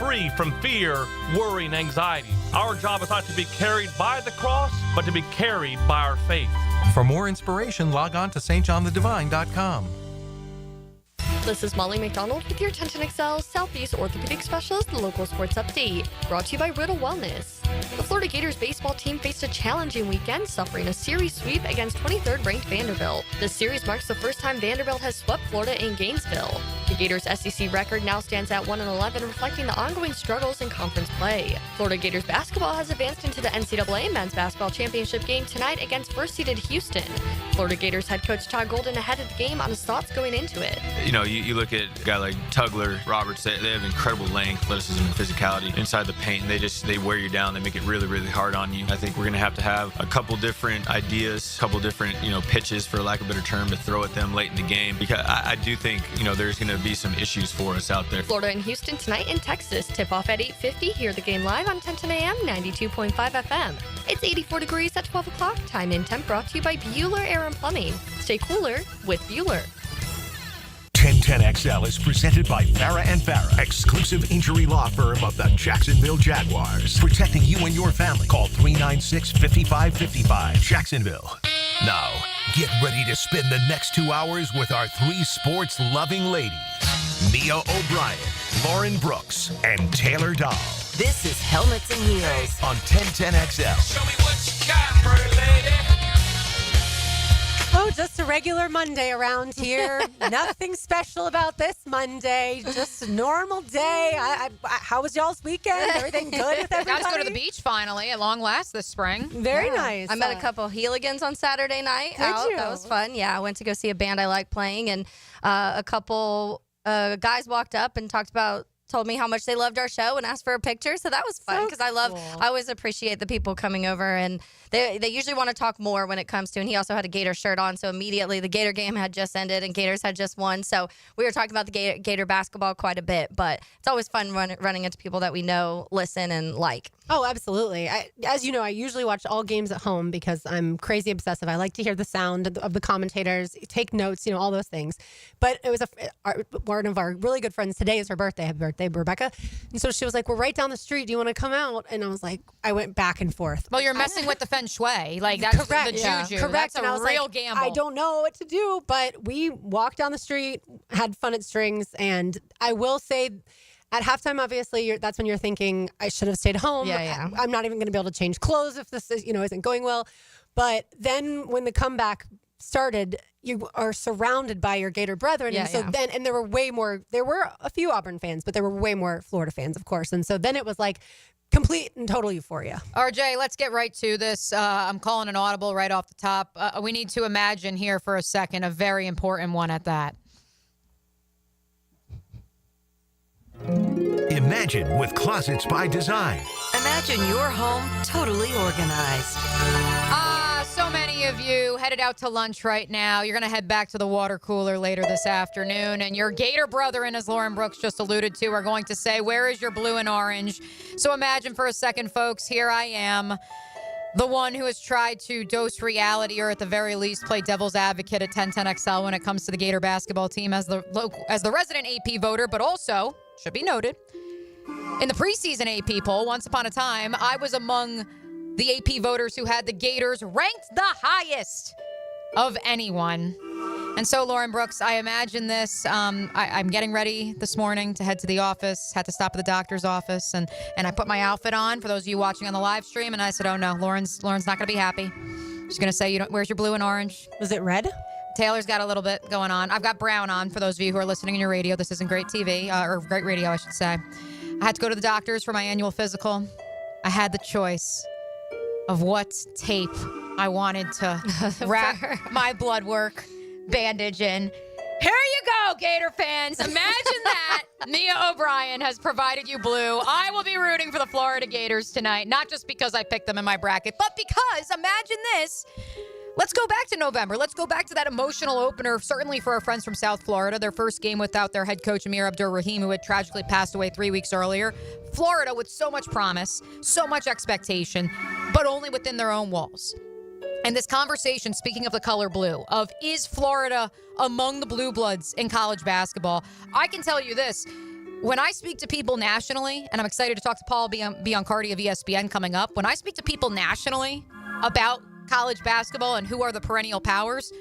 free from fear, worry, and anxiety. Our job is not to be carried by the cross, but to be carried by our faith. For more inspiration, log on to stjohnthedivine.com. This is Molly McDonald with your 1010XL Southeast Orthopedic Specialist local sports update, brought to you by Riddle Wellness. The Florida Gators baseball team faced a challenging weekend, suffering a series sweep against 23rd ranked Vanderbilt. This series marks the first time Vanderbilt has swept Florida in Gainesville. The Gators' SEC record now stands at 1-11, reflecting the ongoing struggles in conference play. Florida Gators basketball has advanced into the NCAA men's basketball championship game tonight against first-seeded Houston. Florida Gators head coach Todd Golden ahead of the game on his thoughts going into it. You look at a guy like Tugler, Roberts, they have incredible length, athleticism, and physicality inside the paint, and they wear you down. They make it really, really hard on you. I think we're going to have a couple different ideas, a couple different, pitches, for lack of a better term, to throw at them late in the game, because I do think, there's going to be some issues for us out there. Florida and Houston tonight in Texas. Tip-off at 8:50. Hear the game live on 1010 AM, 92.5 FM. It's 84 degrees at 12 o'clock. Time and temp brought to you by Bueller Air and Plumbing. Stay cooler with Bueller. 1010XL is presented by Farah & Farah, exclusive injury law firm of the Jacksonville Jaguars. Protecting you and your family. Call 396-5555. Jacksonville. Now, get ready to spend the next 2 hours with our three sports-loving ladies. Mia O'Brien, Lauren Brooks, and Taylor Dahl. This is Helmets and Heels on 1010XL. Show me what you got, pretty lady. Oh, just a regular Monday around here. Nothing special about this Monday. Just a normal day. How was y'all's weekend? Everything good with everybody? Got to go to the beach finally, at long last this spring. Very nice. I met a couple Heeligans on Saturday night. Did you? That was fun. Yeah, I went to go see a band I like playing, and a couple guys walked up and told me how much they loved our show and asked for a picture. So that was fun because I always appreciate the people coming over, and they usually want to talk more when it comes to, and he also had a Gator shirt on. So immediately the Gator game had just ended and Gators had just won. So we were talking about the Gator basketball quite a bit, but it's always fun running into people that we know, listen, and like. Oh, absolutely. As you know, I usually watch all games at home because I'm crazy obsessive. I like to hear the sound of the commentators, take notes, all those things. But it was one of our really good friends today is her birthday. Happy birthday, Rebecca. And so she was like, we're right down the street. Do you want to come out? And I was like, I went back and forth. Well, you're messing with the feng shui. Like, that's correct, the juju. Correct. That's a real gamble. I don't know what to do, but we walked down the street, had fun at Strings, and I will say, at halftime, obviously, that's when you're thinking, I should have stayed home. Yeah. I'm not even going to be able to change clothes if this isn't going well. But then when the comeback started, you are surrounded by your Gator brethren. And there were a few Auburn fans, but there were way more Florida fans, of course. And so then it was like complete and total euphoria. RJ, let's get right to this. I'm calling an audible right off the top. We need to imagine here for a second, a very important one at that. Imagine with Closets by Design. Imagine your home totally organized. So many of you headed out to lunch right now. You're going to head back to the water cooler later this afternoon, and your Gator brethren, as Lauren Brooks just alluded to, are going to say, where is your blue and orange? So imagine for a second, folks, here I am, the one who has tried to dose reality, or at the very least play devil's advocate at 1010XL when it comes to the Gator basketball team as the resident AP voter, but also, should be noted, in the preseason AP poll, once upon a time, I was among the AP voters who had the Gators ranked the highest of anyone. And so, Lauren Brooks, I imagine this. I'm getting ready this morning to head to the office, had to stop at the doctor's office, and I put my outfit on for those of you watching on the live stream, and I said, oh no, Lauren's not going to be happy. She's going to say, where's your blue and orange? Was it red? Taylor's got a little bit going on. I've got brown on for those of you who are listening in your radio. This isn't great TV, or great radio, I should say. I had to go to the doctor's for my annual physical. I had the choice of what tape I wanted to wrap my blood work bandage in. Here you go, Gator fans. Imagine that. Mia O'Brien has provided you blue. I will be rooting for the Florida Gators tonight, not just because I picked them in my bracket, but because, imagine this, let's go back to November. Let's go back to that emotional opener, certainly for our friends from South Florida, their first game without their head coach, Amir Abdur-Rahim, who had tragically passed away 3 weeks earlier. Florida with so much promise, so much expectation, but only within their own walls. And this conversation, speaking of the color blue, of is Florida among the blue bloods in college basketball, I can tell you this. when I speak to people nationally, and I'm excited to talk to Paul Biancardi of ESPN coming up, when I speak to people nationally about college basketball and who are the perennial powers,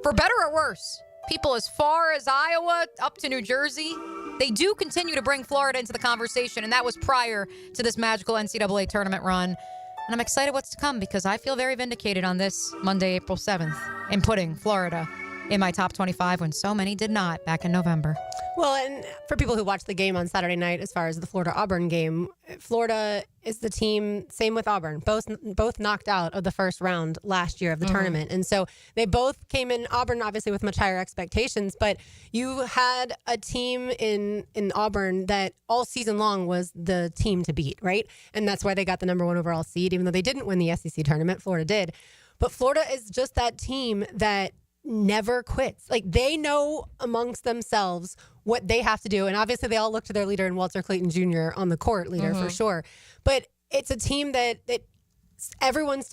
for better or worse, people as far as Iowa up to New Jersey, they do continue to bring Florida into the conversation, and that was prior to this magical NCAA tournament run. And I'm excited what's to come because I feel very vindicated on this Monday, April 7th, in putting Florida in my top 25 when so many did not back in November. Well, and for people who watched the game on Saturday night, as far as the Florida-Auburn game, Florida is the team, same with Auburn, both knocked out of the first round last year of the tournament. And so they both came in, Auburn obviously with much higher expectations, but you had a team in Auburn that all season long was the team to beat, right? And that's why they got the number 1 overall seed, even though they didn't win the SEC tournament. Florida did. But Florida is just that team that never quits. Like, they know amongst themselves what they have to do. And obviously they all look to their leader in Walter Clayton Jr. on the court leader for sure. But it's a team that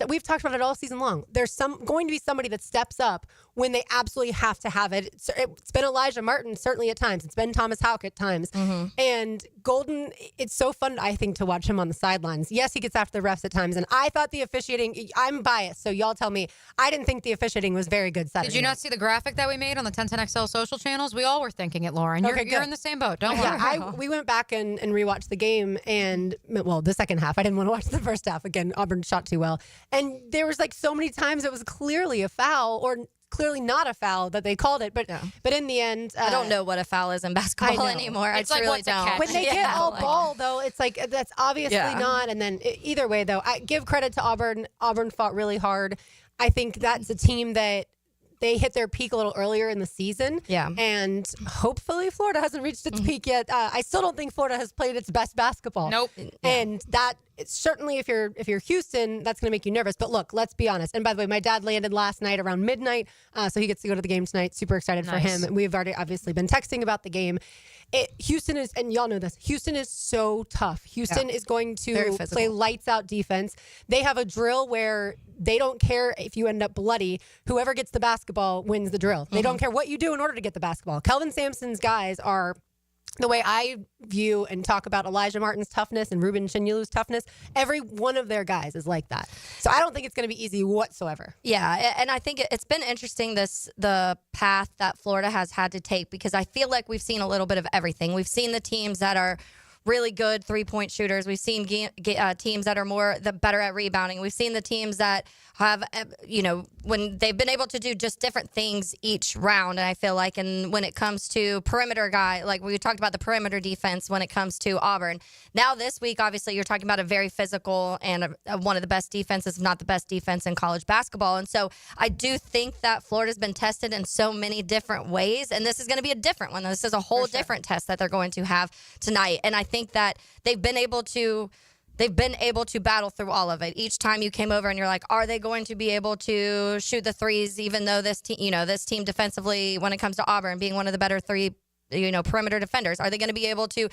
we've talked about it all season long. There's going to be somebody that steps up when they absolutely have to have it. It's been Elijah Martin, certainly at times. It's been Thomas Houck at times. And Golden, it's so fun, I think, to watch him on the sidelines. Yes, he gets after the refs at times. And I thought the officiating, I'm biased, so y'all tell me, I didn't think the officiating was very good Saturday. Did you not see the graphic that we made on the 1010XL social channels? We all were thinking it, Lauren. You're in the same boat. Don't worry. Yeah, we went back and rewatched the game, and, well, the second half. I didn't want to watch the first half. Again, Auburn shot too well. And there was like so many times it was clearly a foul or clearly not a foul that they called it. But in the end, I don't know what a foul is in basketball anymore. It's I like, really don't. When they get all ball, though, it's like that's obviously not. And then either way, though, I give credit to Auburn. Auburn fought really hard. I think that's a team that they hit their peak a little earlier in the season. Yeah. And hopefully Florida hasn't reached its peak yet. I still don't think Florida has played its best basketball. Nope. And that it's certainly if you're Houston, that's going to make you nervous. But look, let's be honest. And by the way, my dad landed last night around midnight, so he gets to go to the game tonight. Super excited for him. And we've already obviously been texting about the game. Houston is, and y'all know this, Houston is so tough. Houston is going to play lights out defense. They have a drill where they don't care if you end up bloody. Whoever gets the basketball wins the drill. They don't care what you do in order to get the basketball. Kelvin Sampson's guys are, the way I view and talk about Elijah Martin's toughness and Ruben Chinyulu's toughness, every one of their guys is like that. So I don't think it's going to be easy whatsoever. Yeah, and I think it's been interesting the path that Florida has had to take because I feel like we've seen a little bit of everything. We've seen the teams that are really good three-point shooters. We've seen teams that are better at rebounding. We've seen the teams that have, when they've been able to do just different things each round. And I feel like, and when it comes to perimeter guy, like we talked about the perimeter defense when it comes to Auburn. Now this week, obviously, you're talking about a very physical and one of the best defenses, if not the best defense in college basketball. And so I do think that Florida's been tested in so many different ways. And this is going to be a different one. This is a whole different test that they're going to have tonight. And I think that they've been able to battle through all of it. Each time you came over and you're like, are they going to be able to shoot the threes, even though this team defensively, when it comes to Auburn, being one of the better perimeter defenders, are they going to be able to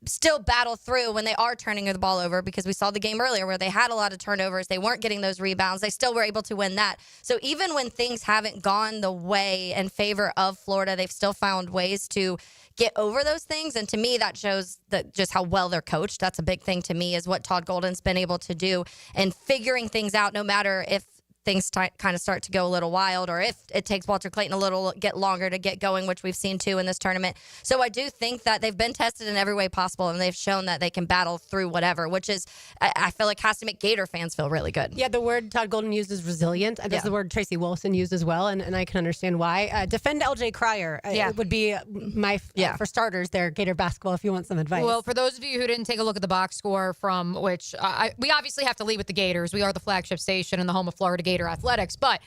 still battle through when they are turning the ball over? Because we saw the game earlier where they had a lot of turnovers. They weren't getting those rebounds. They still were able to win that. So even when things haven't gone the way in favor of Florida, they've still found ways to get over those things. And to me, that shows that just how well they're coached. That's a big thing to me, is what Todd Golden's been able to do and figuring things out, no matter if things kind of start to go a little wild or if it takes Walter Clayton get longer to get going, which we've seen too in this tournament. So I do think that they've been tested in every way possible, and they've shown that they can battle through whatever, which is, I feel like, has to make Gator fans feel really good. Yeah, the word Todd Golden used is resilient. That's the word Tracy Wilson used as well, and I can understand why. Defend LJ Cryer would be my, for starters, their Gator basketball, if you want some advice. Well, for those of you who didn't take a look at the box score, from which we obviously have to lead with the Gators. We are the flagship station and the home of Florida Gator athletics, but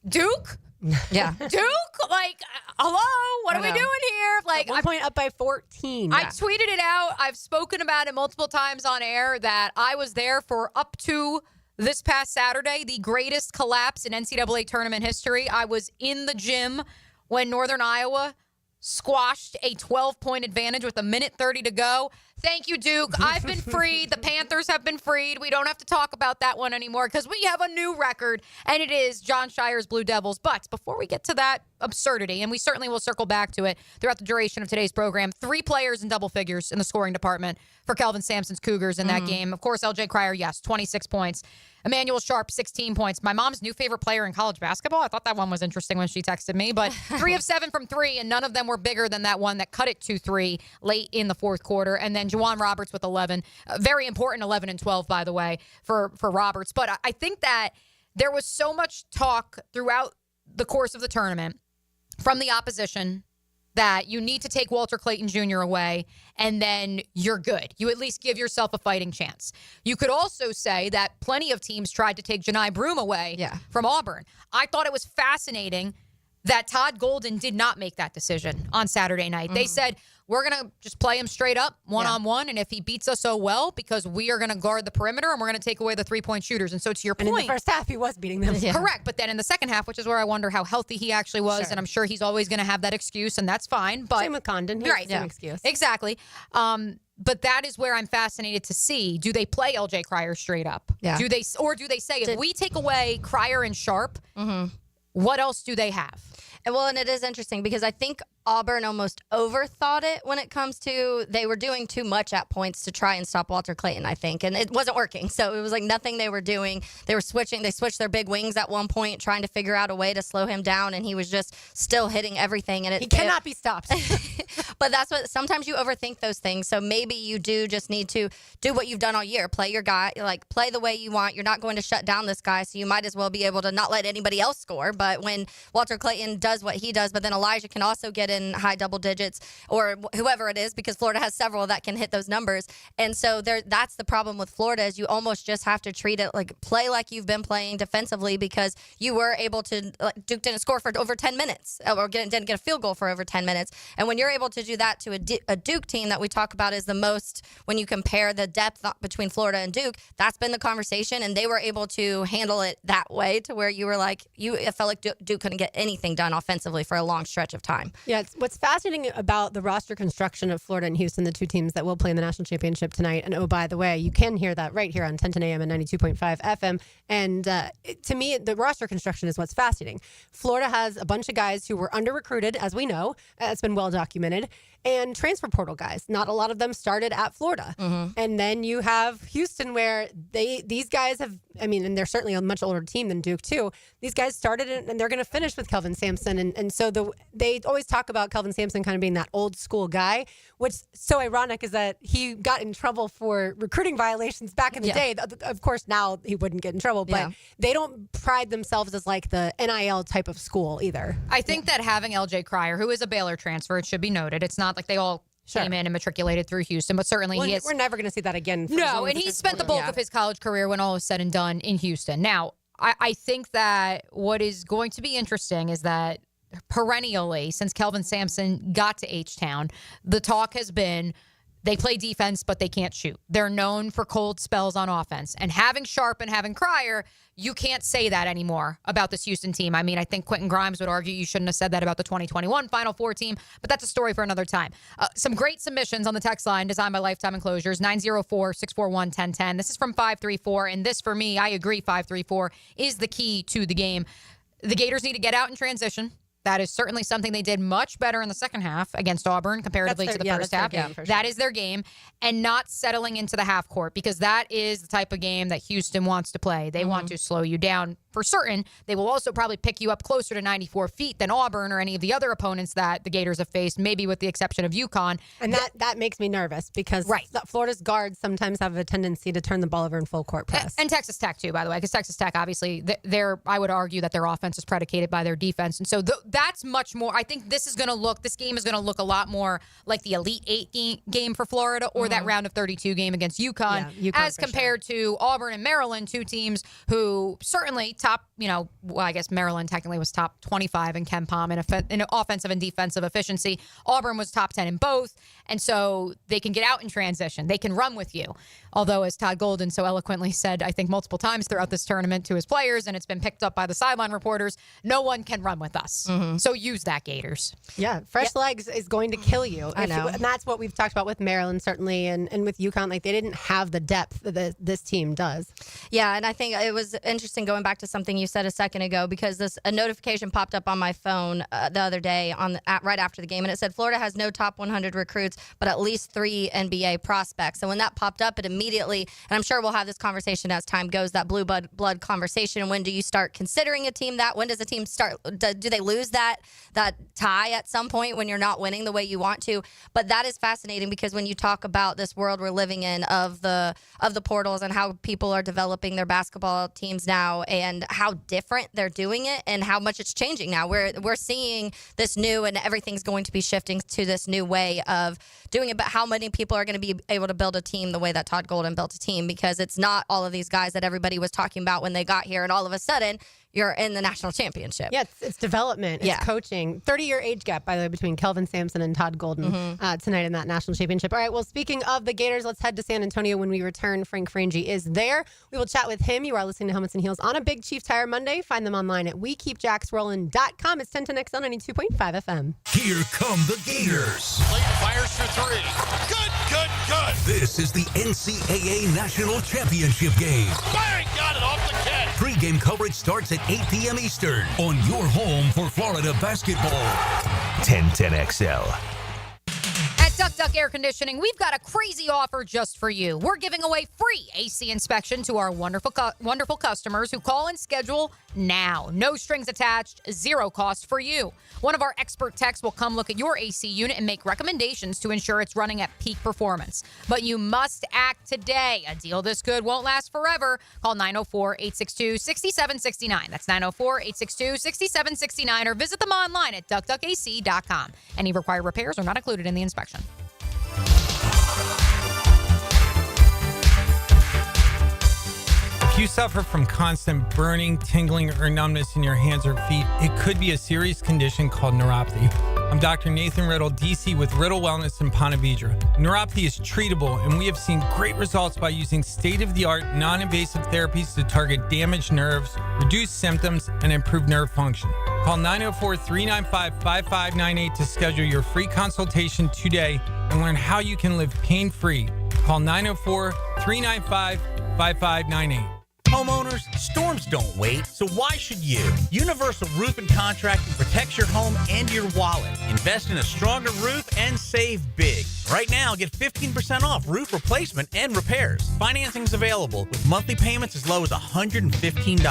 Duke? Yeah. Duke? Like, hello? What are we doing here? Like, 1 point up by 14. I tweeted it out. I've spoken about it multiple times on air that I was there for up to this past Saturday, the greatest collapse in NCAA tournament history. I was in the gym when Northern Iowa squashed a 12-point advantage with 1:30 to go. Thank you, Duke. I've been freed. The Panthers have been freed. We don't have to talk about that one anymore because we have a new record, and it is John Shire's Blue Devils. But before we get to that, absurdity, and we certainly will circle back to it throughout the duration of today's program. 3 players in double figures in the scoring department for Kelvin Sampson's Cougars in that game. Of course, LJ Cryer, yes, 26 points. Emmanuel Sharp, 16 points. My mom's new favorite player in college basketball. I thought that one was interesting when she texted me, but 3 of 7 from 3, and none of them were bigger than that one that cut it 2-3 late in the fourth quarter. And then Juwan Roberts with 11. Very important 11 and 12, by the way, for Roberts. But I think that there was so much talk throughout the course of the tournament from the opposition that you need to take Walter Clayton Jr. away, and then you're good. You at least give yourself a fighting chance. You could also say that plenty of teams tried to take Janai Broome away from Auburn. I thought it was fascinating that Todd Golden did not make that decision on Saturday night. They said, we're going to just play him straight up, one-on-one, and if he beats us, oh well, because we are going to guard the perimeter and we're going to take away the three-point shooters. And so to your point. And in the first half, he was beating them. Correct. But then in the second half, which is where I wonder how healthy he actually was, and I'm sure he's always going to have that excuse, and that's fine. But same with Condon. Right. Same excuse. Exactly. But that is where I'm fascinated to see, do they play LJ Cryer straight up? Yeah. Do they say, if we take away Cryer and Sharp, what else do they have? And it is interesting because I think Auburn almost overthought it when it comes to they were doing too much at points to try and stop Walter Clayton, I think. And it wasn't working. So it was like nothing they were doing. They were switching. They switched their big wings at one point, trying to figure out a way to slow him down. And he was just still hitting everything. And he cannot be stopped. But that's what sometimes you overthink those things. So maybe you do just need to do what you've done all year. Play your guy, like play the way you want. You're not going to shut down this guy. So you might as well be able to not let anybody else score. But when Walter Clayton does what he does, but then Elijah can also get in high double digits or whoever it is, because Florida has several that can hit those numbers. And so that's the problem with Florida is you almost just have to treat it like play like you've been playing defensively because you were able to, Duke didn't score for over 10 minutes or didn't get a field goal for over 10 minutes. And when you're able to do that to a Duke team that we talk about is the most, when you compare the depth between Florida and Duke, that's been the conversation. And they were able to handle it that way to where you were like, it felt like Duke couldn't get anything done offensively for a long stretch of time. Yeah, what's fascinating about the roster construction of Florida and Houston, the two teams that will play in the national championship tonight. And oh, by the way, you can hear that right here on 1010 AM and 92.5 FM. And to me, the roster construction is what's fascinating. Florida has a bunch of guys who were under-recruited, as we know. It's been well documented. And transfer portal guys. Not a lot of them started at Florida. And then you have Houston where these guys have, and they're certainly a much older team than Duke too. These guys started and they're going to finish with Kelvin Sampson. And so they always talk about Kelvin Sampson kind of being that old school guy. What's so ironic is that he got in trouble for recruiting violations back in the day. Of course, now he wouldn't get in trouble, but they don't pride themselves as like the NIL type of school either. I think that having LJ Cryer, who is a Baylor transfer, it should be noted. It's not like they all came in and matriculated through Houston, but certainly he is. We're never going to see that again. No, and he spent the bulk of his college career when all is said and done in Houston. Now, I think that what is going to be interesting is that perennially, since Kelvin Sampson got to H-Town, the talk has been they play defense, but they can't shoot. They're known for cold spells on offense. And having Sharp and having Cryer, you can't say that anymore about this Houston team. I think Quentin Grimes would argue you shouldn't have said that about the 2021 Final Four team, but that's a story for another time. Some great submissions on the text line designed by Lifetime Enclosures, 904-641-1010. This is from 534, and this, for me, I agree, 534 is the key to the game. The Gators need to get out in transition. That is certainly something they did much better in the second half against Auburn comparatively to the first half. That is their game. And not settling into the half court, because that is the type of game that Houston wants to play. They want to slow you down for certain. They will also probably pick you up closer to 94 feet than Auburn or any of the other opponents that the Gators have faced, maybe with the exception of UConn. And that makes me nervous because Florida's guards sometimes have a tendency to turn the ball over in full court press. And Texas Tech, too, by the way, because Texas Tech, obviously, I would argue that their offense is predicated by their defense. And so that's much more. I think this game is going to look a lot more like the Elite Eight game for Florida or that round of 32 game against UConn as compared to Auburn and Maryland, two teams who certainly top, I guess Maryland technically was top 25 in KenPom in offensive and defensive efficiency. Auburn was top 10 in both. And so they can get out in transition. They can run with you. Although, as Todd Golden so eloquently said, I think multiple times throughout this tournament to his players, and it's been picked up by the sideline reporters, no one can run with us. So use that, Gators. Yeah, fresh legs is going to kill you. I know. And that's what we've talked about with Maryland, certainly, and with UConn. Like, they didn't have the depth that this team does. Yeah, and I think it was interesting going back to something you said a second ago, because a notification popped up on my phone the other day right after the game, and it said Florida has no top 100 recruits, but at least 3 NBA prospects. And when that popped up, it immediately, and I'm sure we'll have this conversation as time goes, that blue blood conversation. When do you start considering a team that? When does a team start? Do they lose that tie at some point when you're not winning the way you want to? But that is fascinating, because when you talk about this world we're living in of the portals and how people are developing their basketball teams now and how different they're doing it and how much it's changing now. We're seeing this new, and everything's going to be shifting to this new way of doing it. But how many people are going to be able to build a team the way that Todd Golden built a team? Because it's not all of these guys that everybody was talking about when they got here, and all of a sudden you're in the national championship. Yeah, it's development. It's coaching. 30-year age gap, by the way, between Kelvin Sampson and Todd Golden tonight in that national championship. All right, well, speaking of the Gators, let's head to San Antonio when we return. Frank Frangie is there. We will chat with him. You are listening to Helmets and Heels on a Big Chief Tire Monday. Find them online at wekeepjacksrollin.com. It's 10 XL 92.5 FM. Here come the Gators. Slate fires for 3. Good. This is the NCAA National Championship game. Bang! Got it off the catch. Pre-game coverage starts at 8 p.m. Eastern on your home for Florida basketball. 1010XL. At Duck Duck Air Conditioning, we've got a crazy offer just for you. We're giving away free AC inspection to our wonderful customers who call and schedule now. No strings attached, zero cost for you. One of our expert techs will come look at your AC unit and make recommendations to ensure it's running at peak performance. But you must act today. A deal this good won't last forever. Call 904-862-6769. That's 904-862-6769, or visit them online at duckduckac.com. Any required repairs are not included in the inspection. If you suffer from constant burning, tingling, or numbness in your hands or feet, it could be a serious condition called neuropathy. I'm Dr. Nathan Riddle, DC with Riddle Wellness in Ponte Vedra. Neuropathy is treatable, and we have seen great results by using state-of-the-art, non-invasive therapies to target damaged nerves, reduce symptoms, and improve nerve function. Call 904-395-5598 to schedule your free consultation today and learn how you can live pain-free. Call 904-395-5598. Homeowners, storms don't wait, so why should you? Universal Roof and Contracting protects your home and your wallet. Invest in a stronger roof and save big. Right now, get 15% off roof replacement and repairs. Financing is available with monthly payments as low as $115.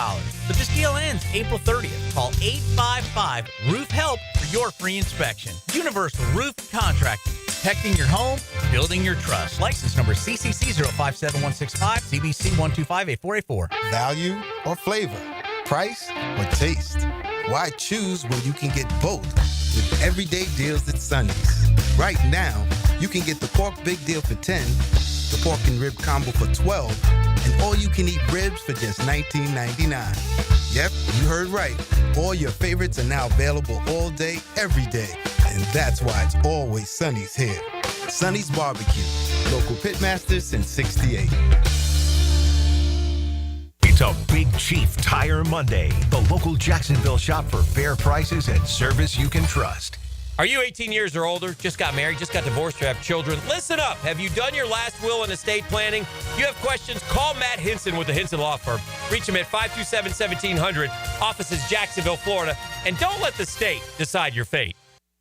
But this deal ends April 30th. Call 855-ROOF-HELP for your free inspection. Universal Roof and Contracting. Protecting your home, building your trust. License number CCC 057165, CBC 1258484. Value or flavor? Price or taste? Why choose when you can get both with everyday deals at Sonny's? Right now, you can get the pork big deal for $10, the pork and rib combo for $12, and all you can eat ribs for just $19.99. Yep, you heard right. All your favorites are now available all day, every day. And that's why it's always Sonny's here. Sonny's Barbecue. Local pitmasters since '68. It's a Big Chief Tire Monday. The local Jacksonville shop for fair prices and service you can trust. Are you 18 years or older, just got married, just got divorced, or have children? Listen up. Have you done your last will and estate planning? If you have questions, call Matt Hinson with the Hinson Law Firm. Reach him at 527-1700, offices Jacksonville, Florida. And don't let the state decide your fate.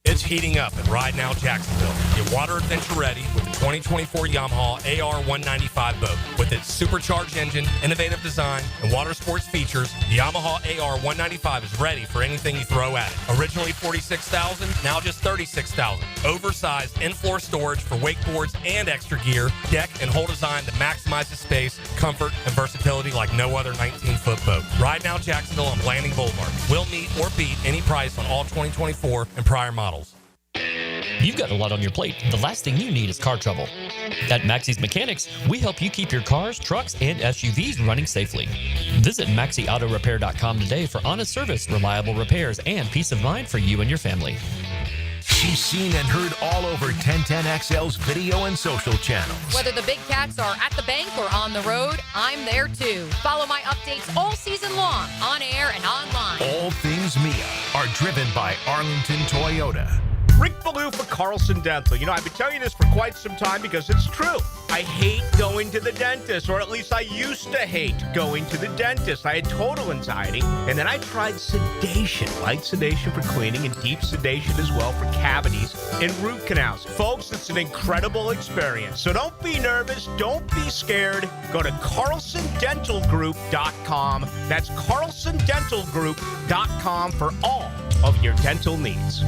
It's heating up at Ride Now Jacksonville. Get water adventure ready with the 2024 Yamaha AR195 boat. With its supercharged engine, innovative design, and water sports features, the Yamaha AR195 is ready for anything you throw at it. Originally $46,000, now just $36,000. Oversized in-floor storage for wakeboards and extra gear. Deck and hull design that maximizes space, comfort, and versatility like no other 19-foot boat. Ride Now Jacksonville on Blanding Boulevard. We'll meet or beat any price on all 2024 and prior models. You've got a lot on your plate. The last thing you need is car trouble. At Maxie's Mechanics, we help you keep your cars, trucks, and SUVs running safely. Visit MaxieAutoRepair.com today for honest service, reliable repairs, and peace of mind for you and your family. She's seen and heard all over 1010XL's video and social channels. Whether the big cats are at the bank or on the road, I'm there too. Follow my updates all season long, on air and online. All things Mia are driven by Arlington Toyota. Rick Ballou for Carlson Dental. You know, I've been telling you this for quite some time because it's true. I hate going to the dentist, or at least I used to hate going to the dentist. I had total anxiety, and then I tried sedation, light sedation for cleaning and deep sedation as well for cavities and root canals. Folks, it's an incredible experience. So don't be nervous. Don't be scared. Go to CarlsonDentalGroup.com. That's CarlsonDentalGroup.com for all of your dental needs.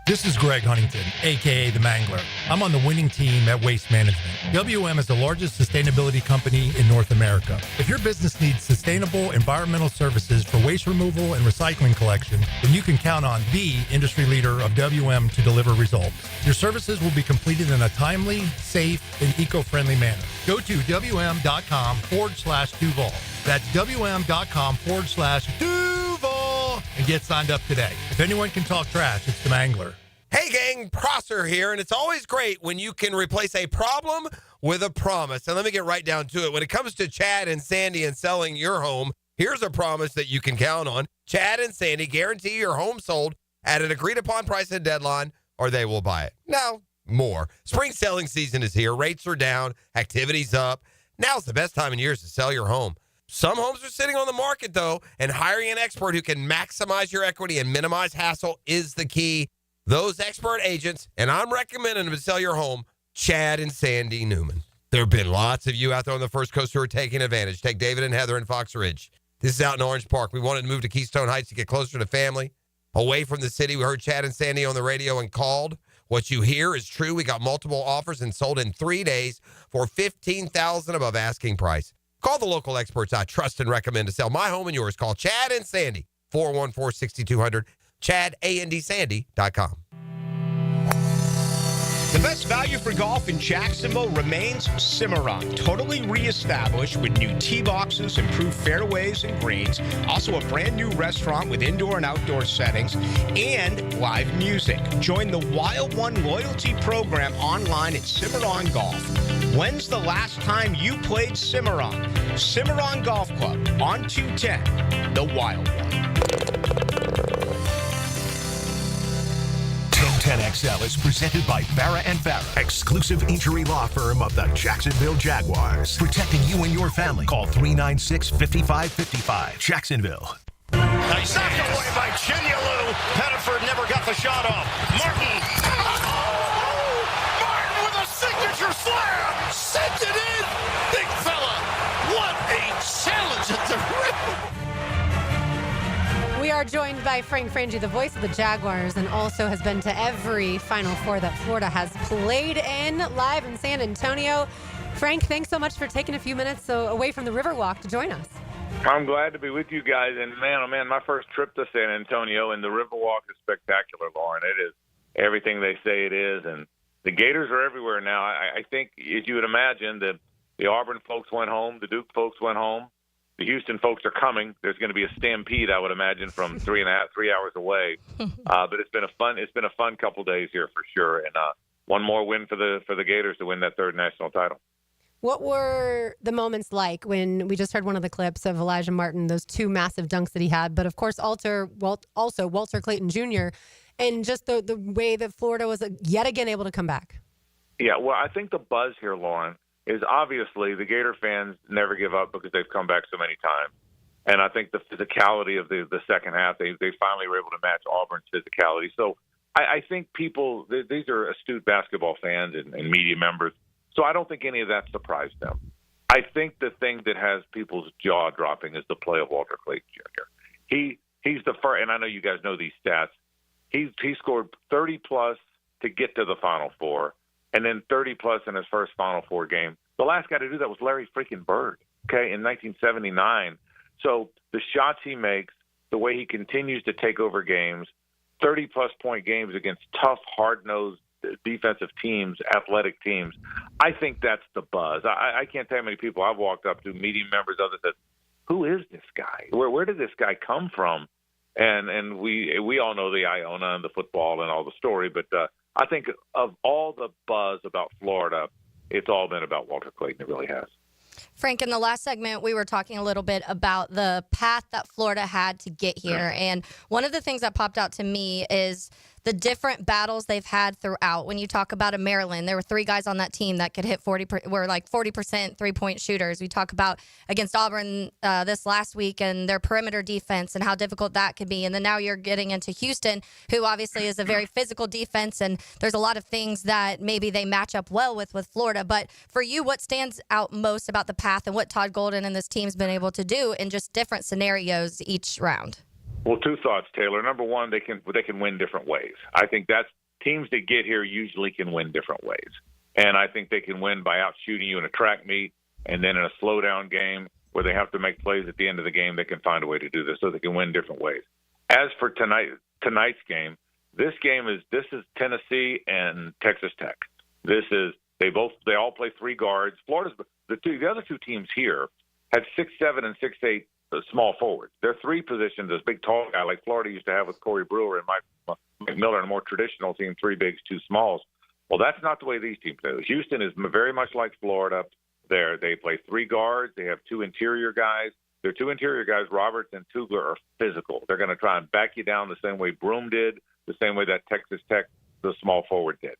This is Greg Huntington, a.k.a. The Mangler. I'm on the winning team at Waste Management. WM is the largest sustainability company in North America. If your business needs sustainable environmental services for waste removal and recycling collection, then you can count on the industry leader of WM to deliver results. Your services will be completed in a timely, safe, and eco-friendly manner. Go to WM.com/Duval. That's WM.com/Duval and get signed up today. If anyone can talk trash, it's The Mangler. Hey gang, Prosser here, and it's always great when you can replace a problem with a promise. And let me get right down to it. When it comes to Chad and Sandy and selling your home, here's a promise that you can count on. Chad and Sandy guarantee your home sold at an agreed-upon price and deadline, or they will buy it. Now, more. Spring selling season is here. Rates are down. Activity's up. Now's the best time in years to sell your home. Some homes are sitting on the market, though, and hiring an expert who can maximize your equity and minimize hassle is the key. Those expert agents, and I'm recommending them to sell your home, Chad and Sandy Newman. There have been lots of you out there on the First Coast who are taking advantage. Take David and Heather in Fox Ridge. This is out in Orange Park. We wanted to move to Keystone Heights to get closer to family, away from the city. We heard Chad and Sandy on the radio and called. What you hear is true. We got multiple offers and sold in 3 days for $15,000 above asking price. Call the local experts I trust and recommend to sell my home and yours. Call Chad and Sandy, 414-6200, ChadAndSandy.com. The best value for golf in Jacksonville remains Cimarron. Totally reestablished with new tee boxes, improved fairways and greens. Also a brand new restaurant with indoor and outdoor settings and live music. Join the Wild One loyalty program online at Cimarron Golf. When's the last time you played Cimarron? Cimarron Golf Club on 210, the Wild One. 1010XL is presented by Farah & Farah, exclusive injury law firm of the Jacksonville Jaguars. Protecting you and your family. Call 396-5555. Jacksonville. Nice knocked away by Chinyelu. Pettiford never got the shot off. Martin. Oh! Martin with a signature slam. Sent it in. Big fella. What a challenge at the rim. We are joined by Frank Frangie, the voice of the Jaguars, and also has been to every Final Four that Florida has played in, live in San Antonio. Frank, thanks so much for taking a few minutes away from the Riverwalk to join us. I'm glad to be with you guys, and man, oh man, my first trip to San Antonio, and the Riverwalk is spectacular, Lauren. It is everything they say it is, and the Gators are everywhere now. I think, as you would imagine, the Auburn folks went home, the Duke folks went home. The Houston folks are coming. There's going to be a stampede, I would imagine, from 3 hours away. But it's been a fun couple days here for sure, and one more win for the Gators to win that third national title. What were the moments like when we just heard one of the clips of Elijah Martin, those two massive dunks that he had, but of course also Walter Clayton Jr., and just the way that Florida was yet again able to come back? Yeah, well, I think the buzz here, Lauren, is obviously the Gator fans never give up because they've come back so many times. And I think the physicality of the second half, they finally were able to match Auburn's physicality. So I think people, these are astute basketball fans and media members, so I don't think any of that surprised them. I think the thing that has people's jaw dropping is the play of Walter Clayton Jr. He's the first, and I know you guys know these stats, he scored 30-plus to get to the Final Four, and then 30-plus in his first Final Four game. The last guy to do that was Larry freaking Bird, okay, in 1979. So the shots he makes, the way he continues to take over games, 30-plus point games against tough, hard-nosed defensive teams, athletic teams, I think that's the buzz. I can't tell you how many people I've walked up to, media members, others, that, who is this guy? Where did this guy come from? And we all know the Iona and the football and all the story, but I think of all the buzz about Florida, it's all been about Walter Clayton. It really has. Frank, in the last segment, we were talking a little bit about the path that Florida had to get here. And one of the things that popped out to me is the different battles they've had throughout. When you talk about a Maryland, there were 3 guys on that team that could hit 40% three-point shooters. We talk about against Auburn this last week and their perimeter defense and how difficult that could be. And then now you're getting into Houston, who obviously is a very physical defense, and there's a lot of things that maybe they match up well with Florida. But for you, what stands out most about the path and what Todd Golden and this team's been able to do in just different scenarios each round? Well, 2 thoughts, Taylor. Number one, they can win different ways. I think that's teams that get here usually can win different ways. And I think they can win by out shooting you in a track meet, and then in a slow down game where they have to make plays at the end of the game, they can find a way to do this, so they can win different ways. As for tonight's game, this is Tennessee and Texas Tech. They all play 3 guards. Florida's the other 2 teams here had 6'7" and 6'8" small forwards. Their 3 positions, this big tall guy like Florida used to have with Corey Brewer and Mike McMillan, and a more traditional team, 3 bigs, 2 smalls. Well, that's not the way these teams do. Houston is very much like Florida. They play 3 guards. They have 2 interior guys. Their 2 interior guys, Roberts and Tugler, are physical. They're going to try and back you down the same way Broom did, the same way that Texas Tech, the small forward, did.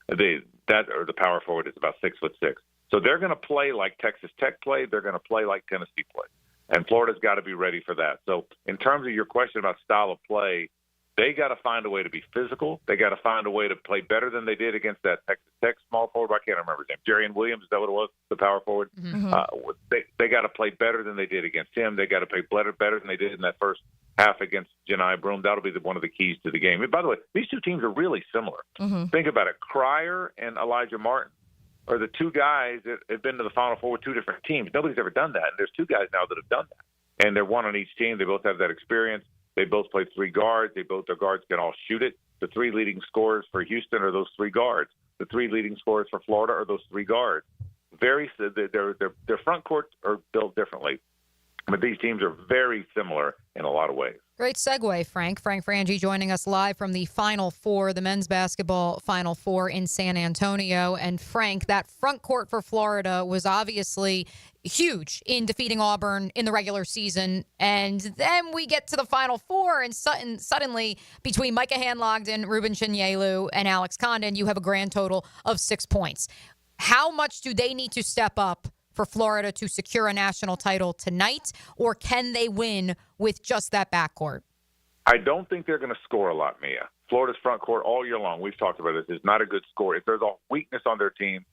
The power forward is about 6'6". So they're going to play like Texas Tech played. They're going to play like Tennessee played. And Florida's got to be ready for that. So in terms of your question about style of play, they got to find a way to be physical. They got to find a way to play better than they did against that Texas Tech small forward. I can't remember his name. Jarian Williams, is that what it was, the power forward? Mm-hmm. They got to play better than they did against him. They got to play better than they did in that first half against Janai Broome. That'll be one of the keys to the game. And by the way, these 2 teams are really similar. Mm-hmm. Think about it. Cryer and Elijah Martin are the 2 guys that have been to the Final Four with 2 different teams. Nobody's ever done that. And there's 2 guys now that have done that. And they're 1 on each team. They both have that experience. They both played 3 guards. Their guards can all shoot it. The 3 leading scorers for Houston are those 3 guards. The 3 leading scorers for Florida are those 3 guards. Their front courts are built differently, but these teams are very similar in a lot of ways. Great segue, Frank. Frank Frangie joining us live from the Final Four, the men's basketball Final Four in San Antonio. And Frank, that front court for Florida was obviously huge in defeating Auburn in the regular season. And then we get to the Final Four, and suddenly between Micah Handlogden, Ruben Chinyelu, and Alex Condon, you have a grand total of 6 points. How much do they need to step up for Florida to secure a national title tonight, or can they win with just that backcourt? I don't think they're going to score a lot, Mia. Florida's front court all year long, we've talked about this, is not a good score. If there's a weakness on their team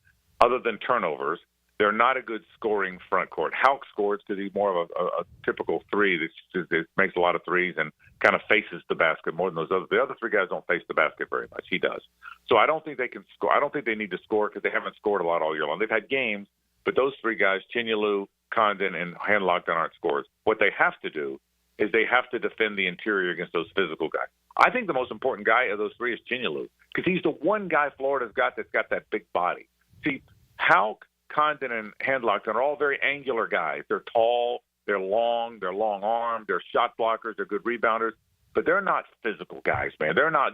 other than turnovers, they're not a good scoring front court. Houck scores because he's more of a typical 3 that makes a lot of threes and kind of faces the basket more than those other. The other 3 guys don't face the basket very much. He does. So I don't think they can score. I don't think they need to score because they haven't scored a lot all year long. They've had games, but those 3 guys, Chinyelu, Condon, and Handlogden, aren't scorers. What they have to do is they have to defend the interior against those physical guys. I think the most important guy of those 3 is Chinyelu because he's the one guy Florida's got that's got that big body. See, Houck, Condon, and Handlogden are all very angular guys. They're tall, they're long-armed, they're shot blockers, they're good rebounders, but they're not physical guys, man. They're not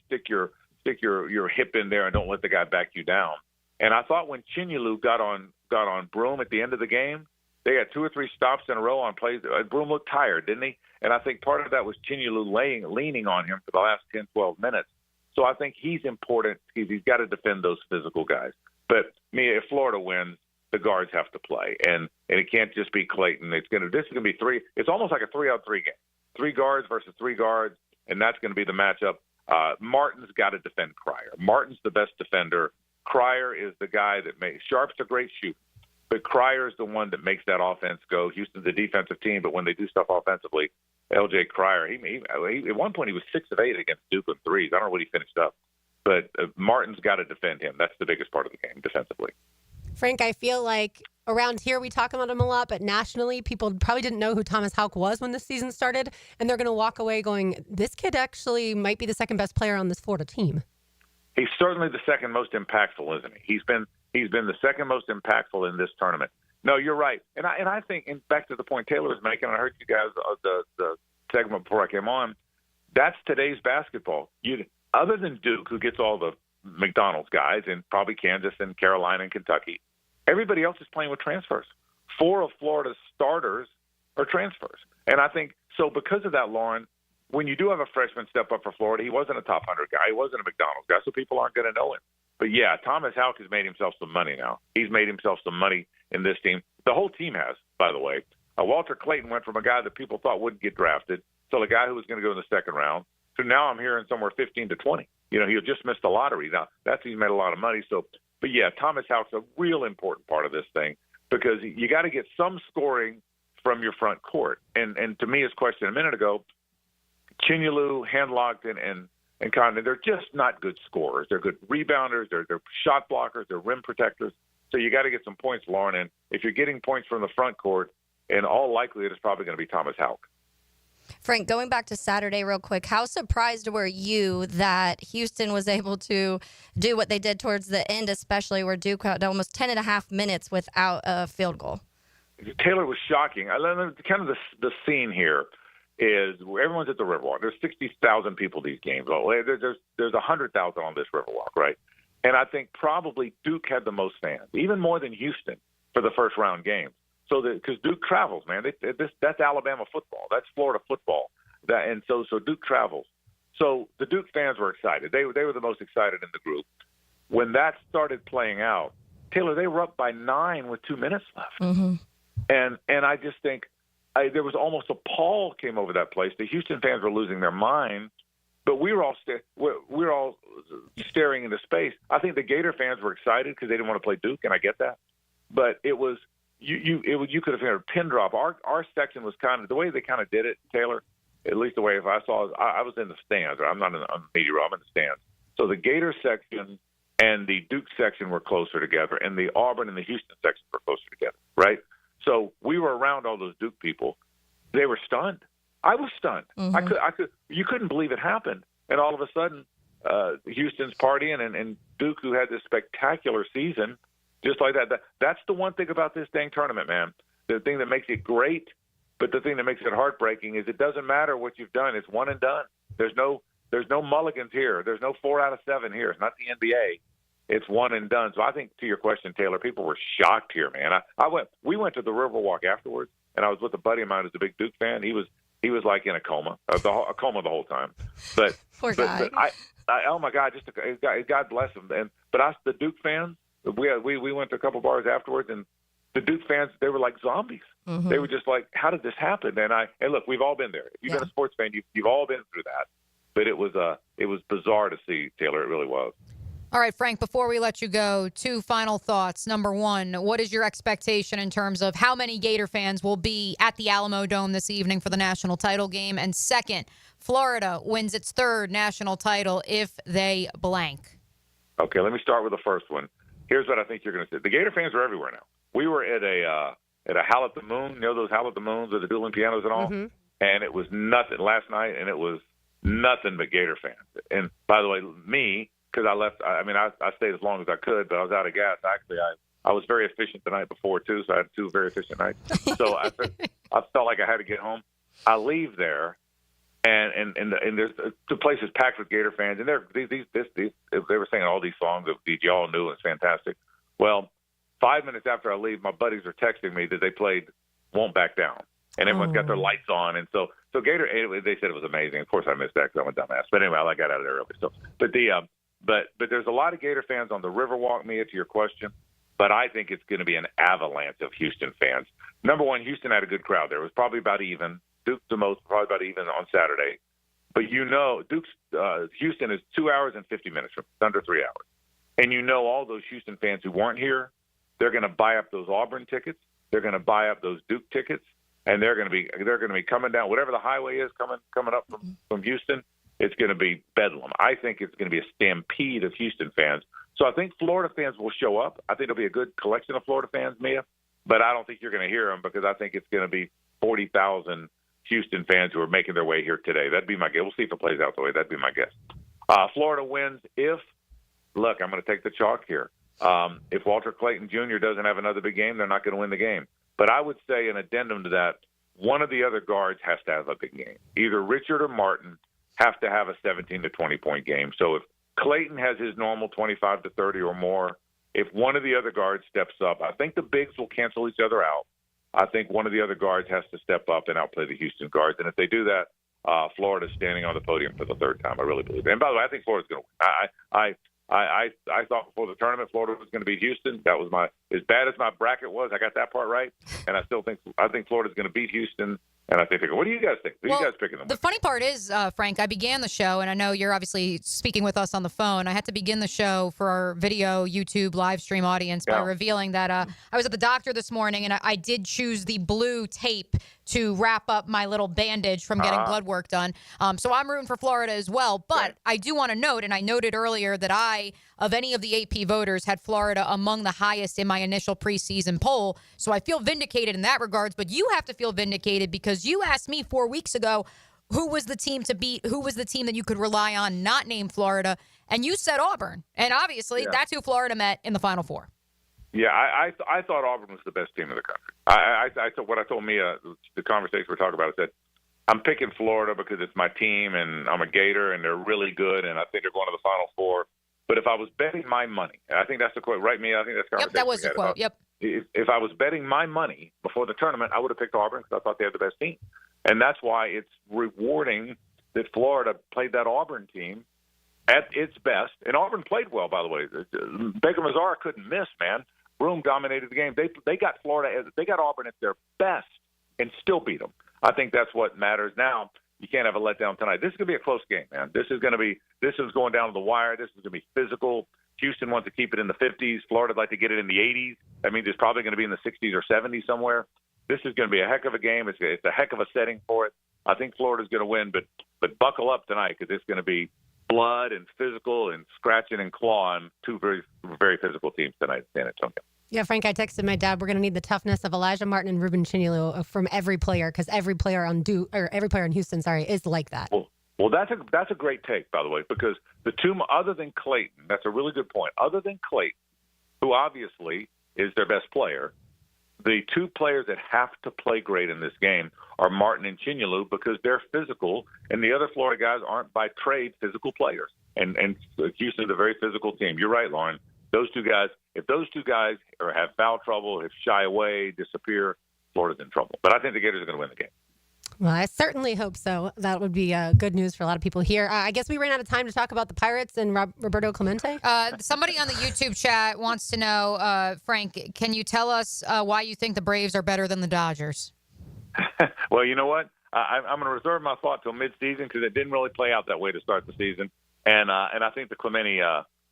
stick your hip in there and don't let the guy back you down. And I thought when Chinyelu got on Broome at the end of the game, they had 2 or 3 stops in a row on plays. Broome looked tired, didn't he? And I think part of that was Chinyelu leaning on him for the last 10, 12 minutes. So I think he's important because he's got to defend those physical guys. But if Florida wins, the guards have to play, and it can't just be Clayton. This is going to be 3. It's almost like a 3-on-3 game. 3 guards versus 3 guards, and that's going to be the matchup. Martin's got to defend Cryer. Martin's the best defender. Cryer is the guy that makes Sharp's a great shooter, but Cryer is the one that makes that offense go. Houston's a defensive team, but when they do stuff offensively, L.J. Cryer, he at one point he was 6 of 8 against Duke with threes. I don't know what he finished up. But Martin's got to defend him. That's the biggest part of the game defensively. Frank, I feel like around here we talk about him a lot, but nationally people probably didn't know who Thomas Houck was when the season started, and they're going to walk away going, this kid actually might be the second best player on this Florida team. He's certainly the second most impactful, isn't he? He's been the second most impactful in this tournament. No, you're right. And I think, and back to the point Taylor was making, I heard you guys, segment before I came on, that's today's basketball. Other than Duke, who gets all the McDonald's guys, and probably Kansas and Carolina and Kentucky, everybody else is playing with transfers. 4 of Florida's starters are transfers. And I think, so because of that, Lauren, when you do have a freshman step up for Florida, he wasn't a top 100 guy. He wasn't a McDonald's guy, so people aren't going to know him. But, yeah, Thomas Houck has made himself some money now. He's made himself some money in this team. The whole team has, by the way. Walter Clayton went from a guy that people thought wouldn't get drafted to a guy who was going to go in the second round to now I'm hearing somewhere 15 to 20. You know, he just missed the lottery. Now, he's made a lot of money. So, but, yeah, Thomas Houck's a real important part of this thing because you got to get some scoring from your front court. And to me, his question a minute ago, Chinyelu, Handlocked, and Condon, they're just not good scorers. They're good rebounders. They're shot blockers. They're rim protectors. So you got to get some points, Lauren. And if you're getting points from the front court, in all likelihood, it's probably going to be Thomas Houck. Frank, going back to Saturday real quick, how surprised were you that Houston was able to do what they did towards the end, especially where Duke had almost 10 and a half minutes without a field goal? Taylor was shocking. Kind of the scene here is everyone's at the Riverwalk. There's 60,000 people these games. There's 100,000 on this Riverwalk, right? And I think probably Duke had the most fans, even more than Houston for the first round game. So because Duke travels, man, that's Alabama football, that's Florida football, and so Duke travels. So the Duke fans were excited. They were the most excited in the group. When that started playing out, Taylor, they were up by 9 with 2 minutes left, and I just think there was almost a pall came over that place. The Houston fans were losing their mind, but we were all staring into space. I think the Gator fans were excited because they didn't want to play Duke, and I get that, but it was. You could have heard a pin drop. Our section was kind of the way they kind of did it, Taylor. At least the way if I saw it, I was in the stands. I'm not in the media row. I'm in the stands. So the Gator section and the Duke section were closer together, and the Auburn and the Houston section were closer together, right? So we were around all those Duke people. They were stunned. I was stunned. You couldn't believe it happened, and all of a sudden, Houston's partying and Duke, who had this spectacular season. Just like that. That's the one thing about this dang tournament, man. The thing that makes it great, but the thing that makes it heartbreaking is it doesn't matter what you've done. It's one and done. There's no mulligans here. There's no 4 out of 7 here. It's not the NBA. It's one and done. So I think to your question, Taylor, people were shocked here, man. We went to the Riverwalk afterwards, and I was with a buddy of mine who's a big Duke fan. He was like in a coma, a coma the whole time. But poor guy. But oh my God, God bless him. But the Duke fans. We went to a couple bars afterwards, and the Duke fans, they were like zombies. They were just like, how did this happen? And look, we've all been there. If you've been a sports fan, you've all been through that. But it was bizarre to see, Taylor. It really was. All right, Frank, before we let you go, 2 final thoughts. Number 1, what is your expectation in terms of how many Gator fans will be at the Alamo Dome this evening for the national title game? And second, Florida wins its 3rd national title if they blank. Okay, let me start with the first one. Here's what I think you're going to see. The Gator fans are everywhere now. We were at a Howl at the Moon, you know those Howl at the Moons with the dueling pianos and all? And it was nothing last night, and it was nothing but Gator fans. And by the way, me, because I left, I stayed as long as I could, but I was out of gas. Actually, I was very efficient the night before, too, so I had 2 very efficient nights. So I felt like I had to get home. I leave there. And there's the place is packed with Gator fans, and they were singing all these songs that y'all knew. It's fantastic. Well, 5 minutes after I leave, my buddies are texting me that they played "Won't Back Down," and everyone's got their lights on, and so Gator. Anyway, they said it was amazing. Of course, I missed that because I'm a dumbass. But anyway, I got out of there early. So, but there's a lot of Gator fans on the Riverwalk. Mia, to your question, but I think it's going to be an avalanche of Houston fans. Number one, Houston had a good crowd there. It was probably about even. Duke the most, probably about even on Saturday. But Houston is 2 hours and 50 minutes from under 3 hours. And all those Houston fans who weren't here, they're going to buy up those Auburn tickets. They're going to buy up those Duke tickets, and they're going to be coming down whatever the highway is coming up from Houston. It's going to be bedlam. I think it's going to be a stampede of Houston fans. So I think Florida fans will show up. I think it'll be a good collection of Florida fans, Mia. But I don't think you're going to hear them because I think it's going to be 40,000 Houston fans who are making their way here today. That'd be my guess. We'll see if it plays out the way. That'd be my guess. Florida wins if, look, I'm going to take the chalk here. If Walter Clayton Jr. doesn't have another big game, they're not going to win the game. But I would say an addendum to that, one of the other guards has to have a big game. Either Richard or Martin have to have a 17 to 20-point game. So if Clayton has his normal 25 to 30 or more, if one of the other guards steps up, I think the bigs will cancel each other out. I think one of the other guards has to step up and outplay the Houston guards. And if they do that, Florida's standing on the podium for the third time. I really believe it. And by the way, I think Florida's going to win. I thought before the tournament Florida was going to beat Houston. That was as bad as my bracket was. I got that part right, and I think Florida's going to beat Houston. And I think, what do you guys think? Who are you guys picking them? The funny part is, Frank, I began the show, and I know you're obviously speaking with us on the phone. I had to begin the show for our video YouTube live stream audience by revealing that I was at the doctor this morning, and I did choose the blue tape to wrap up my little bandage from getting blood work done. So I'm rooting for Florida as well. But I do want to note, and I noted earlier that of any of the AP voters, had Florida among the highest in my initial preseason poll. So I feel vindicated in that regards. But you have to feel vindicated because you asked me 4 weeks ago who was the team to beat, who was the team that you could rely on, not named Florida, and you said Auburn. And obviously that's who Florida met in the Final Four. Yeah, I thought Auburn was the best team in the country. I what I told Mia, the conversation we're talking about, I said, I'm picking Florida because it's my team and I'm a Gator and they're really good and I think they're going to the Final Four. But if I was betting my money, and I think that's the quote, right, Mia? I think that's the conversation. Yep, that was the quote. Yep. If I was betting my money before the tournament, I would have picked Auburn because I thought they had the best team. And that's why it's rewarding that Florida played that Auburn team at its best. And Auburn played well, by the way. Baker Mazara couldn't miss, man. Broome dominated the game. They got Auburn at their best and still beat them. I think that's what matters now. You can't have a letdown tonight. This is going to be a close game, man. This is going down to the wire. This is going to be physical. Houston wants to keep it in the 50s. Florida'd like to get it in the 80s. That means it's probably going to be in the 60s or 70s somewhere. This is going to be a heck of a game. It's a heck of a setting for it. I think Florida's going to win, but buckle up tonight because it's going to be blood and physical and scratching and clawing. Two very, very physical teams tonight in San Antonio. Yeah, Frank, I texted my dad, we're going to need the toughness of Elijah Martin and Ruben Chinyelu from every player because every player in Houston, is like that. Well, that's a great take, by the way, because the two, other than Clayton, that's a really good point. Other than Clayton, who obviously is their best player, the two players that have to play great in this game are Martin and Chinyelu because they're physical, and the other Florida guys aren't by trade physical players. And Houston's a very physical team. You're right, Lauren. Those two guys, if those two guys have foul trouble, if shy away, disappear, Florida's in trouble. But I think the Gators are going to win the game. Well, I certainly hope so. That would be good news for a lot of people here. I guess we ran out of time to talk about the Pirates and Roberto Clemente. Somebody on the YouTube chat wants to know, Frank, can you tell us why you think the Braves are better than the Dodgers? Well, you know what? I'm going to reserve my thought till midseason because it didn't really play out that way to start the season. And I think the Clemente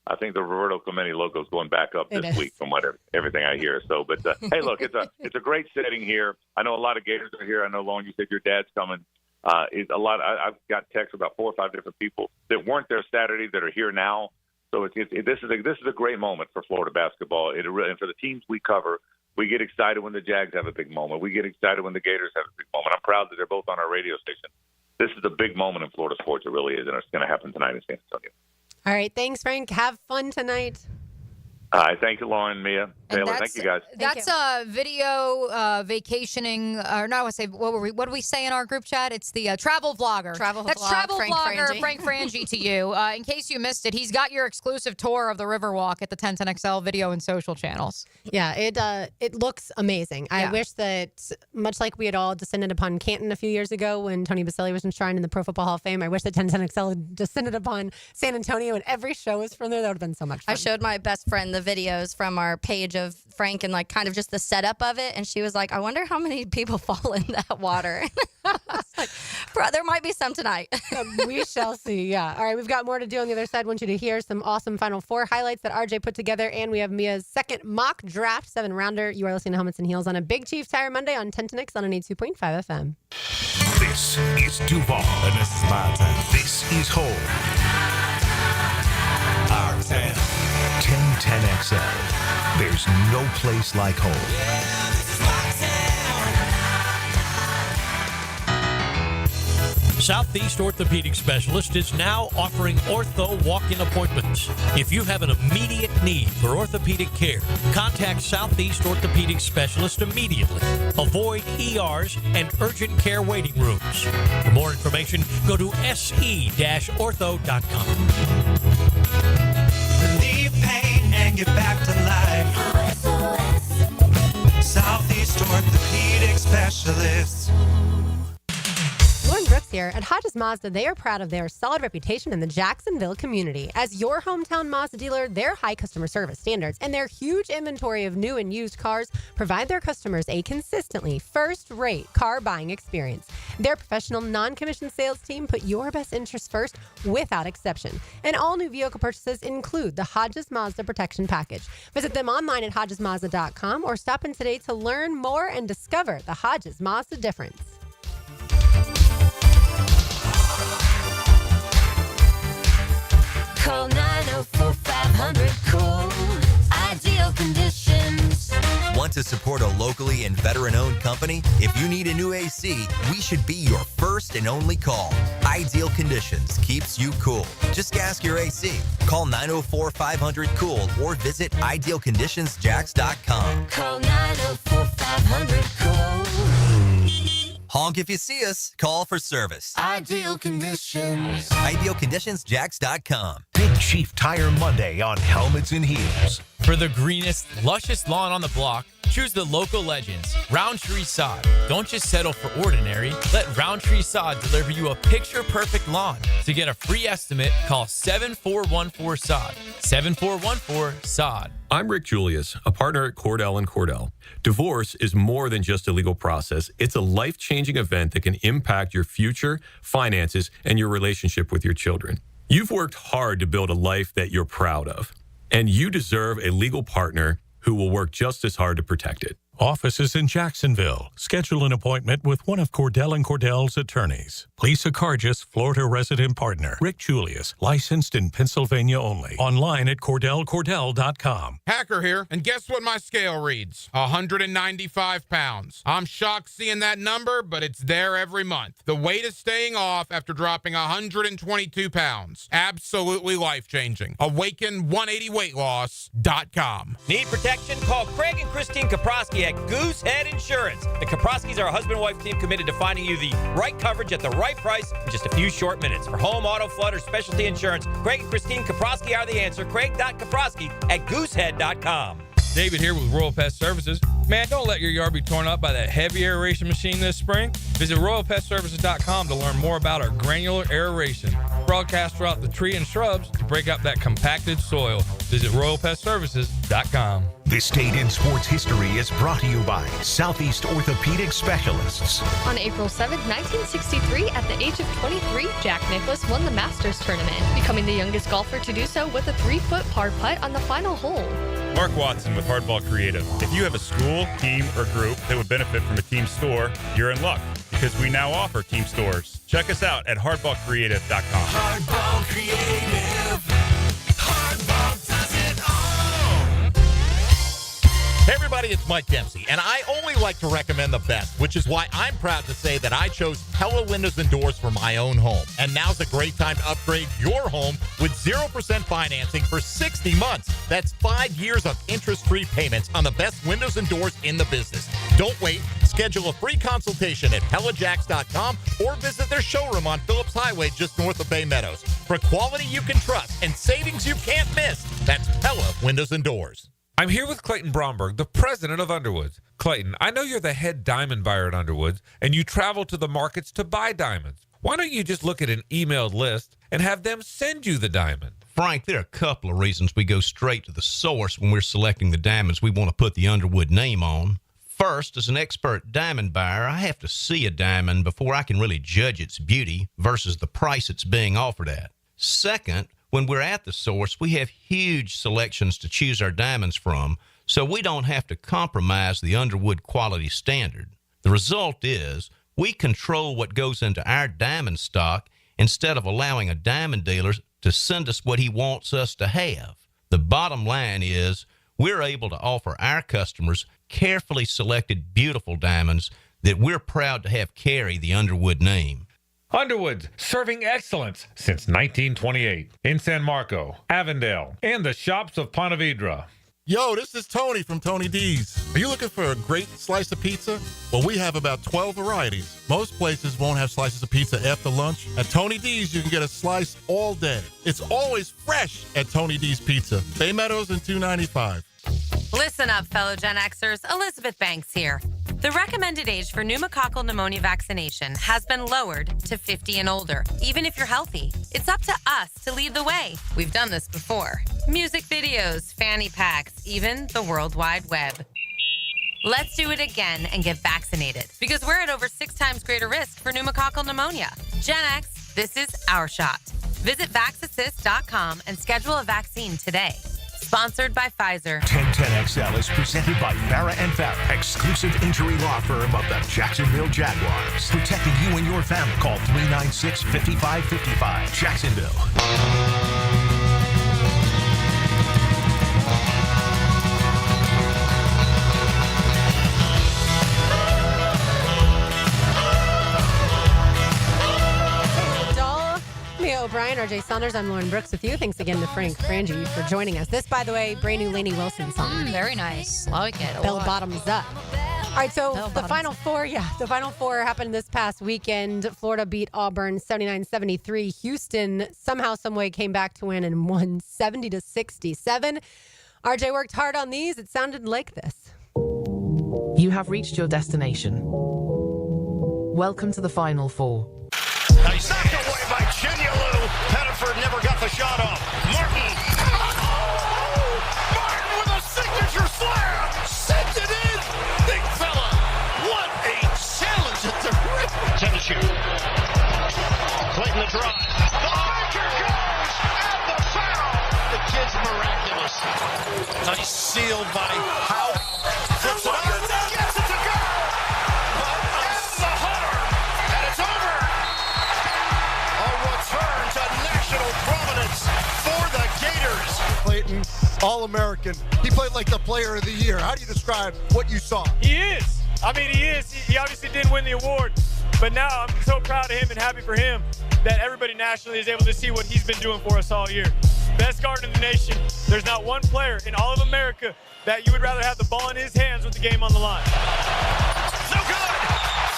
I think the Roberto Clemente logo is going back up this week from everything I hear. So, but hey, look, it's a great setting here. I know a lot of Gators are here. I know, Lauren, you said your dad's coming. I've got texts about 4 or 5 different people that weren't there Saturday that are here now. So this is a great moment for Florida basketball. And for the teams we cover, we get excited when the Jags have a big moment. We get excited when the Gators have a big moment. I'm proud that they're both on our radio station. This is a big moment in Florida sports. It really is, and it's going to happen tonight in San Antonio. All right. Thanks, Frank. Have fun tonight. All right. Thank you, Lauren, Mia, Taylor. Thank you, guys. That's a video vacationing. Or no, I say, what do we say in our group chat? It's the travel vlogger. Travel vlogger Frank Frangie to you. In case you missed it, he's got your exclusive tour of the Riverwalk at the 1010XL video and social channels. Yeah, it looks amazing. I wish that, much like we had all descended upon Canton a few years ago when Tony Baselli was enshrined in the Pro Football Hall of Fame, I wish that 1010XL had descended upon San Antonio and every show was from there. That would have been so much fun. I showed my best friend the videos from our page of Frank and like kind of just the setup of it, and she was like, I wonder how many people fall in that water. Like, there might be some tonight. We shall see. Yeah. All right, we've got more to do on the other side. I want you to hear some awesome Final Four highlights that RJ put together, and we have Mia's second mock draft 7-rounder. You are listening to Helmets and Heels on a Big Chief Tire Monday on 1010X on an 82.5 FM. This is Duval. And this is my town. This is home. Our town. 1010XL. There's no place like home. Southeast Orthopedic Specialist is now offering ortho walk-in appointments. If you have an immediate need for orthopedic care, contact Southeast Orthopedic Specialist immediately. Avoid ERs and urgent care waiting rooms. For more information, go to se-ortho.com. Relieve pain and get back to life. Southeast Orthopedic Specialists. Lauren Brooks here. At Hodges Mazda, they are proud of their solid reputation in the Jacksonville community. As your hometown Mazda dealer, their high customer service standards and their huge inventory of new and used cars provide their customers a consistently first-rate car buying experience. Their professional, non-commissioned sales team put your best interests first without exception. And all new vehicle purchases include the Hodges Mazda Protection Package. Visit them online at hodgesmazda.com or stop in today to learn more and discover the Hodges Mazda difference. Call 904-500-COOL. Ideal Conditions. Want to support a locally and veteran-owned company? If you need a new AC, we should be your first and only call. Ideal Conditions keeps you cool. Just ask your AC. Call 904-500-COOL or visit idealconditionsjacks.com. Call 904-500-COOL. Honk if you see us. Call for service. Ideal Conditions. Idealconditionsjacks.com. Big Chief Tire Monday on helmets and heels. For the greenest, luscious lawn on the block, choose the local legends, Roundtree Sod. Don't just settle for ordinary. Let Roundtree Sod deliver you a picture-perfect lawn. To get a free estimate, call 7414-SOD. 7414-SOD. I'm Rick Julius, a partner at Cordell & Cordell. Divorce is more than just a legal process. It's a life-changing event that can impact your future, finances, and your relationship with your children. You've worked hard to build a life that you're proud of, and you deserve a legal partner who will work just as hard to protect it. Offices in Jacksonville. Schedule an appointment with one of Cordell & Cordell's attorneys. Lisa Cargis, Florida resident partner. Rick Julius, licensed in Pennsylvania only. Online at CordellCordell.com. Hacker here, and guess what my scale reads? 195 pounds. I'm shocked seeing that number, but it's there every month. The weight is staying off after dropping 122 pounds. Absolutely life-changing. Awaken180weightloss.com. Need protection? Call Craig and Christine Kaprosky at Goosehead Insurance. The Kaproskis are a husband-wife team committed to finding you the right coverage at the right price in just a few short minutes. For home, auto, flood, or specialty insurance, Craig and Christine Kaprosky are the answer. Craig.Kaprosky at goosehead.com. David here with Royal Pest Services. Man, don't let your yard be torn up by that heavy aeration machine this spring. Visit RoyalPestServices.com to learn more about our granular aeration. Broadcast throughout the tree and shrubs to break up that compacted soil. Visit RoyalPestServices.com. This date in sports history is brought to you by Southeast Orthopedic Specialists. On April 7, 1963, at the age of 23, Jack Nicklaus won the Masters tournament, becoming the youngest golfer to do so with a 3-foot par putt on the final hole. Mark Watson with Hardball Creative. If you have a school, team, or group that would benefit from a team store, you're in luck because we now offer team stores. Check us out at hardballcreative.com. Hardball Creative. Hardball does it all. Hey everybody, it's Mike Dempsey, and I only like to recommend the best, which is why I'm proud to say that I chose Pella Windows and Doors for my own home. And now's a great time to upgrade your home with 0% financing for 60 months. That's 5 years of interest-free payments on the best windows and doors in the business. Don't wait. Schedule a free consultation at PellaJacks.com or visit their showroom on Phillips Highway just north of Bay Meadows. For quality you can trust and savings you can't miss, that's Pella Windows and Doors. I'm here with Clayton Bromberg, the president of Underwoods. Clayton, I know you're the head diamond buyer at Underwoods, and you travel to the markets to buy diamonds. Why don't you just look at an emailed list and have them send you the diamond? Frank, there are a couple of reasons we go straight to the source when we're selecting the diamonds we want to put the Underwood name on. First, as an expert diamond buyer, I have to see a diamond before I can really judge its beauty versus the price it's being offered at. Second, when we're at the source, we have huge selections to choose our diamonds from, so we don't have to compromise the Underwood quality standard. The result is we control what goes into our diamond stock instead of allowing a diamond dealer to send us what he wants us to have. The bottom line is we're able to offer our customers carefully selected, beautiful diamonds that we're proud to have carry the Underwood name. Underwood, serving excellence since 1928 in San Marco, Avondale, and the shops of Ponte Vedra. Yo, this is Tony from Tony D's. Are you looking for a great slice of pizza? Well, we have about 12 varieties. Most places won't have slices of pizza after lunch. At Tony D's, you can get a slice all day. It's always fresh at Tony D's Pizza. Bay Meadows and 295. Listen up, fellow Gen Xers. Elizabeth Banks here. The recommended age for pneumococcal pneumonia vaccination has been lowered to 50 and older, even if you're healthy. It's up to us to lead the way. We've done this before. Music videos, fanny packs, even the World Wide Web. Let's do it again and get vaccinated, because we're at over 6 times greater risk for pneumococcal pneumonia. Gen X, this is our shot. Visit vaxassist.com and schedule a vaccine today. Sponsored by Pfizer. 1010XL is presented by Farah and Farah, exclusive injury law firm of the Jacksonville Jaguars. Protecting you and your family. Call 396-5555. Jacksonville. O'Brien, RJ Saunders, I'm Lauren Brooks with you. Thanks again to Frank Frangie for joining us. This, by the way, brand new Lainey Wilson song. Very nice. Like it. Bell bottoms up. All right, so the Final Four happened this past weekend. Florida beat Auburn 79-73. Houston somehow, someway came back to win and won 70-67. RJ worked hard on these. It sounded like this. You have reached your destination. Welcome to the Final Four. Nice knocked away by Chinyelu. Pettiford never got the shot off. Martin. Oh! Martin with a signature slam. Sent it in. Big fella. What a challenge at the rim. 10 to shoot. Clayton the drive. The anchor goes. And the foul. The kid's miraculous. Nice seal by Howe. Flips it up. Gets it to go. And the harm. And it's over. Return to national prominence for the Gators. Clayton, All-American. He played like the player of the year. How do you describe what you saw? He is. I mean, he is. He obviously didn't win the award, but now I'm so proud of him and happy for him that everybody nationally is able to see what he's been doing for us all year. Best guard in the nation. There's not one player in all of America that you would rather have the ball in his hands with the game on the line. No good.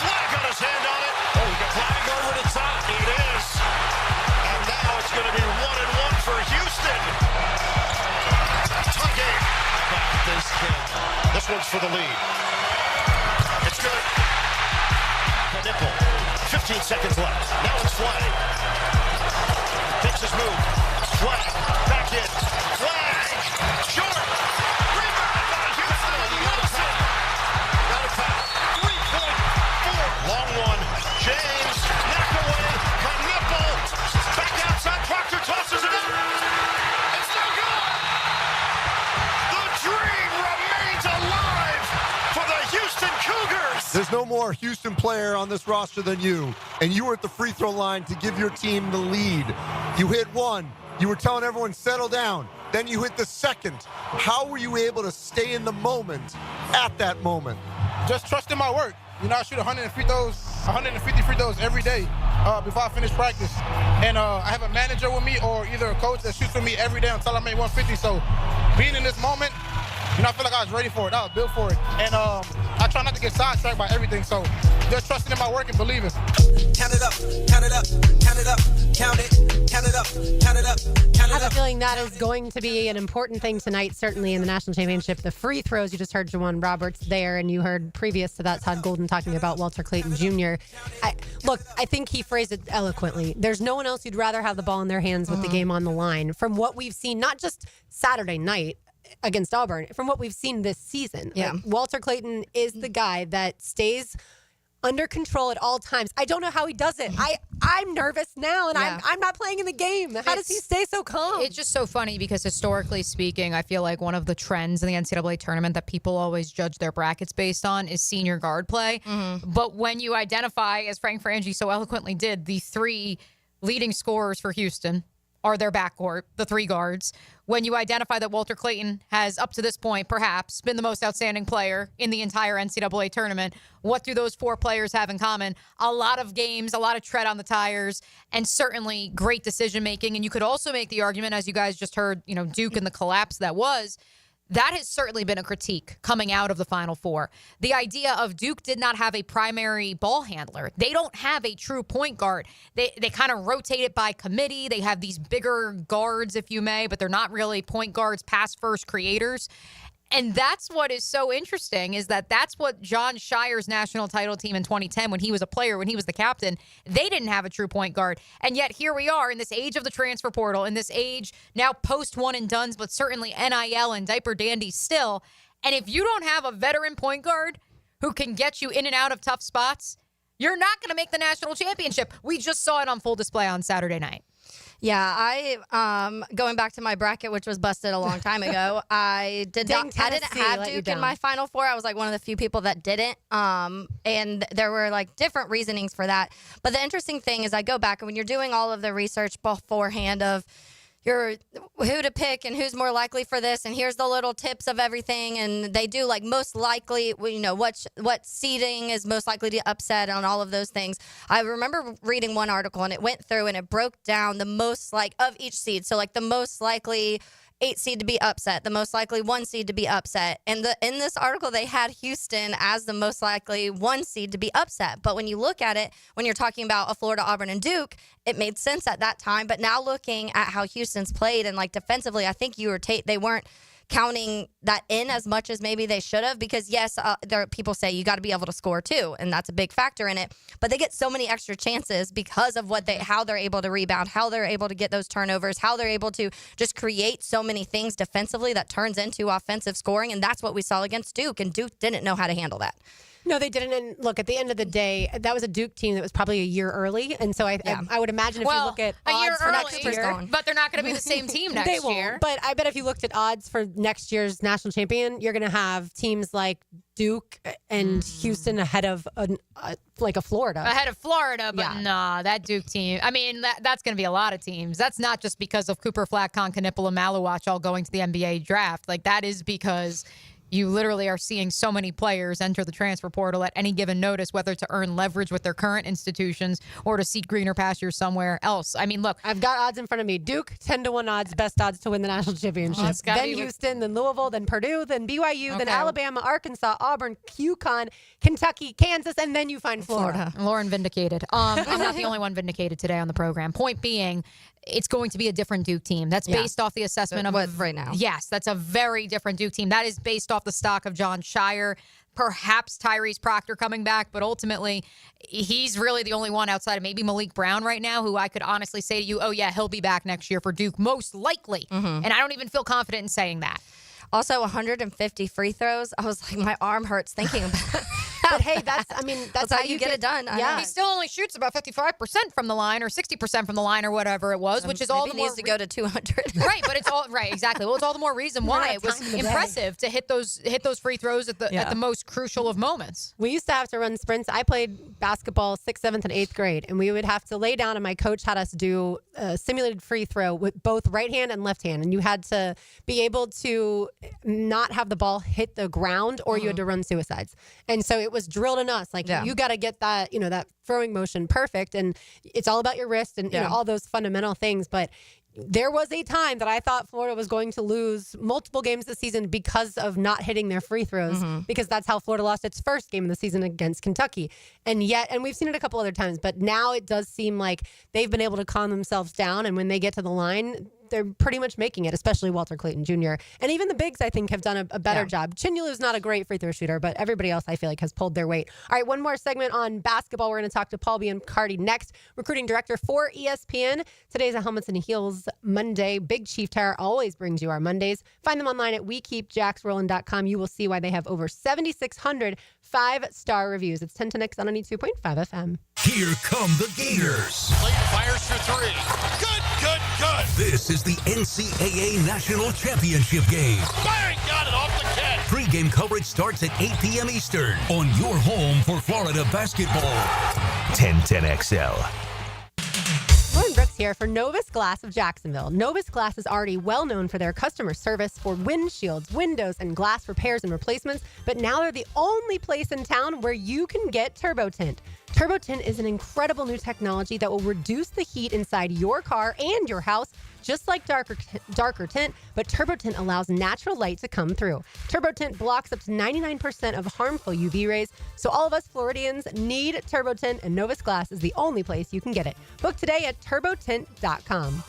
Flag on his hand on it. Oh, we got flag over the top. It is. And now it's going to be 1-1 for Houston. Tie game. This kid. This one's for the lead. It's good. The nipple. 15 seconds left. Now it's flag. Takes his move. Flag. Back in. Flag. Short. Rebound by Houston. Wilson. Got a foul. 3.4. Long one. James. Knocked away. Nipple. Back outside. Proctor tosses it up. It's no good. The dream remains alive for the Houston Cougars. There's no more Houston player on this roster than you, and you were at the free throw line to give your team the lead. You hit one. You were telling everyone, settle down. Then you hit the second. How were you able to stay in the moment at that moment? Just trust in my work. You know, I shoot 150 free throws every day before I finish practice. And I have a manager with me or either a coach that shoots with me every day until I make 150. So being in this moment, you know, I feel like I was ready for it. I was built for it. And I try not to get sidetracked by everything. So just trusting in my work and believing. Count it up, count it up, count it up, count it, count it up, count it up, count I it have a up. feeling that is going to be an important thing tonight, certainly in the national championship. The free throws, you just heard Jawan Roberts there, and you heard previous to that Todd Golden talking about Walter Clayton Jr. I think he phrased it eloquently. There's no one else you'd rather have the ball in their hands with the game on the line. From what we've seen, not just Saturday night against Auburn, from what we've seen this season. Yeah. Like, Walter Clayton is the guy that stays under control at all times. I don't know how he does it. I'm nervous now, and I'm not playing in the game. How does he stay so calm? It's just so funny because historically speaking, I feel like one of the trends in the NCAA tournament that people always judge their brackets based on is senior guard play. But when you identify, as Frank Frangie so eloquently did, the 3 leading scorers for Houston, are their backcourt, the three guards. When you identify that Walter Clayton has, up to this point, perhaps been the most outstanding player in the entire NCAA tournament, what do those four players have in common? A lot of games, a lot of tread on the tires, and certainly great decision-making. And you could also make the argument, as you guys just heard, Duke and the collapse that has certainly been a critique coming out of the Final Four. The idea of Duke did not have a primary ball handler. They don't have a true point guard. They kind of rotate it by committee. They have these bigger guards, if you may, but they're not really point guards, pass-first creators. And that's what is so interesting, is that's what John Shire's national title team in 2010, when he was a player, when he was the captain, they didn't have a true point guard. And yet here we are in this age of the transfer portal, in this age now post one and dones, but certainly NIL and diaper dandies still. And if you don't have a veteran point guard who can get you in and out of tough spots, you're not going to make the national championship. We just saw it on full display on Saturday night. Yeah, I going back to my bracket, which was busted a long time ago. I didn't have Duke in my Final Four. I was like one of the few people that didn't. And there were like different reasonings for that. But the interesting thing is, I go back, and when you're doing all of the research beforehand of who to pick and who's more likely for this, and here's the little tips of everything, and they do like most likely, what seeding is most likely to upset on all of those things. I remember reading one article, and it went through and it broke down the most of each seed. So like the most likely 8 seed to be upset, the most likely 1 seed to be upset. And in this article, they had Houston as the most likely 1 seed to be upset. But when you look at it, when you're talking about a Florida, Auburn, and Duke, it made sense at that time. But now looking at how Houston's played and like defensively, I think they weren't counting that in as much as maybe they should have, because yes, there are people say you got to be able to score too, and that's a big factor in it. But they get so many extra chances because of how they're able to rebound, how they're able to get those turnovers, how they're able to just create so many things defensively that turns into offensive scoring, and that's what we saw against Duke, and Duke didn't know how to handle that. No, they didn't. And look, at the end of the day, that was a Duke team that was probably a year early. And so I would imagine if you look at a year odds for early, next year, but they're not going to be the same team next year. They won't. But I bet if you looked at odds for next year's national champion, you're going to have teams like Duke and Houston ahead of a Florida. Ahead of Florida, but nah, that Duke team. I mean, that's going to be a lot of teams. That's not just because of Cooper Flack, Concanipple, and Maluach all going to the NBA draft. Like, that is because you literally are seeing so many players enter the transfer portal at any given notice, whether to earn leverage with their current institutions or to seek greener pastures somewhere else. I mean, look. I've got odds in front of me. Duke, 10-1 odds, best odds to win the national championship. Then Houston, then Louisville, then Purdue, then BYU, then Alabama, Arkansas, Auburn, UConn, Kentucky, Kansas, and then you find Florida. Lauren vindicated. I'm not the only one vindicated today on the program. Point being, it's going to be a different Duke team. That's based off the assessment of right now. Yes, that's a very different Duke team. That is based off the stock of John Shire, perhaps Tyrese Proctor coming back, but ultimately he's really the only one outside of maybe Malik Brown right now who I could honestly say to you, oh yeah, he'll be back next year for Duke, most likely. And I don't even feel confident in saying that. Also, 150 free throws. I was like, my arm hurts thinking about it. But hey, that's how you get it done. Yeah, he still only shoots about 55% from the line or 60% from the line or whatever it was, which is all the more needs to go to 200. Right, but it's all right, exactly. Well, it's all the more reason why it was impressive to hit those free throws at the most crucial of moments. We used to have to run sprints. I played basketball 6th, 7th, and 8th grade, and we would have to lay down, and my coach had us do a simulated free throw with both right hand and left hand, and you had to be able to not have the ball hit the ground, or you had to run suicides. And so it was drilled in us. Like, you got to get that, that throwing motion perfect. And it's all about your wrist and all those fundamental things. But there was a time that I thought Florida was going to lose multiple games this season because of not hitting their free throws, because that's how Florida lost its first game of the season against Kentucky. And we've seen it a couple other times, but now it does seem like they've been able to calm themselves down. And when they get to the line, they're pretty much making it, especially Walter Clayton Jr. And even the bigs, I think, have done a better job. Chinyalu's not a great free throw shooter, but everybody else, I feel like, has pulled their weight. All right, one more segment on basketball. We're going to talk to Paul Biancardi next, recruiting director for ESPN. Today's a Helmets and Heels Monday. Big Chief Tire always brings you our Mondays. Find them online at wekeepjacksrolling.com. You will see why they have over 7,600 5-star reviews. It's 10 to next on 92.5 FM. Here come the Gators. Clayton fires for three. Good. This is the NCAA National Championship game. Bang! Got it off the catch. Pre-game coverage starts at 8 p.m. Eastern on your home for Florida basketball. 1010XL. Lauren Brooks here for Novus Glass of Jacksonville. Novus Glass is already well known for their customer service for windshields, windows, and glass repairs and replacements, but now they're the only place in town where you can get TurboTint. TurboTint is an incredible new technology that will reduce the heat inside your car and your house, just like darker tint, but TurboTint allows natural light to come through. TurboTint blocks up to 99% of harmful UV rays, so all of us Floridians need TurboTint, and Novus Glass is the only place you can get it. Book today at turbotint.com.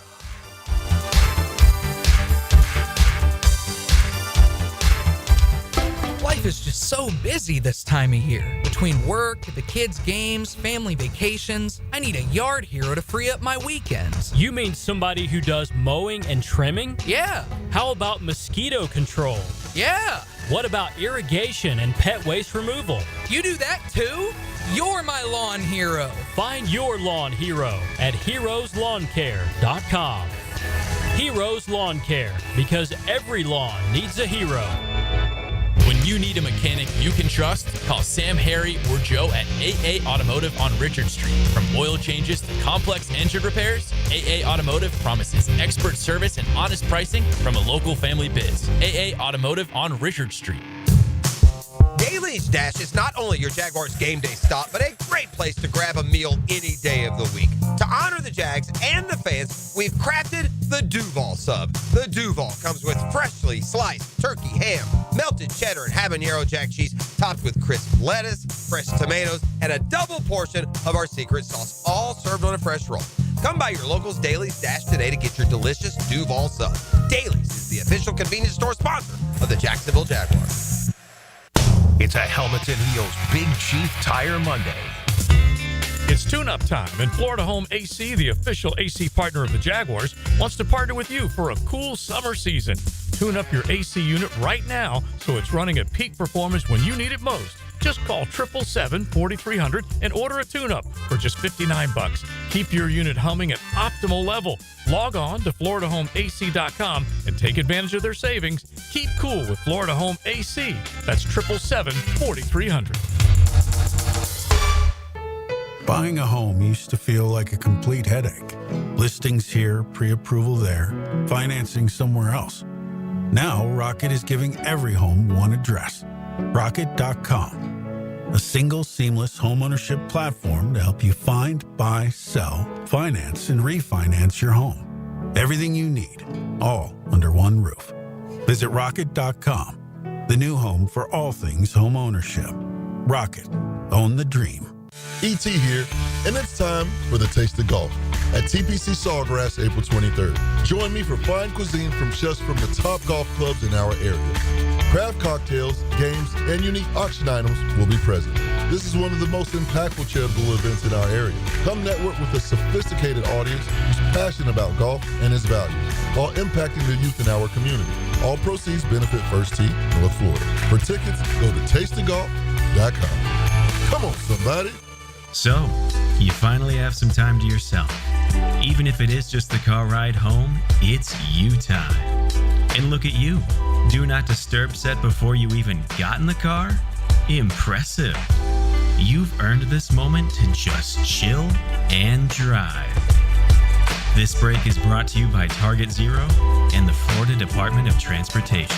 Life is just so busy this time of year. Between work, the kids' games, family vacations, I need a yard hero to free up my weekends. You mean somebody who does mowing and trimming? Yeah. How about mosquito control? Yeah. What about irrigation and pet waste removal? You do that too? You're my lawn hero. Find your lawn hero at heroeslawncare.com. Heroes Lawn Care, because every lawn needs a hero. When you need a mechanic you can trust, call Sam, Harry, or Joe at AA Automotive on Richard Street. From oil changes to complex engine repairs, AA Automotive promises expert service and honest pricing from a local family biz. AA Automotive on Richard Street. Daly's Dash is not only your Jaguars game day stop, but a great place to grab a meal any day of the week. To honor the Jags and the fans, we've crafted the Duval Sub. The Duval comes with freshly sliced turkey, ham, melted cheddar, and habanero jack cheese, topped with crisp lettuce, fresh tomatoes, and a double portion of our secret sauce, all served on a fresh roll. Come by your local's Daly's Dash today to get your delicious Duval Sub. Daly's is the official convenience store sponsor of the Jacksonville Jaguars. It's a Helmets and Heels Big Chief Tire Monday. It's tune-up time, and Florida Home AC, the official AC partner of the Jaguars, wants to partner with you for a cool summer season. Tune up your AC unit right now so it's running at peak performance when you need it most. Just call 777-4300 and order a tune-up for just $59. Keep your unit humming at optimal level. Log on to FloridaHomeAC.com and take advantage of their savings. Keep cool with Florida Home AC. That's 777-4300. Buying a home used to feel like a complete headache. Listings here, pre-approval there, financing somewhere else. Now, Rocket is giving every home one address. Rocket.com. A single, seamless homeownership platform to help you find, buy, sell, finance, and refinance your home. Everything you need, all under one roof. Visit Rocket.com, the new home for all things homeownership. Rocket. Own the dream. ET here, and it's time for the Taste of Golf at TPC Sawgrass, April 23rd. Join me for fine cuisine from chefs from the top golf clubs in our area. Craft cocktails, games, and unique auction items will be present. This is one of the most impactful charitable events in our area. Come network with a sophisticated audience who's passionate about golf and its values, while impacting the youth in our community. All proceeds benefit First Tee, North Florida. For tickets, go to tasteofgolf.com. Come on, somebody. So, you finally have some time to yourself. Even if it is just the car ride home, it's you time. And look at you. Do not disturb set before you even got in the car? Impressive. You've earned this moment to just chill and drive. This break is brought to you by Target Zero and the Florida Department of Transportation.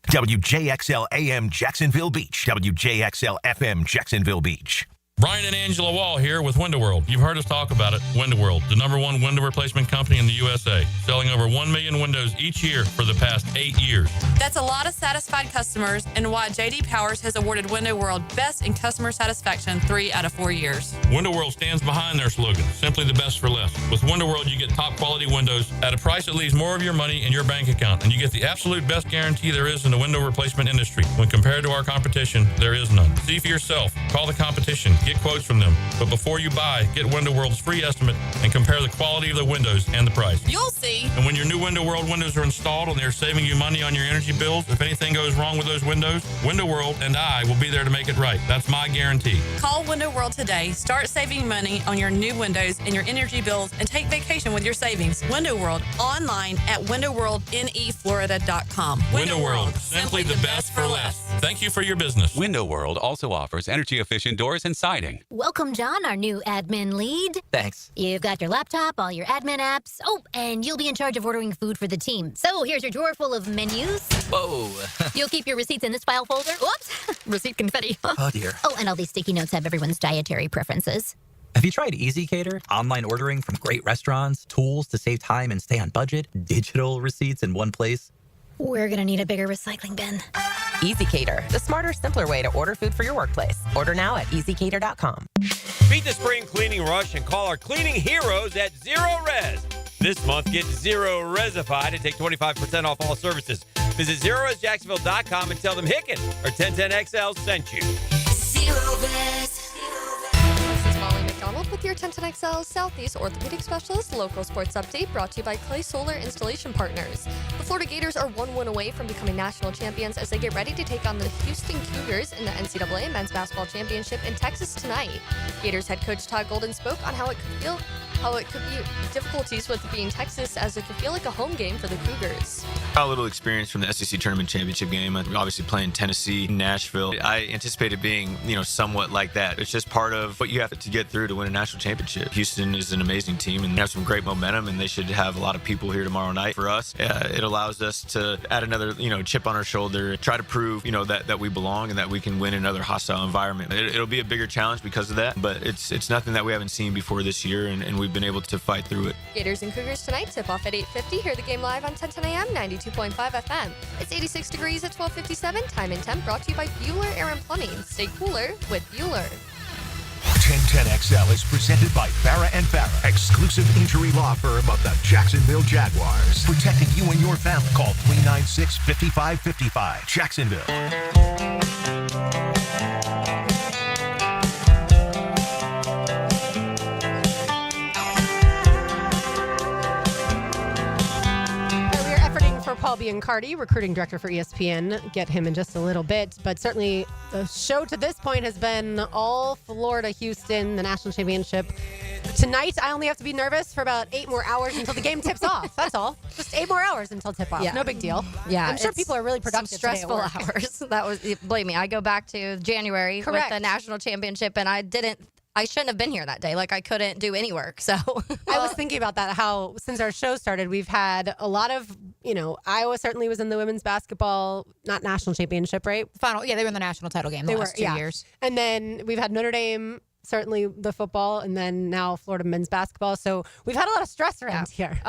WJXL AM Jacksonville Beach. WJXL FM Jacksonville Beach. Brian and Angela Wall here with Window World. You've heard us talk about it. Window World, the #1 window replacement company in the USA, selling over 1 million windows each year for the past 8 years. That's a lot of satisfied customers, and why J.D. Powers has awarded Window World Best in Customer Satisfaction 3 out of 4 years. Window World stands behind their slogan, simply the best for less. With Window World, you get top quality windows at a price that leaves more of your money in your bank account, and you get the absolute best guarantee there is in the window replacement industry. When compared to our competition, there is none. See for yourself. Call the competition. get quotes from them. But before you buy, get Window World's free estimate and compare the quality of the windows and the price. You'll see. And when your new Window World windows are installed and they're saving you money on your energy bills, if anything goes wrong with those windows, Window World and I will be there to make it right. That's my guarantee. Call Window World today. Start saving money on your new windows and your energy bills and take vacation with your savings. Window World, online at windowworldneflorida.com. Window World, simply the best for less. Thank you for your business. Window World also offers energy-efficient doors and siding. Welcome, John, our new admin lead. Thanks. You've got your laptop, all your admin apps. Oh, and you'll be in charge of ordering food for the team. So here's your drawer full of menus. Whoa. You'll keep your receipts in this file folder. Whoops, receipt confetti. Oh, dear. Oh, and all these sticky notes have everyone's dietary preferences. Have you tried Easy Gator? Online ordering from great restaurants, tools to save time and stay on budget, digital receipts in one place. We're gonna need a bigger recycling bin. Easy Gator, the smarter, simpler way to order food for your workplace. Order now at easygator.com. Beat the spring cleaning rush and call our cleaning heroes at Zero Res. This month, get Zero Resified and take 25% off all services. Visit ZeroResJacksonville.com and tell them Hicken or 1010XL sent you. Zero Res. This is Molly McDonald with your 1010XL Southeast Orthopedic Specialist local sports update brought to you by Clay Solar Installation Partners. The Florida Gators are 1 win away from becoming national champions as they get ready to take on the Houston Cougars in the NCAA Men's Basketball Championship in Texas tonight. Gators head coach Todd Golden spoke on how it could be difficulties with being Texas as it could feel like a home game for the Cougars. A little experience from the SEC Tournament Championship game. Obviously playing Tennessee, Nashville. I anticipated being, somewhat like that. It's just part of what you have to get through to win a national championship. Houston is an amazing team and they have some great momentum, and they should have a lot of people here tomorrow night. For us, it allows us to add another, chip on our shoulder, try to prove, that we belong and that we can win in another hostile environment. It'll be a bigger challenge because of that, but it's nothing that we haven't seen before this year, and we've been able to fight through it. Gators and Cougars tonight, tip off at 8:50. Hear the game live on 1010 AM, 92.5 FM. It's 86 degrees at 12:57. Time and temp brought to you by Bueller Air and Plumbing. Stay cooler with Bueller. 1010XL is presented by Farah & Farah, exclusive injury law firm of the Jacksonville Jaguars. Protecting you and your family. Call 396-5555. Jacksonville. For Paul Biancardi, recruiting director for ESPN. Get him in just a little bit. But certainly the show to this point has been all Florida, Houston, the national championship. Tonight, I only have to be nervous for about 8 more hours until the game tips off. That's all. Just 8 more hours until tip off. Yeah. No big deal. Yeah, I'm sure people are really productive some stressful today at work. hours. That was, believe me, I go back to January Correct. with the national championship, and I shouldn't have been here that day. Like, I couldn't do any work. So I was thinking about that, how since our show started, we've had a lot of, Iowa certainly was in the women's basketball, not national championship, right? Final. Yeah, they were in the national title game the last 2 years. And then we've had Notre Dame, certainly the football, and then now Florida men's basketball. So we've had a lot of stress around here.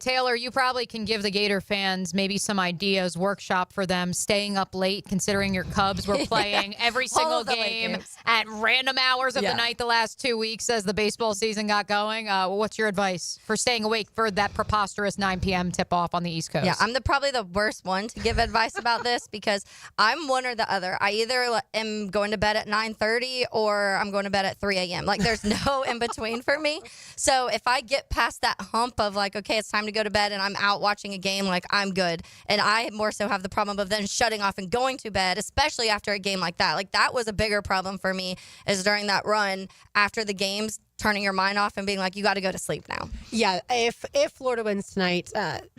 Taylor, you probably can give the Gator fans maybe some ideas, workshop for them, staying up late, considering your Cubs were playing every single game at random hours of the night the last 2 weeks as the baseball season got going. What's your advice for staying awake for that preposterous 9 p.m. tip-off on the East Coast? Yeah, I'm probably the worst one to give advice about this because I'm one or the other. I either am going to bed at 9:30 or I'm going to bed at 3 a.m. Like, there's no in between for me. So if I get past that hump of like, okay, it's time to go to bed and I'm out watching a game, like, I'm good. And I more so have the problem of then shutting off and going to bed, especially after a game like that. Like, that was a bigger problem for me is during that run after the games, turning your mind off and being like, you got to go to sleep now. Yeah, if Florida wins tonight,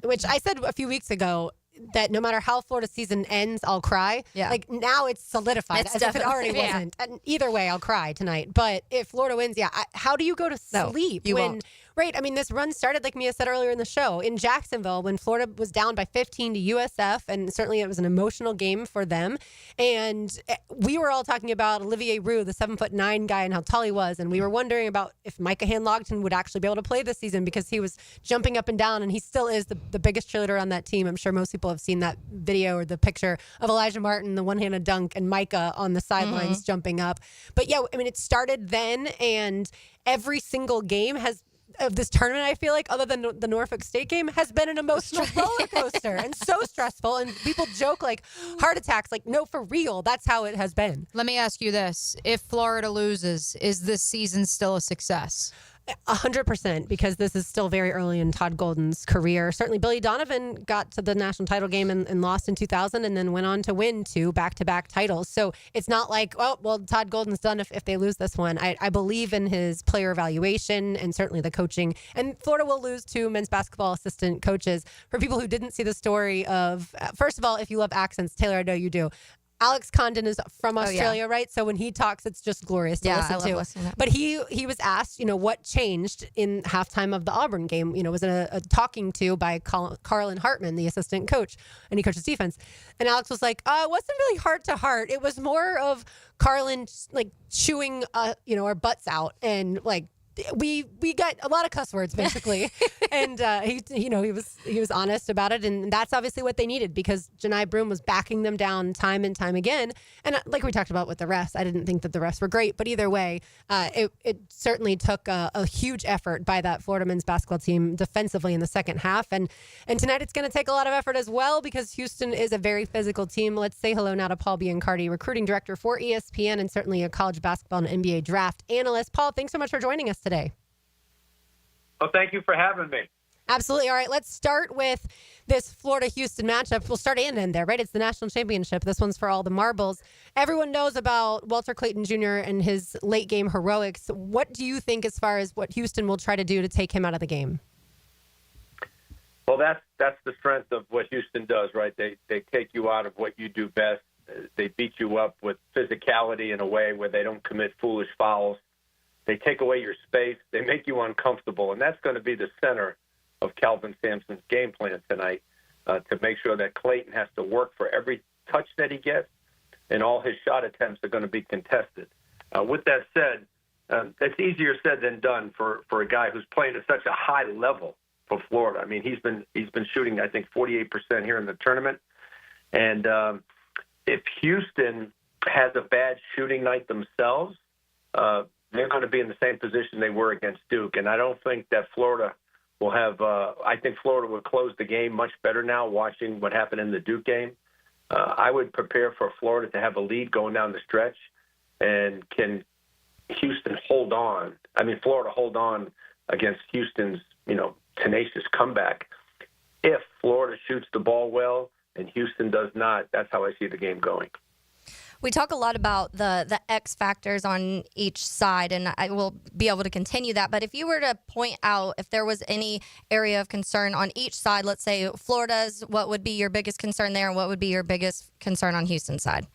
which I said a few weeks ago, that no matter how Florida's season ends, I'll cry. Yeah. Like, now it's solidified as if it already wasn't. And either way, I'll cry tonight. But if Florida wins, how do you go to sleep? You won't. Right. I mean, this run started, like Mia said earlier in the show, in Jacksonville when Florida was down by 15 to USF. And certainly it was an emotional game for them. And we were all talking about Olivier Roux, the 7'9" guy, and how tall he was. And we were wondering about if Micah Hand-Logton would actually be able to play this season because he was jumping up and down. And he still is the biggest cheerleader on that team. I'm sure most people have seen that video or the picture of Elijah Martin, the one-handed dunk, and Micah on the sidelines jumping up. But yeah, I mean, it started then, and every single game has of this tournament, I feel like, other than the Norfolk State game, has been an emotional roller coaster and so stressful. And people joke like heart attacks. Like, no, for real, that's how it has been. Let me ask you this. If Florida loses, is this season still a success? 100%, because this is still very early in Todd Golden's career. Certainly, Billy Donovan got to the national title game and lost in 2000 and then went on to win 2 back-to-back titles. So it's not like, oh, well, Todd Golden's done if they lose this one. I believe in his player evaluation and certainly the coaching. And Florida will lose 2 men's basketball assistant coaches. For people who didn't see the story of, first of all, if you love accents, Taylor, I know you do. Alex Condon is from Australia, right? So when he talks, it's just glorious to listen to. Listening to that. But he was asked, what changed in halftime of the Auburn game? Was it a talking to by Carlin Hartman, the assistant coach, and he coaches defense. And Alex was like, it wasn't really heart to heart. It was more of Carlin like chewing, our butts out and like. We got a lot of cuss words basically, and he was honest about it, and that's obviously what they needed because Janai Broome was backing them down time and time again. And like we talked about with the refs, I didn't think that the refs were great, but either way, it certainly took a huge effort by that Florida men's basketball team defensively in the second half, and tonight it's going to take a lot of effort as well because Houston is a very physical team. Let's say hello now to Paul Biancardi, recruiting director for ESPN and certainly a college basketball and NBA draft analyst. Paul, thanks so much for joining us today. Well, thank you for having me. Absolutely. All right, let's start with this Florida-Houston matchup. We'll start and end there, right? It's the national championship. This one's for all the marbles. Everyone knows about Walter Clayton Jr. and his late-game heroics. What do you think as far as what Houston will try to do to take him out of the game? Well, that's the strength of what Houston does, right? They take you out of what you do best. They beat you up with physicality in a way where they don't commit foolish fouls. They take away your space. They make you uncomfortable, and that's going to be the center of Calvin Sampson's game plan tonight to make sure that Clayton has to work for every touch that he gets, and all his shot attempts are going to be contested. With that said, it's easier said than done for a guy who's playing at such a high level for Florida. I mean, he's been shooting, I think, 48% here in the tournament, and if Houston has a bad shooting night themselves, they're going to be in the same position they were against Duke. And I don't think that Florida will have I think Florida will close the game much better now watching what happened in the Duke game. I would prepare for Florida to have a lead going down the stretch. And can Houston hold on? I mean, Florida hold on against Houston's, tenacious comeback. If Florida shoots the ball well and Houston does not, that's how I see the game going. We talk a lot about the X factors on each side, and I will be able to continue that. But if you were to point out if there was any area of concern on each side, let's say Florida's, what would be your biggest concern there, and what would be your biggest concern on Houston's side?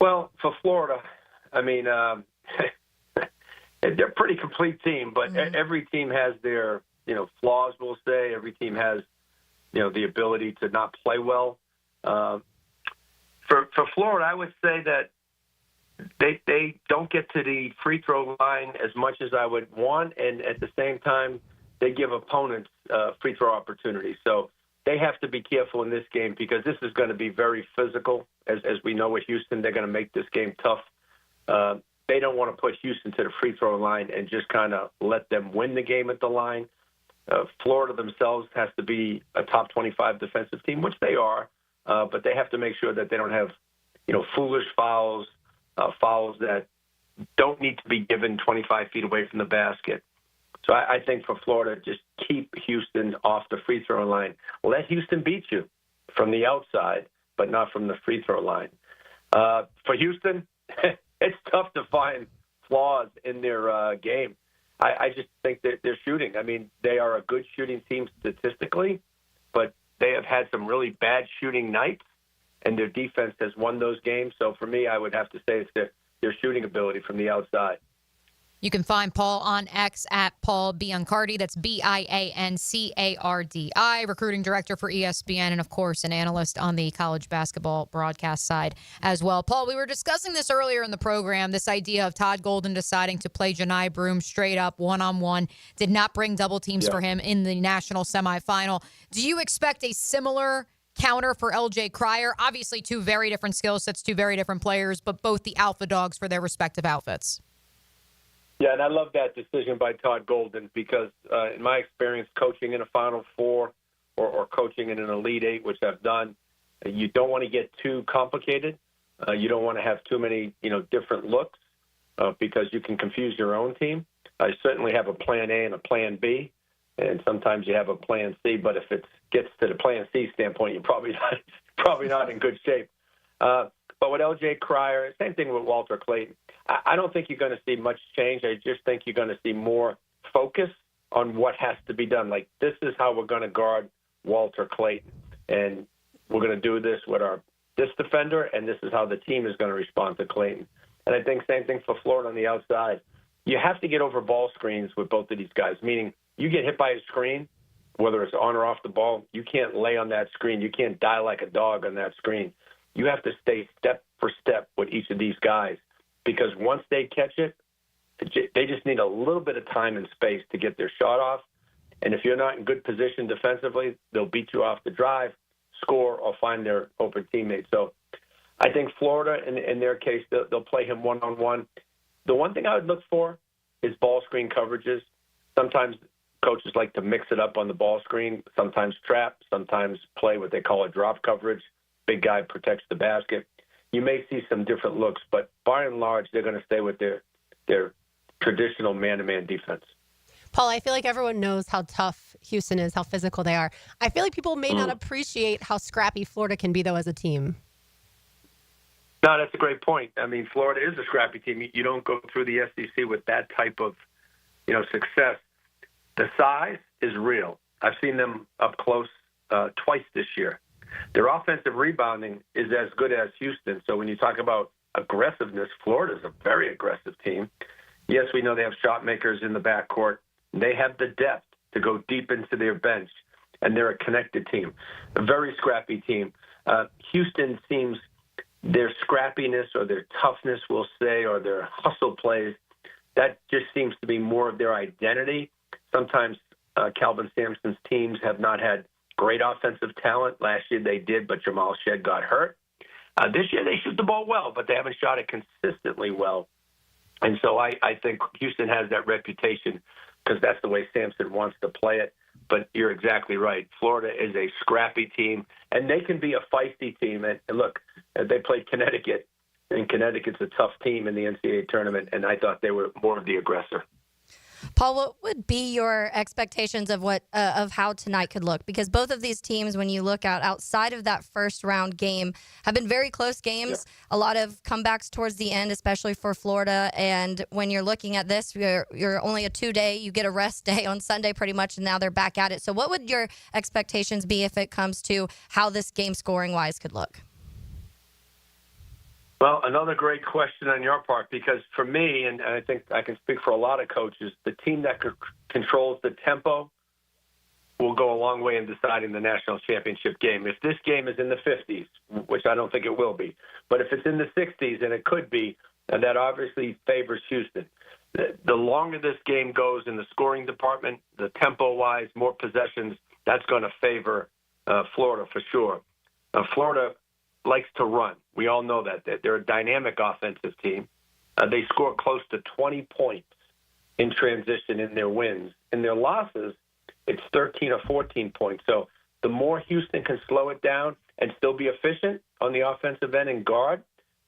Well, for Florida, I mean, they're a pretty complete team, but every team has their, flaws, we'll say. Every team has, the ability to not play well. For Florida, I would say that they don't get to the free throw line as much as I would want, and at the same time, they give opponents free throw opportunities. So they have to be careful in this game because this is going to be very physical. As we know with Houston, they're going to make this game tough. They don't want to put Houston to the free throw line and just kind of let them win the game at the line. Florida themselves has to be a top 25 defensive team, which they are. But they have to make sure that they don't have, foolish fouls, fouls that don't need to be given 25 feet away from the basket. So I think for Florida, just keep Houston off the free throw line. Let Houston beat you from the outside, but not from the free throw line. For Houston, it's tough to find flaws in their game. I just think that they're shooting. I mean, they are a good shooting team statistically, but they have had some really bad shooting nights, and their defense has won those games. So for me, I would have to say it's their shooting ability from the outside. You can find Paul on X at Paul Biancardi. That's Biancardi, recruiting director for ESPN, and, of course, an analyst on the college basketball broadcast side as well. Paul, we were discussing this earlier in the program, this idea of Todd Golden deciding to play Janai Broome straight up one-on-one, did not bring double teams for him in the national semifinal. Do you expect a similar counter for LJ Cryer? Obviously, two very different skill sets, two very different players, but both the alpha dogs for their respective outfits. Yeah, and I love that decision by Todd Golden because, in my experience, coaching in a Final Four or coaching in an Elite Eight, which I've done, you don't want to get too complicated. You don't want to have too many, different looks because you can confuse your own team. I certainly have a plan A and a plan B, and sometimes you have a plan C. But if it gets to the plan C standpoint, you're probably not in good shape. But with L.J. Cryer, same thing with Walter Clayton. I don't think you're going to see much change. I just think you're going to see more focus on what has to be done. Like, this is how we're going to guard Walter Clayton, and we're going to do this with this defender, and this is how the team is going to respond to Clayton. And I think same thing for Florida on the outside. You have to get over ball screens with both of these guys, meaning you get hit by a screen, whether it's on or off the ball, you can't lay on that screen. You can't die like a dog on that screen. You have to stay step for step with each of these guys because once they catch it, they just need a little bit of time and space to get their shot off. And if you're not in good position defensively, they'll beat you off the drive, score, or find their open teammates. So I think Florida, in their case, they'll play him one-on-one. The one thing I would look for is ball screen coverages. Sometimes coaches like to mix it up on the ball screen, sometimes trap, sometimes play what they call a drop coverage. Big guy protects the basket. You may see some different looks, but by and large, they're going to stay with their traditional man-to-man defense. Paul, I feel like everyone knows how tough Houston is, how physical they are. I feel like people may not appreciate how scrappy Florida can be, though, as a team. No, that's a great point. I mean, Florida is a scrappy team. You don't go through the SEC with that type of, success. The size is real. I've seen them up close twice this year. Their offensive rebounding is as good as Houston. So when you talk about aggressiveness, Florida is a very aggressive team. Yes, we know they have shot makers in the backcourt. They have the depth to go deep into their bench, and they're a connected team, a very scrappy team. Houston seems their scrappiness or their toughness, we'll say, or their hustle plays, that just seems to be more of their identity. Sometimes Calvin Sampson's teams have not had great offensive talent. Last year they did, but Jamal Shead got hurt. This year they shoot the ball well, but they haven't shot it consistently well. And so I think Houston has that reputation because that's the way Sampson wants to play it. But you're exactly right. Florida is a scrappy team, and they can be a feisty team. And look, they played Connecticut, and Connecticut's a tough team in the NCAA tournament, and I thought they were more of the aggressor. Paul, what would be your expectations of of how tonight could look? Because both of these teams, when you look outside of that first round game, have been very close games. Yeah. A lot of comebacks towards the end, especially for Florida. And when you're looking at this, you're only a 2-day. You get a rest day on Sunday pretty much, and now they're back at it. So what would your expectations be if it comes to how this game scoring-wise could look? Well, another great question on your part, because for me, and I think I can speak for a lot of coaches, the team that controls the tempo will go a long way in deciding the national championship game. If this game is in the 50s, which I don't think it will be, but if it's in the 60s, and it could be, and that obviously favors Houston. The longer this game goes in the scoring department, the tempo-wise, more possessions, that's going to favor Florida for sure. Florida likes to run. We all know that. They're a dynamic offensive team. They score close to 20 points in transition in their wins. In their losses, it's 13 or 14 points. So the more Houston can slow it down and still be efficient on the offensive end and guard,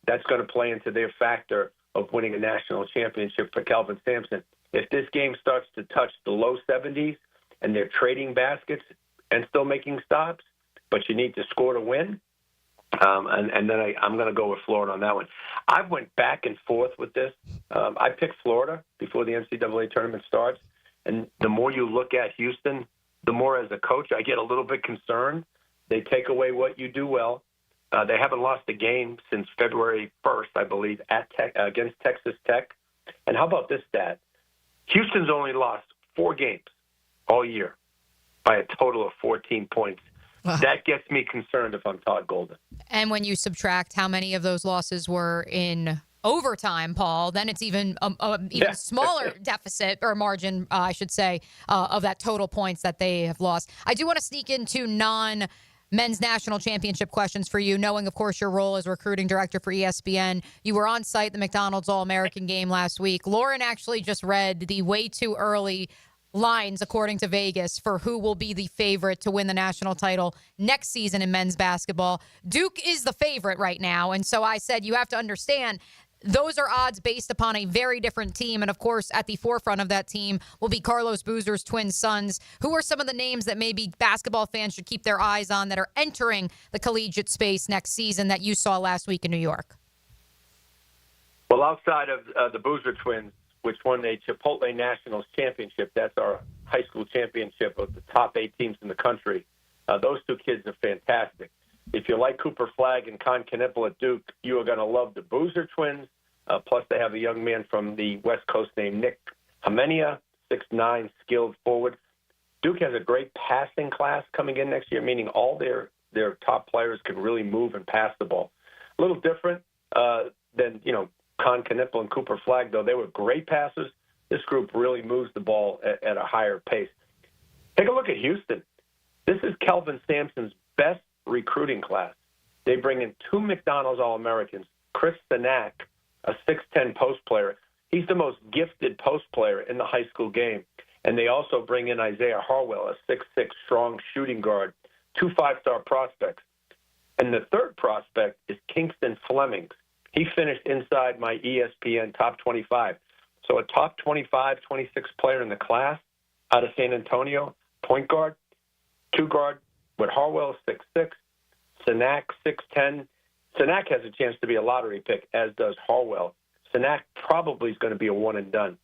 that's going to play into their factor of winning a national championship for Calvin Sampson. If this game starts to touch the low 70s and they're trading baskets and still making stops, but you need to score to win, and then I'm going to go with Florida on that one. I went back and forth with this. I picked Florida before the NCAA tournament starts. And the more you look at Houston, the more as a coach I get a little bit concerned. They take away what you do well. They haven't lost a game since February 1st, I believe, against Texas Tech. And how about this stat? Houston's only lost 4 games all year by a total of 14 points. Wow. That gets me concerned if I'm Todd Golden. And when you subtract how many of those losses were in overtime, Paul, then it's even smaller deficit or margin, I should say, of that total points that they have lost. I do want to sneak into men's national championship questions for you, knowing, of course, your role as recruiting director for ESPN. You were on site at the McDonald's All-American game last week. Lauren actually just read the way too early lines, according to Vegas, for who will be the favorite to win the national title next season in men's basketball. Duke is the favorite right now, and so I said you have to understand those are odds based upon a very different team. And, of course, at the forefront of that team will be Carlos Boozer's twin sons. Who are some of the names that maybe basketball fans should keep their eyes on that are entering the collegiate space next season that you saw last week in New York? Well, outside of the Boozer twins, which won a Chipotle Nationals championship, that's our high school championship of the top 8 teams in the country, those two kids are fantastic. If you like Cooper Flagg and Con Knipple at Duke, you are going to love the Boozer twins. Plus, they have a young man from the West Coast named Nick Hamenia, 6'9", skilled forward. Duke has a great passing class coming in next year, meaning all their top players can really move and pass the ball. A little different than, Con Knipple and Cooper Flagg, though. They were great passers. This group really moves the ball at a higher pace. Take a look at Houston. This is Kelvin Sampson's best recruiting class. They bring in 2 McDonald's All-Americans, Chris Sinak, a 6'10" post player. He's the most gifted post player in the high school game. And they also bring in Isaiah Harwell, a 6'6" strong shooting guard, 2 5-star prospects. And the third prospect is Kingston Flemings. He finished inside my ESPN top 25. So a top 25, 26 player in the class out of San Antonio, point guard, 2 guard, with Harwell 6'6", Sinak 6'10". Sinak has a chance to be a lottery pick, as does Harwell. Sinak probably is going to be a one and done.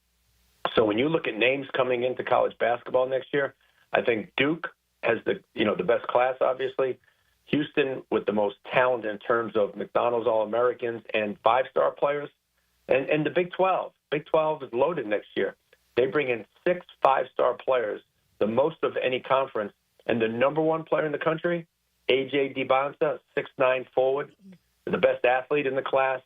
So when you look at names coming into college basketball next year, I think Duke has the best class, obviously. Houston with the most talent in terms of McDonald's All-Americans and 5-star players. And the Big 12. Big 12 is loaded next year. They bring in 6 5-star players, the most of any conference. And the number 1 player in the country, A.J. DeBonsa, 6'9" forward, the best athlete in the class,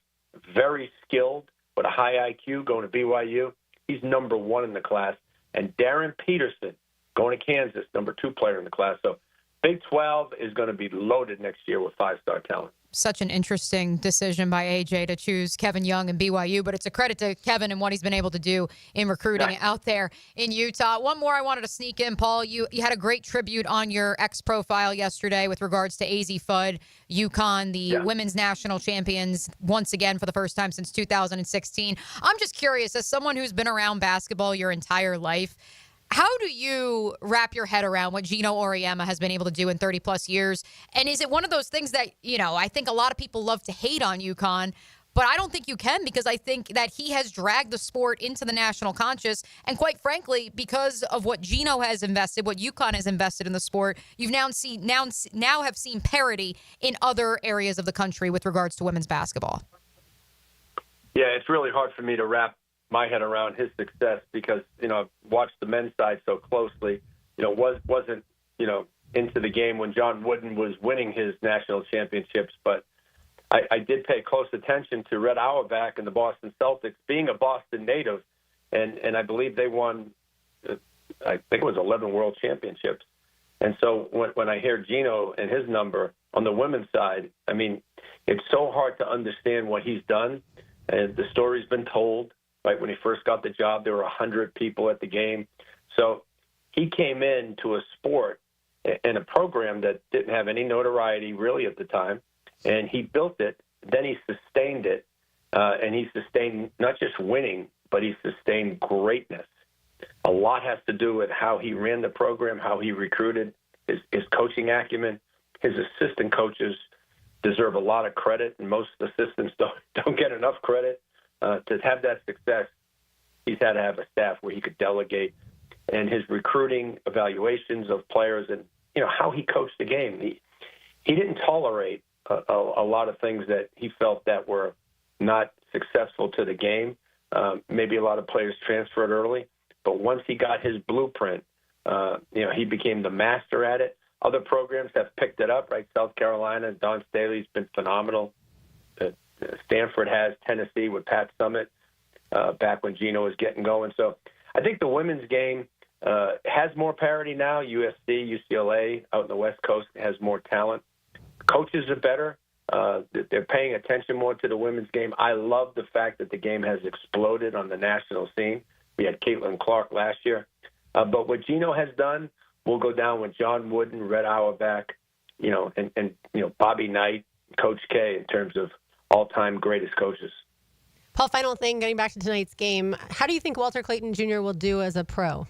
very skilled with a high IQ, going to BYU. He's number 1 in the class. And Darren Peterson, going to Kansas, number 2 player in the class. So Big 12 is going to be loaded next year with 5-star talent. Such an interesting decision by AJ to choose Kevin Young and BYU, but it's a credit to Kevin and what he's been able to do in recruiting out there in Utah. One more I wanted to sneak in, Paul. You had a great tribute on your X profile yesterday with regards to AZ Fudd, UConn, the women's national champions, once again for the first time since 2016. I'm just curious, as someone who's been around basketball your entire life, how do you wrap your head around what Gino Auriemma has been able to do in 30-plus years? And is it one of those things that, I think a lot of people love to hate on UConn, but I don't think you can, because I think that he has dragged the sport into the national conscious. And quite frankly, because of what Gino has invested, what UConn has invested in the sport, you've now have seen parity in other areas of the country with regards to women's basketball. Yeah, it's really hard for me to wrap my head around his success because, I've watched the men's side so closely, wasn't into the game when John Wooden was winning his national championships. But I did pay close attention to Red Auerbach and the Boston Celtics, being a Boston native. And I believe they won, I think it was 11 world championships. And so when I hear Gino and his number on the women's side, I mean, it's so hard to understand what he's done. And the story's been told. Right, when he first got the job, there were 100 people at the game. So he came into a sport and a program that didn't have any notoriety really at the time, and he built it. Then he sustained it, and he sustained not just winning, but he sustained greatness. A lot has to do with how he ran the program, how he recruited, his coaching acumen. His assistant coaches deserve a lot of credit, and most assistants don't get enough credit. To have that success, he's had to have a staff where he could delegate, and his recruiting evaluations of players and, how he coached the game. He didn't tolerate a lot of things that he felt that were not successful to the game. Maybe a lot of players transferred early, but once he got his blueprint, he became the master at it. Other programs have picked it up, right? South Carolina, Don Staley's been phenomenal. Stanford has, Tennessee with Pat Summitt back when Gino was getting going. So I think the women's game, has more parity now. USC, UCLA out in the West Coast has more talent. Coaches are better. They're paying attention more to the women's game. I love the fact that the game has exploded on the national scene. We had Caitlin Clark last year. But what Gino has done will go down with John Wooden, Red Auerbach, and Bobby Knight, Coach K in terms of all-time greatest coaches. Paul, final thing, getting back to tonight's game. How do you think Walter Clayton Jr. will do as a pro?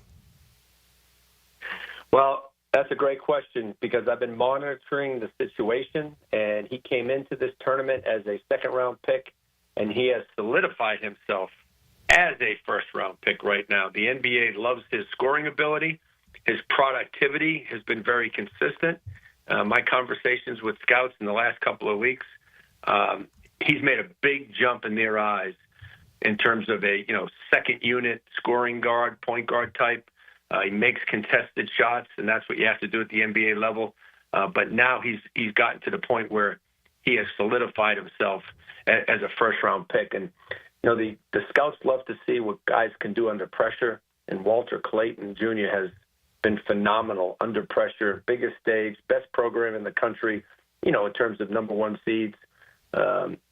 Well, that's a great question because I've been monitoring the situation, and he came into this tournament as a second-round pick, and he has solidified himself as a first-round pick right now. The NBA loves his scoring ability. His productivity has been very consistent. My conversations with scouts in the last couple of weeks, he's made a big jump in their eyes in terms of a second unit scoring guard, point guard type. He makes contested shots, and that's what you have to do at the NBA level. But now he's gotten to the point where he has solidified himself as a first-round pick. And the scouts love to see what guys can do under pressure, and Walter Clayton Jr. has been phenomenal under pressure, biggest stage, best program in the country, in terms of number one seeds.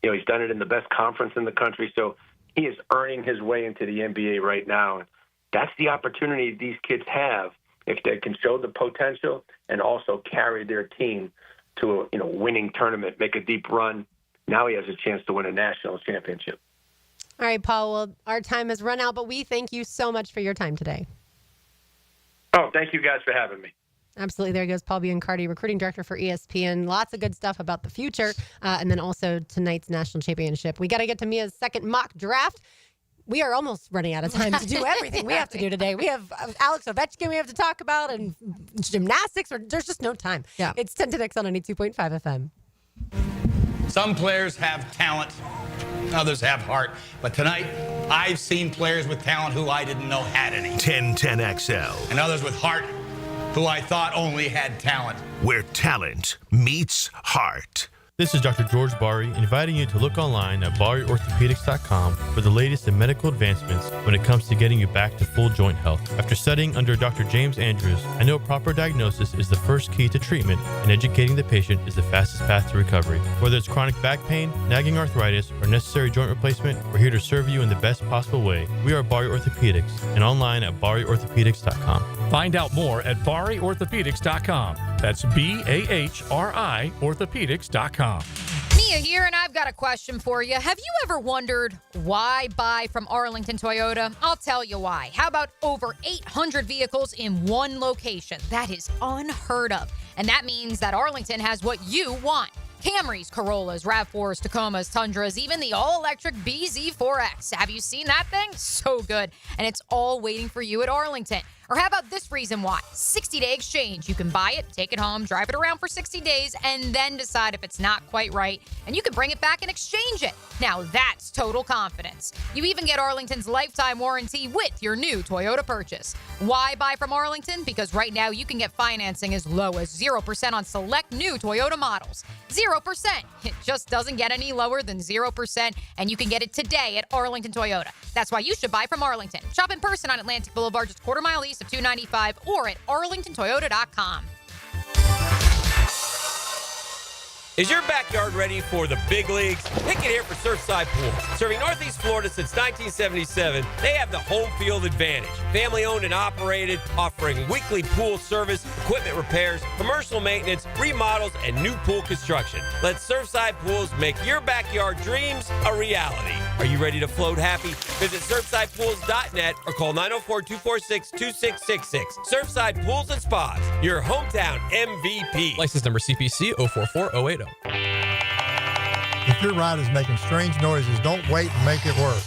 He's done it in the best conference in the country, so he is earning his way into the NBA right now. That's the opportunity these kids have if they can show the potential and also carry their team to a winning tournament, make a deep run. Now he has a chance to win a national championship. All right, Paul. Well, our time has run out, but we thank you so much for your time today. Oh, thank you guys for having me. Absolutely. There goes Paul Biancardi, recruiting director for ESPN. Lots of good stuff about the future, and then also tonight's national championship. We got to get to Mia's second mock draft. We are almost running out of time to do everything we have to do today. We have Alex Ovechkin we have to talk about and gymnastics. There's just no time. Yeah. It's 10 to 6 on 92.5 FM. Some players have talent. Others have heart. But tonight, I've seen players with talent who I didn't know had any. 1010XL. And others with heart who I thought only had talent. Where talent meets heart. This is Dr. George Bari inviting you to look online at bariorthopedics.com for the latest in medical advancements when it comes to getting you back to full joint health. After studying under Dr. James Andrews, I know proper diagnosis is the first key to treatment, and educating the patient is the fastest path to recovery. Whether it's chronic back pain, nagging arthritis, or necessary joint replacement, we're here to serve you in the best possible way. We are Bari Orthopedics and online at bariorthopedics.com. Find out more at bariorthopedics.com. That's BAHRI orthopedics.com. Mia here, and I've got a question for you. Have you ever wondered why buy from Arlington Toyota? I'll tell you why. How about over 800 vehicles in one location? That is unheard of. And that means that Arlington has what you want. Camrys, Corollas, RAV4s, Tacomas, Tundras, even the all-electric BZ4X. Have you seen that thing? So good. And it's all waiting for you at Arlington. Or how about this reason why? 60-day exchange. You can buy it, take it home, drive it around for 60 days, and then decide if it's not quite right, and you can bring it back and exchange it. Now that's total confidence. You even get Arlington's lifetime warranty with your new Toyota purchase. Why buy from Arlington? Because right now you can get financing as low as 0% on select new Toyota models. 0%. It just doesn't get any lower than 0%, and you can get it today at Arlington Toyota. That's why you should buy from Arlington. Shop in person on Atlantic Boulevard, just a quarter mile east of 295, or at arlingtontoyota.com. Is your backyard ready for the big leagues? Pick it here for Surfside Pools. Serving Northeast Florida since 1977, they have the home field advantage. Family owned and operated, offering weekly pool service, equipment repairs, commercial maintenance, remodels, and new pool construction. Let Surfside Pools make your backyard dreams a reality. Are you ready to float happy? Visit SurfsidePools.net or call 904-246-2666. Surfside Pools and Spas, your hometown MVP. License number CPC 044080. If your ride is making strange noises, don't wait and make it work.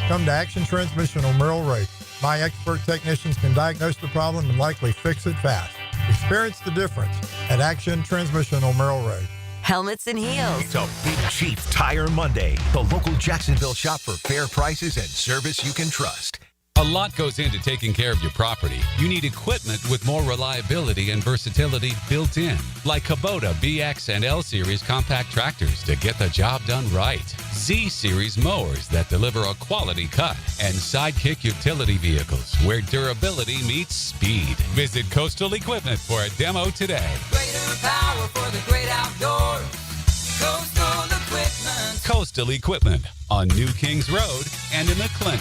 Come to Action Transmission on Merrill Road. My expert technicians can diagnose the problem and likely fix it fast. Experience the difference at Action Transmission on Merrill Road. Helmets and heels. It's a Big Chief Tire Monday. The local Jacksonville shop for fair prices and service you can trust. A lot goes into taking care of your property. You need equipment with more reliability and versatility built in, like Kubota BX and L Series compact tractors to get the job done right, Z Series mowers that deliver a quality cut, and Sidekick utility vehicles where durability meets speed. Visit Coastal Equipment for a demo today. Greater power for the great outdoors. Coastal Equipment. Coastal Equipment on New Kings Road and in the clinic.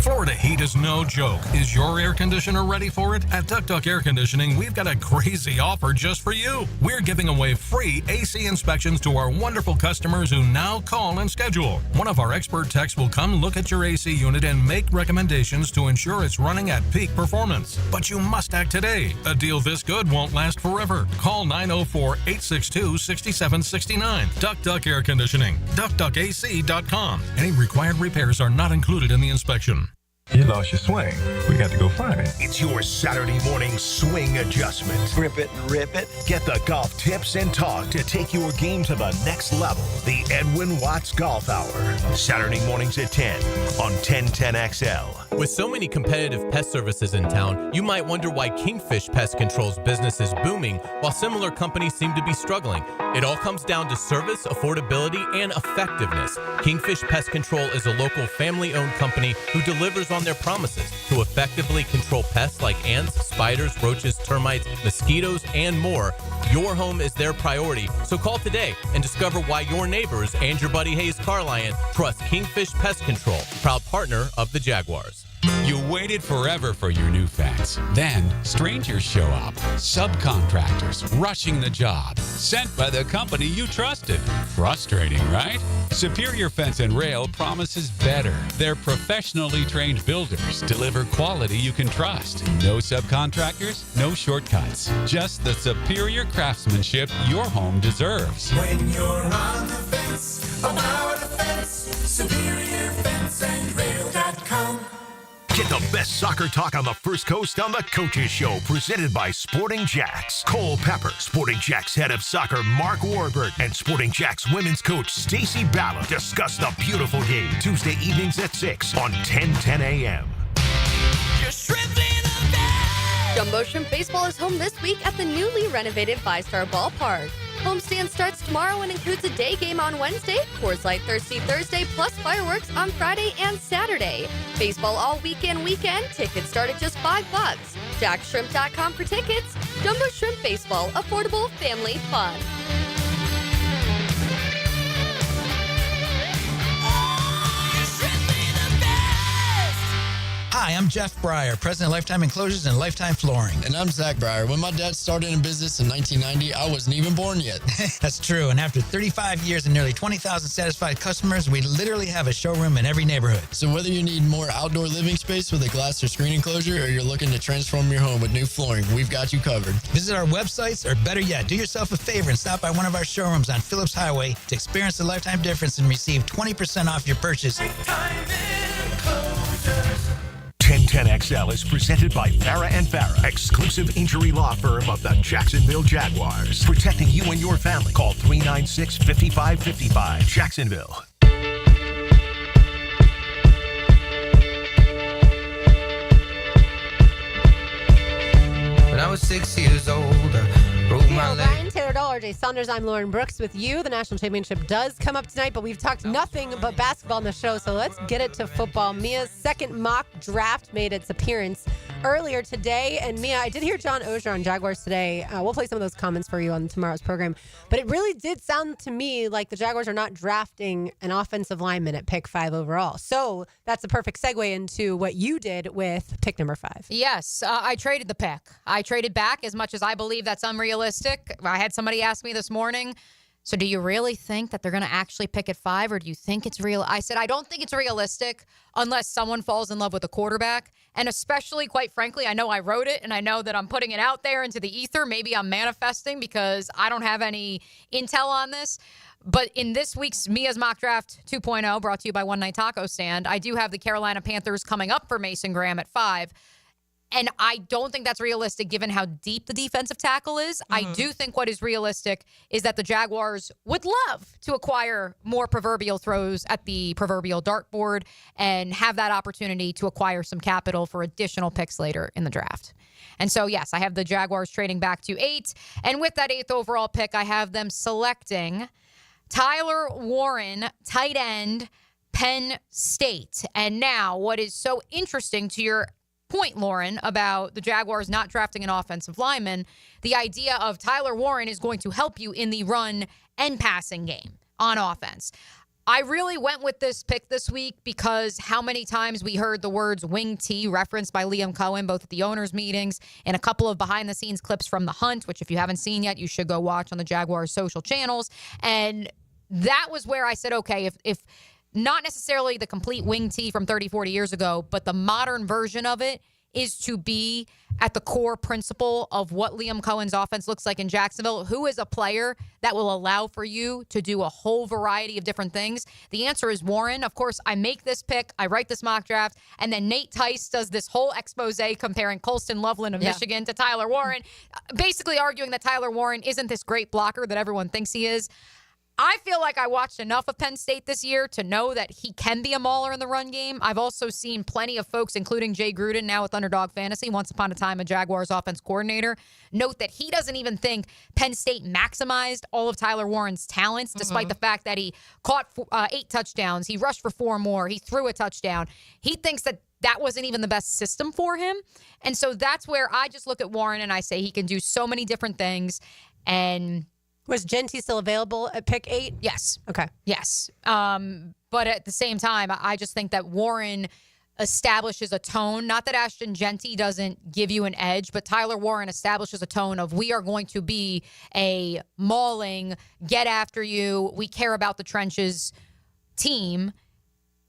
Florida heat is no joke. Is your air conditioner ready for it? At Duck Duck Air Conditioning, we've got a crazy offer just for you. We're giving away free AC inspections to our wonderful customers who now call and schedule. One of our expert techs will come look at your AC unit and make recommendations to ensure it's running at peak performance. But you must act today. A deal this good won't last forever. Call 904-862-6769. Duck Duck Air Conditioning. DuckDuckAC.com. Any required repairs are not included in the inspection. You lost your swing. We got to go find it. It's your Saturday morning swing adjustment. Grip it and rip it. Get the golf tips and talk to take your game to the next level. The Edwin Watts Golf Hour. Saturday mornings at 10 on 1010XL. With so many competitive pest services in town, you might wonder why Kingfish Pest Control's business is booming while similar companies seem to be struggling. It all comes down to service, affordability, and effectiveness. Kingfish Pest Control is a local family-owned company who delivers on their promises to effectively control pests like ants, spiders, roaches, termites, mosquitoes, and more. Your home is their priority, so call today and discover why your neighbors and your buddy Hayes Car Lion trust Kingfish Pest Control, proud partner of the Jaguars. You waited forever for your new fence. Then, strangers show up. Subcontractors rushing the job. Sent by the company you trusted. Frustrating, right? Superior Fence and Rail promises better. Their professionally trained builders deliver quality you can trust. No subcontractors, no shortcuts. Just the superior craftsmanship your home deserves. When you're on the fence, about the fence, SuperiorFenceandRail.com. Get the best soccer talk on the First Coast on the Coaches Show, presented by Sporting Jacks. Cole Pepper, Sporting Jacks head of soccer Mark Warburg, and Sporting Jacks women's coach Stacey Ballard discuss the beautiful game Tuesday evenings at 6 on 1010 a.m. Jumbo Shrimp Baseball is home this week at the newly renovated 5-Star Ballpark. Homestand starts tomorrow and includes a day game on Wednesday, Coors Light Thirsty Thursday, plus fireworks on Friday and Saturday. Baseball all weekend. Tickets start at just $5. JackShrimp.com for tickets. Jumbo Shrimp Baseball, affordable family fun. Hi, I'm Jeff Breyer, president of Lifetime Enclosures and Lifetime Flooring. And I'm Zach Breyer. When my dad started in business in 1990, I wasn't even born yet. That's true. And after 35 years and nearly 20,000 satisfied customers, we literally have a showroom in every neighborhood. So whether you need more outdoor living space with a glass or screen enclosure, or you're looking to transform your home with new flooring, we've got you covered. Visit our websites, or better yet, do yourself a favor and stop by one of our showrooms on Phillips Highway to experience the Lifetime difference and receive 20% off your purchase. 1010XL is presented by Farah and Farah, exclusive injury law firm of the Jacksonville Jaguars. Protecting you and your family. Call 396-5555. Jacksonville. When I was 6 years old, I broke my leg. Ryan, Taylor Doll, RJ Saunders, I'm Lauren Brooks with you. The national championship does come up tonight, but we've talked nothing but basketball on the show, so let's get it to football. Mia's second mock draft made its appearance earlier today, and Mia, I did hear John Oehser on Jaguars today. We'll play some of those comments for you on tomorrow's program, but it really did sound to me like the Jaguars are not drafting an offensive lineman at pick 5 overall. So that's a perfect segue into what you did with pick number 5. Yes, I traded the pick. I traded back as much as I believe that's unrealistic. I had somebody ask me this morning, so do you really think that they're going to actually pick at 5, or do you think it's real? I said, I don't think it's realistic unless someone falls in love with a quarterback. And especially, quite frankly, I know I wrote it and I know that I'm putting it out there into the ether. Maybe I'm manifesting because I don't have any intel on this. But in this week's Mia's Mock Draft 2.0, brought to you by One Night Taco Stand, I do have the Carolina Panthers coming up for Mason Graham at 5. And I don't think that's realistic given how deep the defensive tackle is. I do think what is realistic is that the Jaguars would love to acquire more proverbial throws at the proverbial dartboard and have that opportunity to acquire some capital for additional picks later in the draft. And so, yes, I have the Jaguars trading back to 8. And with that 8th overall pick, I have them selecting Tyler Warren, tight end, Penn State. And now what is so interesting to your point, Lauren, about the Jaguars not drafting an offensive lineman, the idea of Tyler Warren is going to help you in the run and passing game on offense. I really went with this pick this week because how many times we heard the words wing T referenced by Liam Cohen, both at the owners' meetings and a couple of behind-the-scenes clips from The Hunt, which if you haven't seen yet, you should go watch on the Jaguars' social channels. And that was where I said, okay, if not necessarily the complete wing T from 30, 40 years ago, but the modern version of it is to be at the core principle of what Liam Cohen's offense looks like in Jacksonville. Who is a player that will allow for you to do a whole variety of different things? The answer is Warren. Of course, I make this pick, I write this mock draft, and then Nate Tice does this whole expose comparing Colston Loveland of Michigan to Tyler Warren, basically arguing that Tyler Warren isn't this great blocker that everyone thinks he is. I feel like I watched enough of Penn State this year to know that he can be a mauler in the run game. I've also seen plenty of folks, including Jay Gruden, now with Underdog Fantasy, once upon a time a Jaguars offense coordinator, note that he doesn't even think Penn State maximized all of Tyler Warren's talents, despite the fact that he caught 8 touchdowns, he rushed for 4 more, he threw a touchdown. He thinks that wasn't even the best system for him. And so that's where I just look at Warren and I say he can do so many different things. And was Genty still available at pick 8? Yes. Okay. Yes. But at the same time, I just think that Warren establishes a tone. Not that Ashton Genty doesn't give you an edge, but Tyler Warren establishes a tone of we are going to be a mauling, get after you, we care about the trenches team,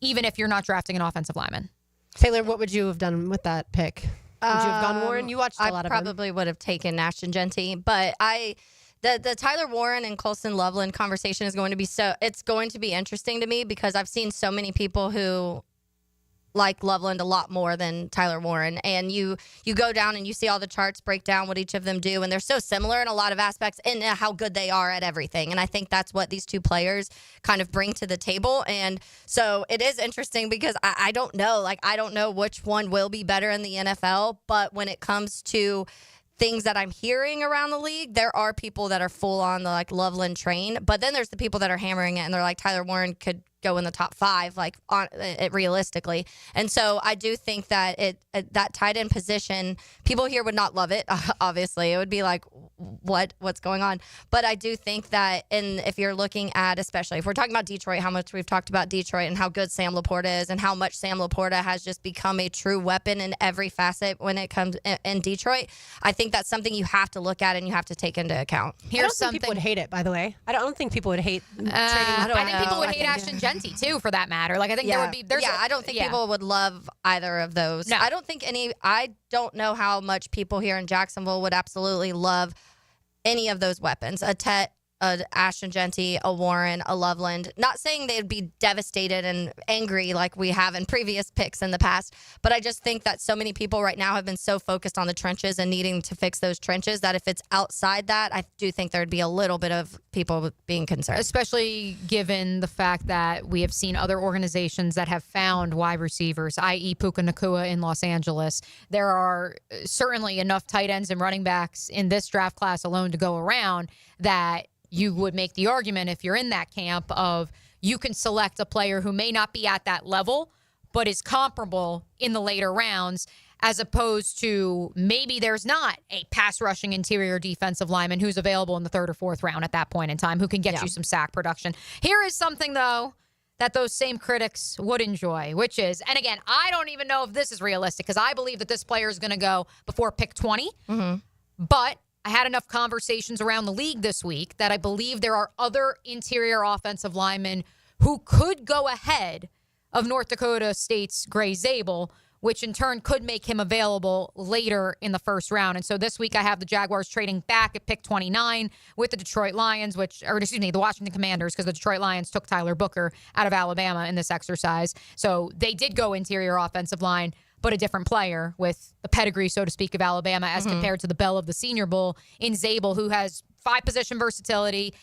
even if you're not drafting an offensive lineman. Taylor, what would you have done with that pick? Would you have gone Warren? You watched a lot of him. I probably would have taken Ashton Genty, but The Tyler Warren and Colston Loveland conversation is going to be it's going to be interesting to me because I've seen so many people who like Loveland a lot more than Tyler Warren. And you go down and you see all the charts break down what each of them do, and they're so similar in a lot of aspects and how good they are at everything. And I think that's what these two players kind of bring to the table. And so it is interesting because I don't know. I don't know which one will be better in the NFL, but when it comes to things that I'm hearing around the league, there are people that are full on the Loveland train, but then there's the people that are hammering it and they're like Tyler Warren could go in the top 5 realistically. And so I do think that that tight end position, people here would not love it. Obviously, it would be like what's going on. But I do think that if you're looking at, especially if we're talking about Detroit, how much we've talked about Detroit and how good Sam Laporta is and how much Sam Laporta has just become a true weapon in every facet when it comes in Detroit, I think that's something you have to look at and you have to take into account. I don't think people would hate it, by the way. I don't think people would hate trading. I think people would hate Ashton Genty too, for that matter. I think there would be. I don't think people would love either of those. No. I don't know how much people here in Jacksonville would absolutely love any of those weapons. A Tet, a Ashton Genty, a Warren, a Loveland. Not saying they'd be devastated and angry like we have in previous picks in the past, but I just think that so many people right now have been so focused on the trenches and needing to fix those trenches that if it's outside that, I do think there'd be a little bit of people being concerned. Especially given the fact that we have seen other organizations that have found wide receivers, i.e. Puka Nacua in Los Angeles. There are certainly enough tight ends and running backs in this draft class alone to go around that you would make the argument, if you're in that camp, of you can select a player who may not be at that level, but is comparable in the later rounds, as opposed to maybe there's not a pass rushing interior defensive lineman who's available in the 3rd or 4th round at that point in time who can get you some sack production. Here is something, though, that those same critics would enjoy, which is, and again, I don't even know if this is realistic because I believe that this player is going to go before pick 20, but I had enough conversations around the league this week that I believe there are other interior offensive linemen who could go ahead of North Dakota State's Gray Zabel, which in turn could make him available later in the 1st round. And so this week I have the Jaguars trading back at pick 29 with the Detroit Lions, the Washington Commanders, because the Detroit Lions took Tyler Booker out of Alabama in this exercise. So they did go interior offensive line. but a different player with the pedigree, so to speak, of Alabama as compared to the belle of the Senior Bowl in Zabel, who has 5-position versatility.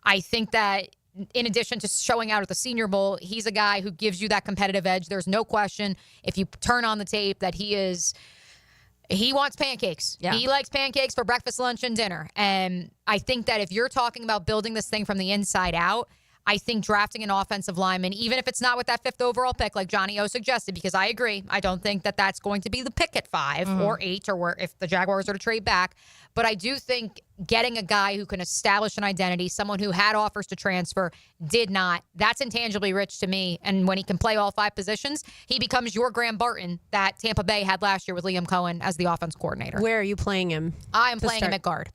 I think that in addition to showing out at the Senior Bowl, he's a guy who gives you that competitive edge. There's no question if you turn on the tape that he wants pancakes. Yeah. He likes pancakes for breakfast, lunch, and dinner. And I think that if you're talking about building this thing from the inside out, I think drafting an offensive lineman, even if it's not with that 5th overall pick like Johnny O suggested, because I agree, I don't think that that's going to be the pick at 5 or 8 or where if the Jaguars are to trade back. But I do think getting a guy who can establish an identity, someone who had offers to transfer, did not, that's intangibly rich to me. And when he can play all 5 positions, he becomes your Graham Barton that Tampa Bay had last year with Liam Cohen as the offense coordinator. Where are you playing him? I am playing him at guard.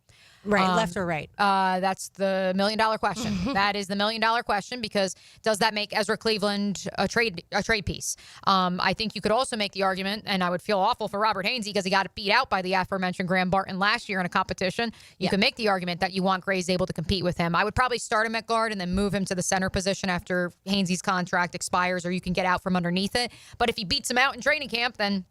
Right, left or right? That's the $1 million question. That is the $1 million question, because does that make Ezra Cleveland a trade piece? I think you could also make the argument, and I would feel awful for Robert Hainsey because he got beat out by the aforementioned Graham Barton last year in a competition. You can make the argument that you want Gray Zabel to compete with him. I would probably start him at guard and then move him to the center position after Hainsey's contract expires, or you can get out from underneath it. But if he beats him out in training camp, then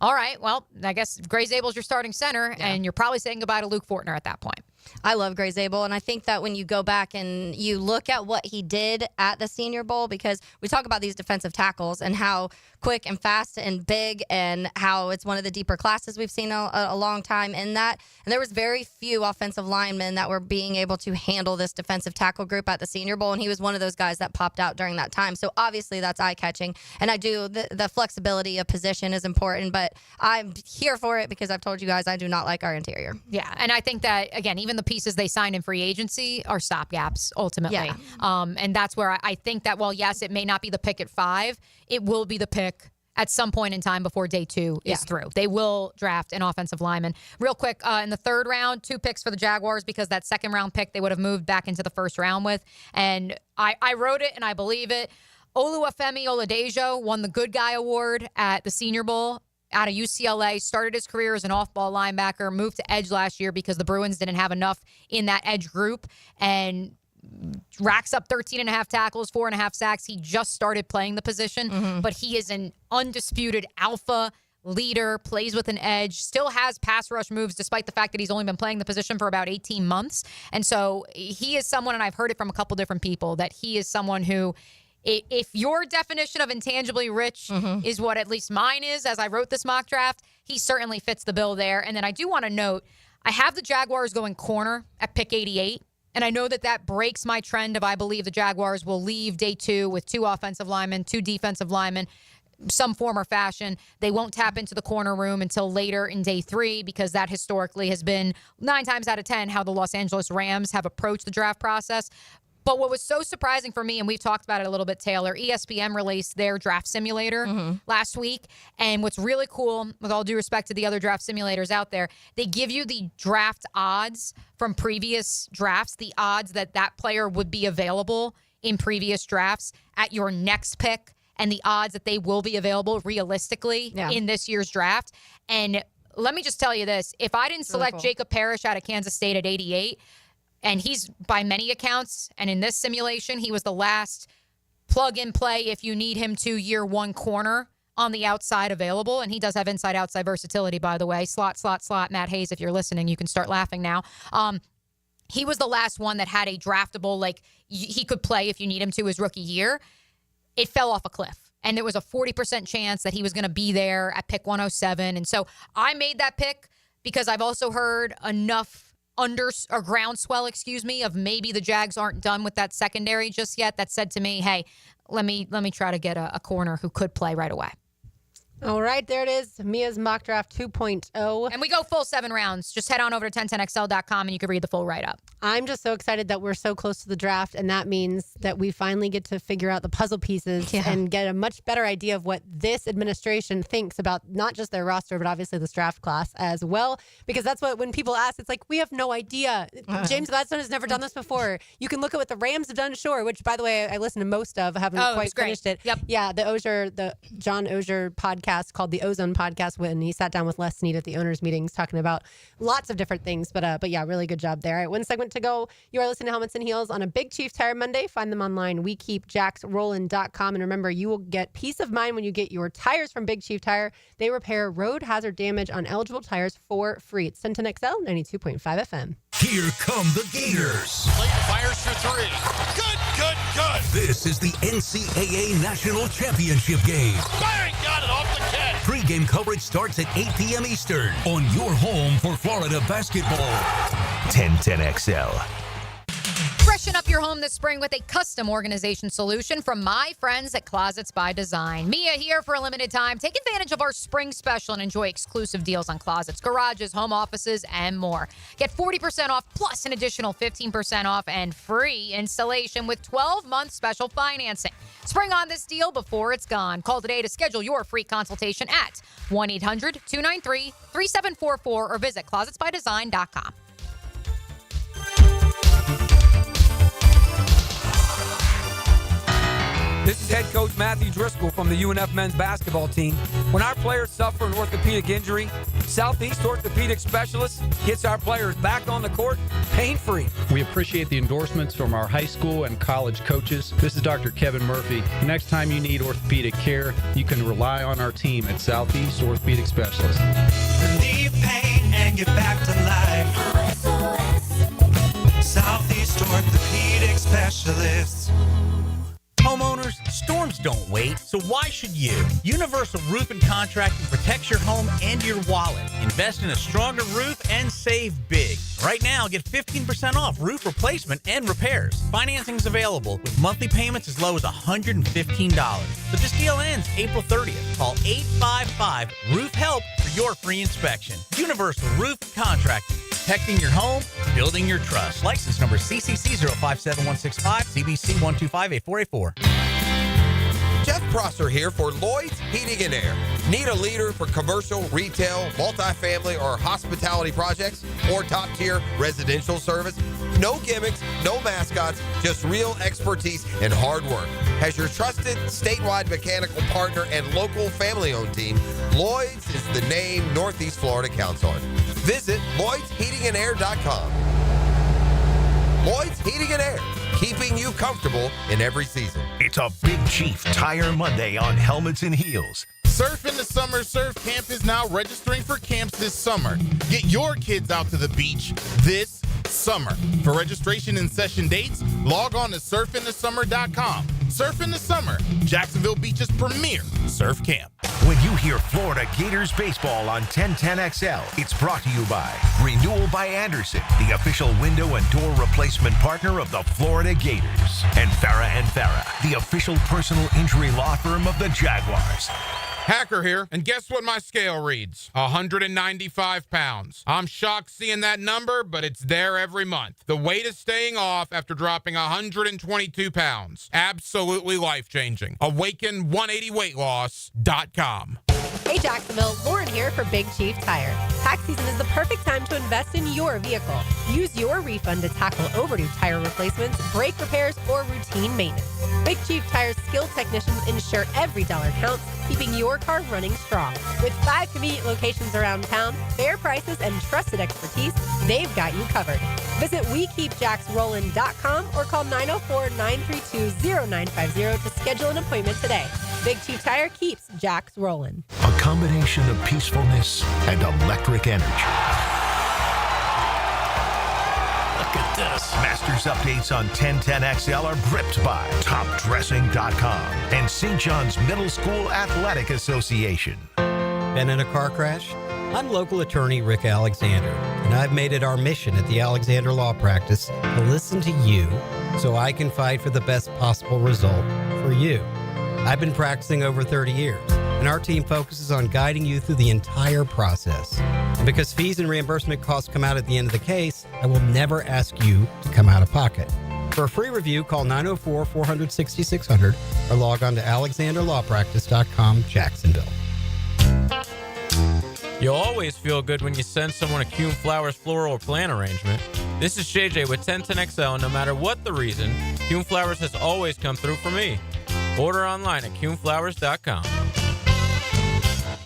all right, well, I guess Gray Zabel's your starting center, and you're probably saying goodbye to Luke Fortner at that point. I love Gray Zabel, and I think that when you go back and you look at what he did at the Senior Bowl, because we talk about these defensive tackles and how quick and fast and big, and how it's one of the deeper classes we've seen a long time in that. And there was very few offensive linemen that were being able to handle this defensive tackle group at the Senior Bowl, and he was one of those guys that popped out during that time. So obviously that's eye-catching, and I do the flexibility of position is important, but I'm here for it because I've told you guys I do not like our interior. Yeah, and I think that, again, even the pieces they signed in free agency are stopgaps ultimately. Yeah. And that's where I think that, well, yes, it may not be the pick at 5. It will be the pick at some point in time before day 2 is through. They will draft an offensive lineman. Real quick, in the 3rd round, 2 picks for the Jaguars, because that 2nd round pick they would have moved back into the 1st round with. And I wrote it and I believe it. Oluwafemi Oladejo won the Good Guy Award at the Senior Bowl out of UCLA, started his career as an off-ball linebacker, moved to edge last year because the Bruins didn't have enough in that edge group, and racks up 13.5 tackles, 4.5 sacks. He just started playing the position, but he is an undisputed alpha leader, plays with an edge, still has pass rush moves despite the fact that he's only been playing the position for about 18 months. And so he is someone, and I've heard it from a couple different people, that he is someone who, if your definition of intangibly rich is what at least mine is, as I wrote this mock draft, he certainly fits the bill there. And then I do want to note, I have the Jaguars going corner at pick 88. And I know that breaks my trend of I believe the Jaguars will leave day 2 with 2 offensive linemen, 2 defensive linemen, some form or fashion. They won't tap into the corner room until later in day 3, because that historically has been 9 times out of 10 how the Los Angeles Rams have approached the draft process. But what was so surprising for me, and we've talked about it a little bit, Taylor, ESPN released their draft simulator last week. And what's really cool, with all due respect to the other draft simulators out there, they give you the draft odds from previous drafts, the odds that player would be available in previous drafts at your next pick, and the odds that they will be available realistically in this year's draft. And let me just tell you this. If I didn't select really cool. Jacob Parrish out of Kansas State at 88, and he's, by many accounts, and in this simulation, he was the last plug-and-play, if you need him to, year 1 corner on the outside available. And he does have inside-outside versatility, by the way. Slot. Matt Hayes, if you're listening, you can start laughing now. He was the last one that had a draftable, like, he could play if you need him to his rookie year. It fell off a cliff. And there was a 40% chance that he was going to be there at pick 107. And so I made that pick because I've also heard enough groundswell, of maybe the Jags aren't done with that secondary just yet, that said to me, hey, let me try to get a corner who could play right away. All right, there it is. Mia's mock draft 2.0. And we go full 7 rounds. Just head on over to 1010XL.com and you can read the full write-up. I'm just so excited that we're so close to the draft, and that means that we finally get to figure out the puzzle pieces and get a much better idea of what this administration thinks about not just their roster, but obviously this draft class as well. Because that's what, when people ask, it's like, we have no idea. James Gladstone has never done this before. You can look at what the Rams have done, sure, which, by the way, I listened to most of. I haven't quite finished it. Yep. Yeah, the John Ozier podcast podcast called the Ozone Podcast when he sat down with Les Snead at the owners' meetings talking about lots of different things. But yeah, really good job there. All right, one segment to go. You are listening to Helmets and Heels on a Big Chief Tire Monday. Find them online, wekeepjacksrollin.com. And remember, you will get peace of mind when you get your tires from Big Chief Tire. They repair road hazard damage on eligible tires for free. It's 1010XL, 92.5 FM. Here come the Gators. Fires for three. Good. This is the NCAA National Championship game. Bang! Got it off the catch. Pre-game coverage starts at 8 p.m. Eastern on your home for Florida basketball. 1010XL. Freshen up your home this spring with a custom organization solution from my friends at Closets by Design. Mia here for a limited time. Take advantage of our spring special and enjoy exclusive deals on closets, garages, home offices, and more. Get 40% off plus an additional 15% off and free installation with 12-month special financing. Spring on this deal before it's gone. Call today to schedule your free consultation at 1-800-293-3744 or visit closetsbydesign.com. This is head coach Matthew Driscoll from the UNF men's basketball team. When our players suffer an orthopedic injury, Southeast Orthopedic Specialists gets our players back on the court pain-free. We appreciate the endorsements from our high school and college coaches. This is Dr. Kevin Murphy. Next time you need orthopedic care, you can rely on our team at Southeast Orthopedic Specialists. Relieve pain and get back to life. Southeast Orthopedic Specialists. Homeowners, storms don't wait, so why should you? Universal Roof and Contracting protects your home and your wallet. Invest in a stronger roof and save big. Right now, get 15% off roof replacement and repairs. Financing is available with monthly payments as low as $115. So this deal ends April 30th. Call 855-ROOF-HELP for your free inspection. Universal Roof and Contracting. Protecting your home, building your trust. License number CCC 057165, CBC 1258484. Jeff Prosser here for Lloyd's Heating and Air. Need a leader for commercial, retail, multifamily, or hospitality projects? Or top-tier residential service? No gimmicks, no mascots, just real expertise and hard work. As your trusted statewide mechanical partner and local family-owned team, Lloyd's is the name Northeast Florida counts on. Visit LloydsHeatingandAir.com. Lloyd's Heating and Air, keeping you comfortable in every season. It's a Big Chief Tire Monday on Helmets and Heels. Surf in the Summer Surf Camp is now registering for camps this summer. Get your kids out to the beach this summer. For registration and session dates, log on to surfinthesummer.com. Surf in the Summer, Jacksonville Beach's premier surf camp. When you hear Florida Gators baseball on 1010XL, it's brought to you by Renewal by Anderson, the official window and door replacement partner of the Florida Gators, and Farah, the official personal injury law firm of the Jaguars. Hacker here, and guess what my scale reads? 195 pounds. I'm shocked seeing that number, but it's there every month. The weight is staying off after dropping 122 pounds. Absolutely life-changing. Awaken180weightloss.com. Hey Jacksonville, Lauren here for Big Chief Tire. Tax season is the perfect time to invest in your vehicle. Use your refund to tackle overdue tire replacements, brake repairs, or routine maintenance. Big Chief Tire's skilled technicians ensure every dollar counts, keeping your car running strong. With 5 convenient locations around town, fair prices, and trusted expertise, they've got you covered. Visit wekeepjacksrollin.com or call 904-932-0950 to schedule an appointment today. Big Chief Tire keeps Jacks rolling. A combination of peacefulness and electric energy. Look at this. Masters updates on 1010XL are gripped by topdressing.com and St. John's Middle School Athletic Association. Been in a car crash? I'm local attorney Rick Alexander, and I've made it our mission at the Alexander Law Practice to listen to you so I can fight for the best possible result for you. I've been practicing over 30 years, and our team focuses on guiding you through the entire process. And because fees and reimbursement costs come out at the end of the case, I will never ask you to come out of pocket. For a free review, call 904-400-6600 or log on to alexanderlawpractice.com, Jacksonville. You'll always feel good when you send someone a Kuhn Flowers floral or plant arrangement. This is JJ with 1010XL, and no matter what the reason, Kuhn Flowers has always come through for me. Order online at kuhnflowers.com.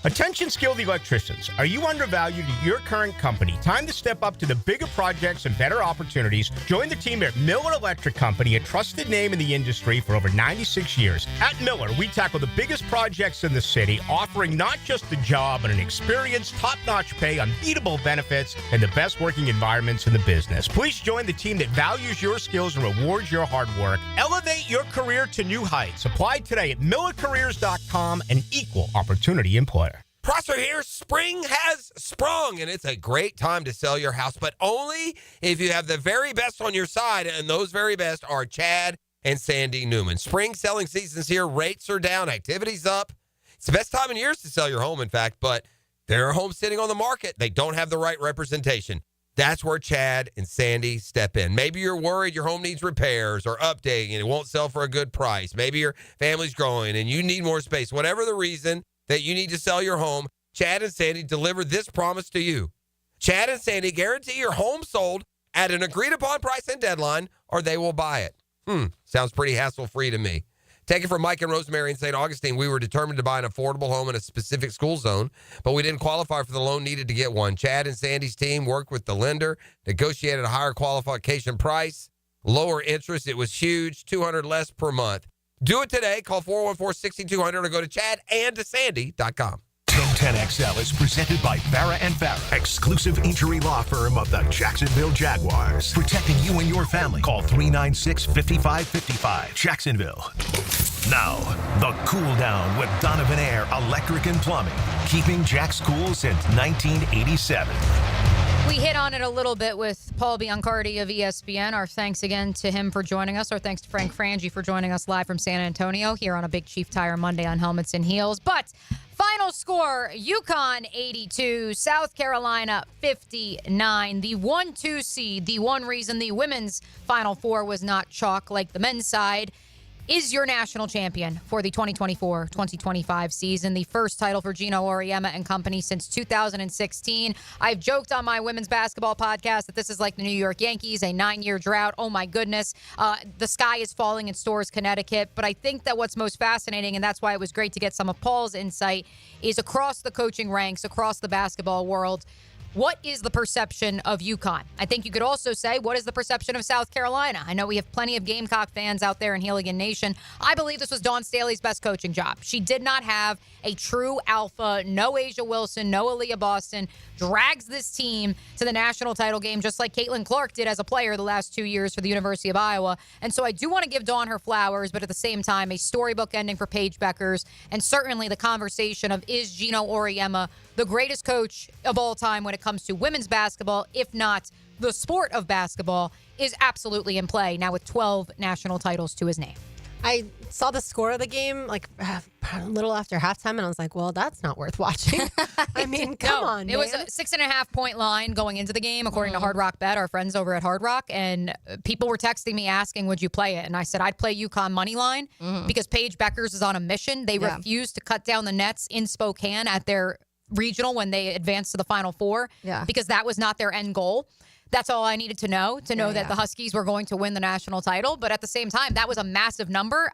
Attention skilled electricians. Are you undervalued at your current company? Time to step up to the bigger projects and better opportunities. Join the team at Miller Electric Company, a trusted name in the industry for over 96 years. At Miller, we tackle the biggest projects in the city, offering not just a job, but an experience, top-notch pay, unbeatable benefits, and the best working environments in the business. Please join the team that values your skills and rewards your hard work. Elevate your career to new heights. Apply today at millercareers.com, an equal opportunity employer. Prosser here. Spring has sprung, and it's a great time to sell your house, but only if you have the very best on your side, and those very best are Chad and Sandy Newman. Spring selling season's here. Rates are down. Activity's up. It's the best time in years to sell your home, in fact, but there are homes sitting on the market. They don't have the right representation. That's where Chad and Sandy step in. Maybe you're worried your home needs repairs or updating and it won't sell for a good price. Maybe your family's growing and you need more space. Whatever the reason that you need to sell your home, Chad and Sandy deliver this promise to you. Chad and Sandy guarantee your home sold at an agreed-upon price and deadline, or they will buy it. Sounds pretty hassle-free to me. Take it from Mike and Rosemary in St. Augustine. We were determined to buy an affordable home in a specific school zone, but we didn't qualify for the loan needed to get one. Chad and Sandy's team worked with the lender, negotiated a higher qualification price, lower interest. It was huge, $200 less per month. Do it today. Call 414-6200 or go to chadandsandy.com. 1010XL is presented by Farah & Farah, exclusive injury law firm of the Jacksonville Jaguars. Protecting you and your family. Call 396-5555. Jacksonville. Now, the cool down with Donovan Air Electric and Plumbing. Keeping Jack's cool since 1987. We hit on it a little bit with Paul Biancardi of ESPN. Our thanks again to him for joining us. Our thanks to Frank Frangie for joining us live from San Antonio here on a Big Chief Tire Monday on Helmets and Heels. But final score, UConn 82, South Carolina 59. The 1-2 seed, the one reason the women's Final Four was not chalk like the men's side, is your national champion for the 2024-2025 season. The first title for Gino Auriemma and company since 2016. I've joked on my women's basketball podcast that this is like the New York Yankees, a 9-year drought. Oh, my goodness. The sky is falling in Storrs, Connecticut. But I think that what's most fascinating, and that's why it was great to get some of Paul's insight, is across the coaching ranks, across the basketball world, what is the perception of UConn? I think you could also say, what is the perception of South Carolina? I know we have plenty of Gamecock fans out there in Healigan Nation. I believe this was Dawn Staley's best coaching job. She did not have a true alpha, no Asia Wilson, no Aaliyah Boston, drags this team to the national title game just like Caitlin Clark did as a player the last 2 years for the University of Iowa. And so I do want to give Dawn her flowers, but at the same time, a storybook ending for Paige Beckers, and certainly the conversation of, is Gino Auriemma the greatest coach of all time when it comes to women's basketball, if not the sport of basketball, is absolutely in play now with 12 national titles to his name. I saw the score of the game like a little after halftime, and I was like, well, that's not worth watching. I mean, come on, It was a 6.5-point line going into the game, according to Hard Rock Bet, our friends over at Hard Rock, and people were texting me asking, would you play it? And I said, I'd play UConn money line because Paige Beckers is on a mission. They refused to cut down the nets in Spokane at their regional when they advanced to the Final Four because that was not their end goal. That's all I needed to know that the Huskies were going to win the national title. But at the same time, that was a massive number.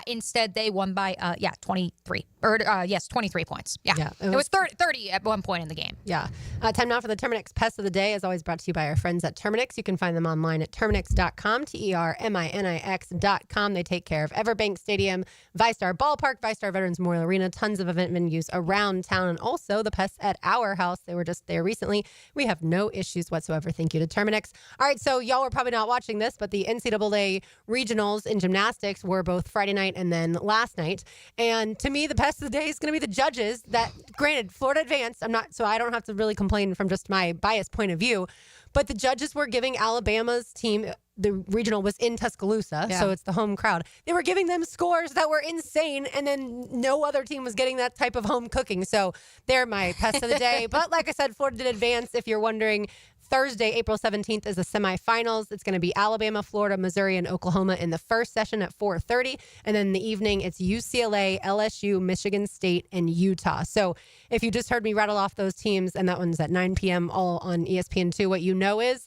Instead, they won by, 23. 23 points. Yeah. It was 30 at one point in the game. Yeah. Time now for the Terminix Pest of the Day, as always brought to you by our friends at Terminix. You can find them online at Terminix.com, TERMINIX.com. They take care of Everbank Stadium, ViStar Ballpark, ViStar Veterans Memorial Arena, tons of event venues around town, and also the pests at our house. They were just there recently. We have no issues whatsoever. Thank you to Terminix. All right, so y'all were probably not watching this, but the NCAA regionals in gymnastics were both Friday night and then last night. And to me, the pest of the day is going to be the judges that, granted, Florida advanced. So I don't have to really complain from just my biased point of view. But the judges were giving Alabama's team, the regional was in Tuscaloosa, so it's the home crowd. They were giving them scores that were insane, and then no other team was getting that type of home cooking. So they're my pest of the day. But like I said, Florida did advance. If you're wondering, Thursday, April 17th is the semifinals. It's going to be Alabama, Florida, Missouri, and Oklahoma in the first session at 4:30. And then in the evening, it's UCLA, LSU, Michigan State, and Utah. So if you just heard me rattle off those teams, and that one's at 9 p.m. all on ESPN2, what you know is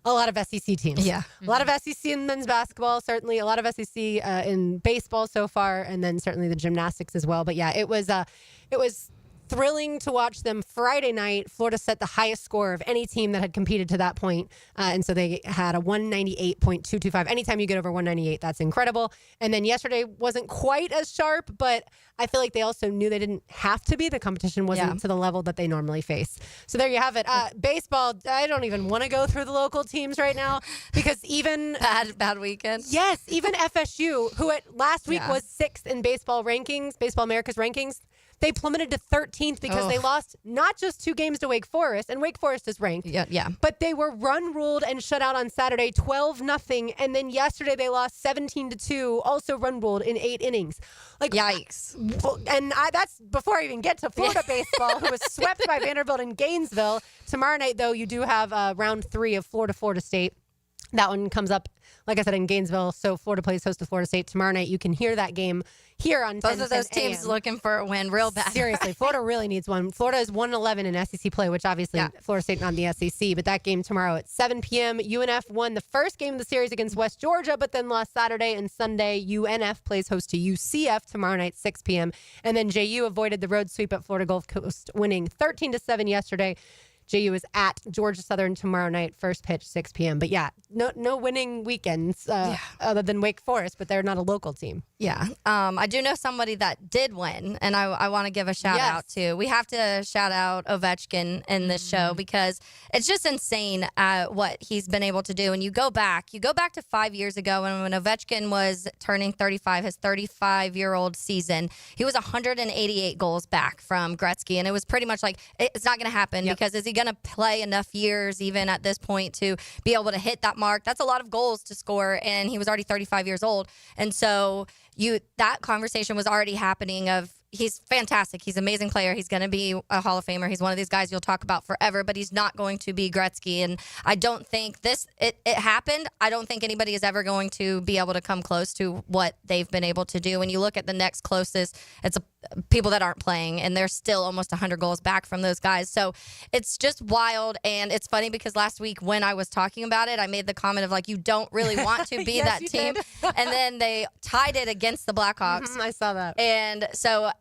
a lot of SEC teams. Yeah. A lot of SEC in men's basketball, certainly. A lot of SEC in baseball so far, and then certainly the gymnastics as well. But yeah, it was thrilling to watch them. Friday night, Florida set the highest score of any team that had competed to that point. And so they had a 198.225. Anytime you get over 198, that's incredible. And then yesterday wasn't quite as sharp, but I feel like they also knew they didn't have to be. The competition wasn't to the level that they normally face. So there you have it. Baseball, I don't even want to go through the local teams right now because even... Bad weekend. Yes, even FSU, who last week was 6th in baseball rankings, Baseball America's rankings, they plummeted to 13th because they lost not just 2 games to Wake Forest, and Wake Forest is ranked. Yeah. But they were run-ruled and shut out on Saturday 12-0, and then yesterday they lost 17-2, also run-ruled in 8 innings. Like, yikes. And that's before I even get to Florida baseball, who was swept by Vanderbilt in Gainesville. Tomorrow night, though, you do have round 3 of Florida State. That one comes up, like I said, in Gainesville. So Florida plays host to Florida State tomorrow night. You can hear that game here on 10 Both of those teams looking for a win real bad. Seriously, Florida really needs one. Florida is 1-11 in SEC play, which obviously Florida State not in the SEC. But that game tomorrow at 7 p.m. UNF won the first game of the series against West Georgia, but then lost Saturday and Sunday. UNF plays host to UCF tomorrow night, 6 p.m. And then JU avoided the road sweep at Florida Gulf Coast, winning 13-7 yesterday. JU is at Georgia Southern tomorrow night, first pitch, 6 p.m. But no winning weekends other than Wake Forest, but they're not a local team. Yeah. I do know somebody that did win, and I want to give a shout out to. We have to shout out Ovechkin in this show because it's just insane what he's been able to do. And you go back to 5 years ago when Ovechkin was turning 35, his 35-year-old season, he was 188 goals back from Gretzky. And it was pretty much like, it's not going to happen because is he going to play enough years even at this point to be able to hit that mark? That's a lot of goals to score, and he was already 35 years old. And so that conversation was already happening of he's fantastic. He's an amazing player. He's going to be a Hall of Famer. He's one of these guys you'll talk about forever, but he's not going to be Gretzky. And I don't think it happened. I don't think anybody is ever going to be able to come close to what they've been able to do. When you look at the next closest, it's people that aren't playing, and they're still almost 100 goals back from those guys. So it's just wild. And it's funny because last week when I was talking about it, I made the comment of like, you don't really want to be that team. And then they tied it against the Blackhawks. I saw that. And so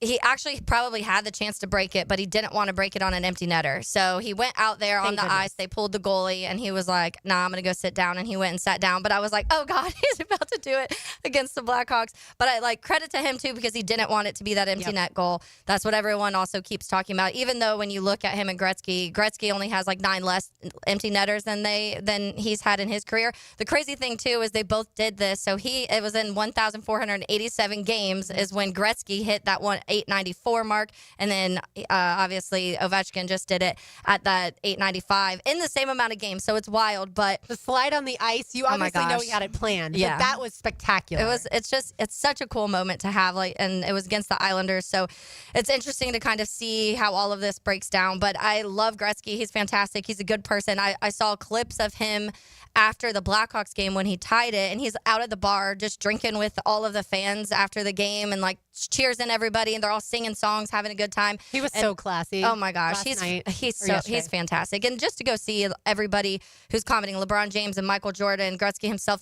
he actually probably had the chance to break it, but he didn't want to break it on an empty netter. So he went out there on the ice. They pulled the goalie, and he was like, nah, I'm going to go sit down. And he went and sat down. But I was like, oh, God, he's about to do it against the Blackhawks. But I credit to him, too, because he didn't want it to be that empty net goal. That's what everyone also keeps talking about. Even though when you look at him and Gretzky only has like 9 less empty netters than he's had in his career. The crazy thing, too, is they both did this. So it was in 1,487 games is when Gretzky hit that 894 mark, and then obviously Ovechkin just did it at that 895 in the same amount of games. So it's wild, but the slide on the ice, you obviously know he had it planned. Yeah, but that was spectacular. It's such a cool moment to have, and it was against the Islanders. So it's interesting to kind of see how all of this breaks down. But I love Gretzky. He's fantastic. He's a good person. I saw clips of him after the Blackhawks game when he tied it, and he's out at the bar just drinking with all of the fans after the game and like cheersing everybody, and they're all singing songs, having a good time. He was so classy. Oh my gosh, he's fantastic. And just to go see everybody who's commenting, LeBron James and Michael Jordan, Gretzky himself,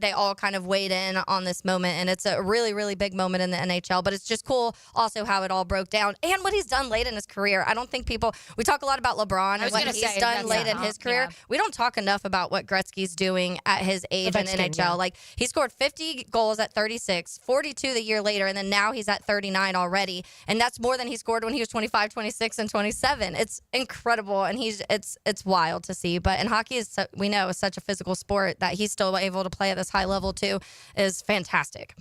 they all kind of weighed in on this moment, and it's a really, really big moment in the NHL. But it's just cool also how it all broke down and what he's done late in his career. I don't think we talk a lot about LeBron and what he's done late in his career. Yeah. We don't talk enough about what Gretzky's doing at his age in NHL. Yeah. Like, he scored 50 goals at 36, 42 the year later, and then now he's at 39 already. And that's more than he scored when he was 25, 26, and 27. It's incredible, and it's wild to see. But in hockey, we know is such a physical sport that he's still able to play at this high level too is fantastic.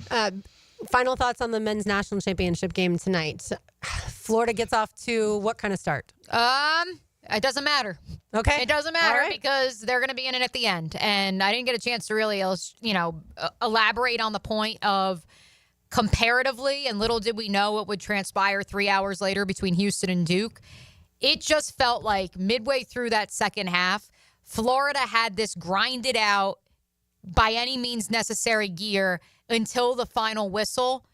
Final thoughts on the men's national championship game tonight. Florida gets off to what kind of start? It doesn't matter. Okay. It doesn't matter because they're going to be in it at the end. And I didn't get a chance to really, elaborate on the point of comparatively, and little did we know what would transpire 3 hours later between Houston and Duke. It just felt like midway through that second half, Florida had this grinded out, by any means necessary gear until the final whistle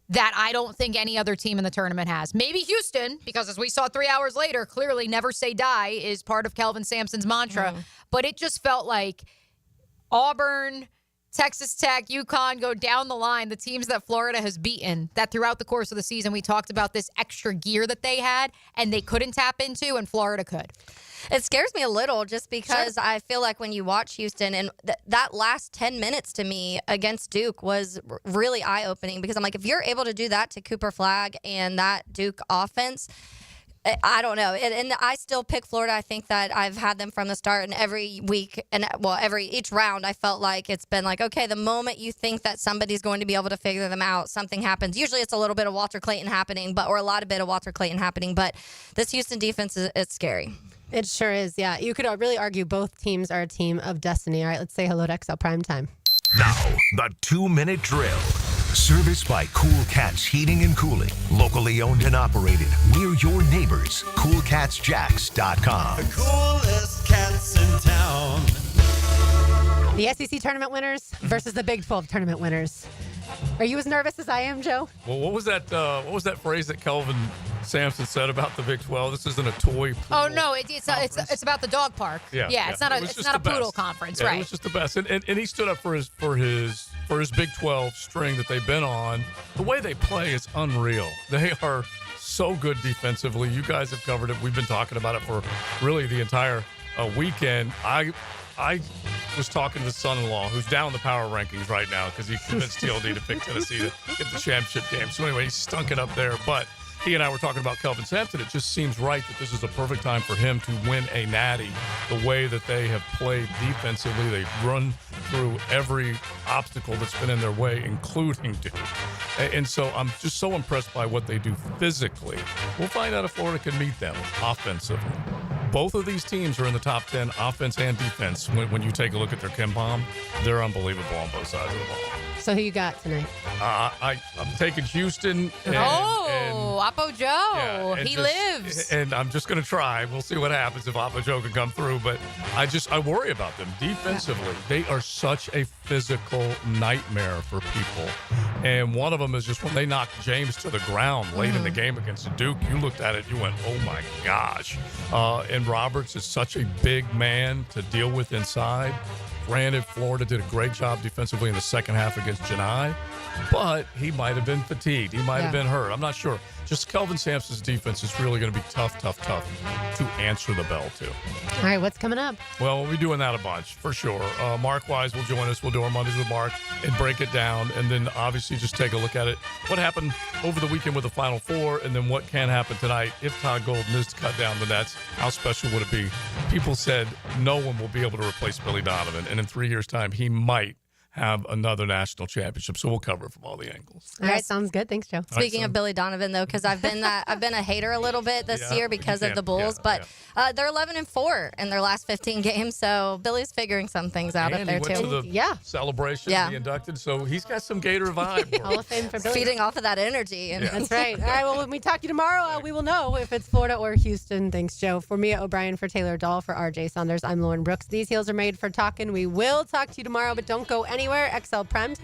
that I don't think any other team in the tournament has. Maybe Houston, because as we saw 3 hours later, clearly never say die is part of Kelvin Sampson's mantra. But it just felt like Auburn, Texas Tech, UConn go down the line. The teams that Florida has beaten, that throughout the course of the season, we talked about this extra gear that they had and they couldn't tap into, and Florida could. It scares me a little just because I feel like when you watch Houston, and that last 10 minutes to me against Duke was really eye-opening, because I'm like, if you're able to do that to Cooper Flagg and that Duke offense, I don't know. And I still pick Florida. I think that I've had them from the start, and every week and each round, I felt like it's been like, okay, the moment you think that somebody's going to be able to figure them out, something happens. Usually it's a little bit of Walter Clayton happening, or a lot of bit of Walter Clayton happening. But this Houston defense, it's scary. It sure is, yeah. You could really argue both teams are a team of destiny. All right, let's say hello to XL Primetime. Now, the 2-minute drill. Serviced by Cool Cats Heating and Cooling. Locally owned and operated. We're your neighbors. CoolCatsJacks.com. The coolest cats in town. The SEC tournament winners versus the Big 12 tournament winners. Are you as nervous as I am, Joe? Well, what was that phrase that Kelvin Sampson said about the Big 12? This isn't a toy pool. Oh no, it's about the dog park. Yeah. It's not a poodle conference, yeah, right? It was just the best, and he stood up for his Big 12 string that they've been on. The way they play is unreal. They are so good defensively. You guys have covered it. We've been talking about it for really the entire weekend. I was talking to the son-in-law, who's down the power rankings right now because he convinced TLD to pick Tennessee to get the championship game. So anyway, he stunk it up there. But he and I were talking about Kelvin Sampson. It just seems right that this is a perfect time for him to win a natty. The way that they have played defensively, they've run through every obstacle that's been in their way, including Duke. And so I'm just so impressed by what they do physically. We'll find out if Florida can meet them offensively. Both of these teams are in the top 10 offense and defense. When you take a look at their KenPom, they're unbelievable on both sides of the ball. So who you got tonight? I'm taking Houston. Oppo Joe. Yeah, he lives. And I'm just going to try. We'll see what happens if Oppo Joe can come through. But I worry about them defensively. Yeah. They are such a physical nightmare for people. And one of them is just when they knocked James to the ground late in the game against Duke, you looked at it, you went, oh my gosh. And Roberts is such a big man to deal with inside. Granted, Florida did a great job defensively in the second half against Janai, but he might have been fatigued. He might have been hurt. I'm not sure. Just Kelvin Sampson's defense is really going to be tough to answer the bell to. All right, what's coming up? Well, we'll be doing that a bunch, for sure. Mark Wise will join us. We'll do our Mondays with Mark and break it down, and then obviously just take a look at it. What happened over the weekend with the Final Four, and then what can happen tonight if Todd Golden is to cut down the nets. How special would it be? People said no one will be able to replace Billy Donovan, and in 3 years' time, he might have another national championship. So we'll cover it from all the angles. All right, sounds good. Thanks, Joe. Speaking of Billy Donovan, though, because I've been a hater a little bit this year because of the Bulls, but they're 11-4 in their last 15 games. So Billy's figuring some things out up there too. too. To the celebration, he inducted, so he's got some Gator vibe. Hall of Fame for Billy. Feeding off of that energy. And That's right. All right. Well, when we talk to you tomorrow, we will know if it's Florida or Houston. Thanks, Joe. For Mia O'Brien, for Taylor Dahl, for RJ Saunders, I'm Lauren Brooks. These heels are made for talking. We will talk to you tomorrow, but don't go anywhere. XL Prime Time.